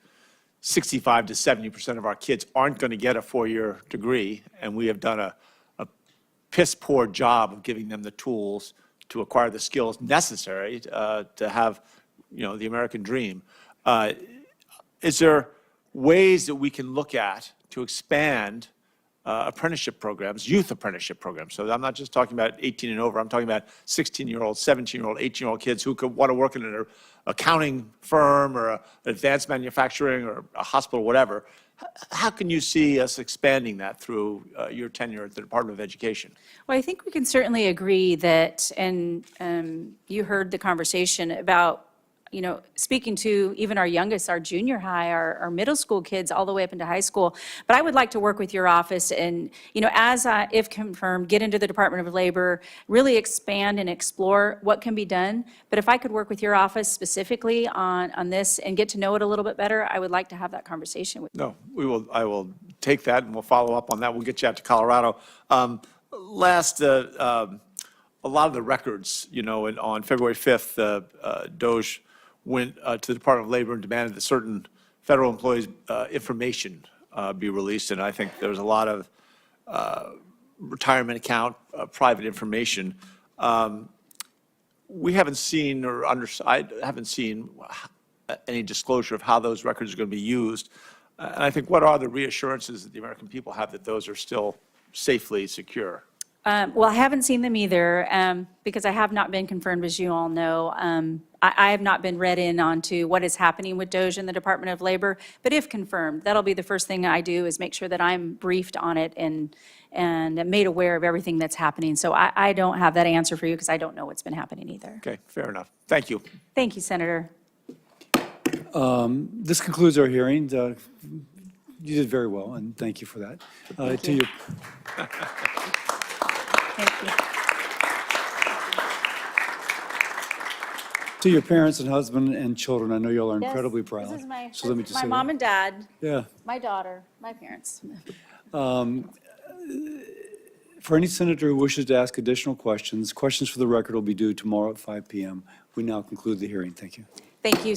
65 to 70% of our kids aren't going to get a four-year degree, and we have done a piss-poor job of giving them the tools to acquire the skills necessary to have, the American dream. Is there ways that we can look at to expand apprenticeship programs, youth apprenticeship programs? So I'm not just talking about 18 and over. I'm talking about 16-year-old, 17-year-old, 18-year-old kids who could want to work in an accounting firm or an advanced manufacturing or a hospital, whatever. How can you see us expanding that through your tenure at the Department of Education? Well, I think we can certainly agree that, and you heard the conversation about, speaking to even our youngest, our junior high, our middle school kids, all the way up into high school. But I would like to work with your office and, as if confirmed, get into the Department of Labor, really expand and explore what can be done. But if I could work with your office specifically on this and get to know it a little bit better, I would like to have that conversation with you. No, I will take that and we'll follow up on that. We'll get you out to Colorado. A lot of the records, on February 5th, DOJ went to the Department of Labor and demanded that certain federal employees' information be released. And I think there's a lot of retirement account, private information. We haven't seen, I haven't seen any disclosure of how those records are going to be used. And I think, what are the reassurances that the American people have that those are still safely secure? Well, I haven't seen them either, because I have not been confirmed, as you all know. I have not been read in onto what is happening with DOJ in the Department of Labor, but if confirmed, that'll be the first thing I do, is make sure that I'm briefed on it and made aware of everything that's happening. So I don't have that answer for you, because I don't know what's been happening either. Okay, fair enough. Thank you. Thank you, Senator. This concludes our hearing. You did very well, and thank you for that. Thank you. Thank you. To your parents and husband and children, I know you all are incredibly proud. This is my, So let me just my say mom that. and dad, Yeah. my daughter, my parents. For any senator who wishes to ask additional questions for the record will be due tomorrow at 5 p.m. We now conclude the hearing. Thank you. Thank you.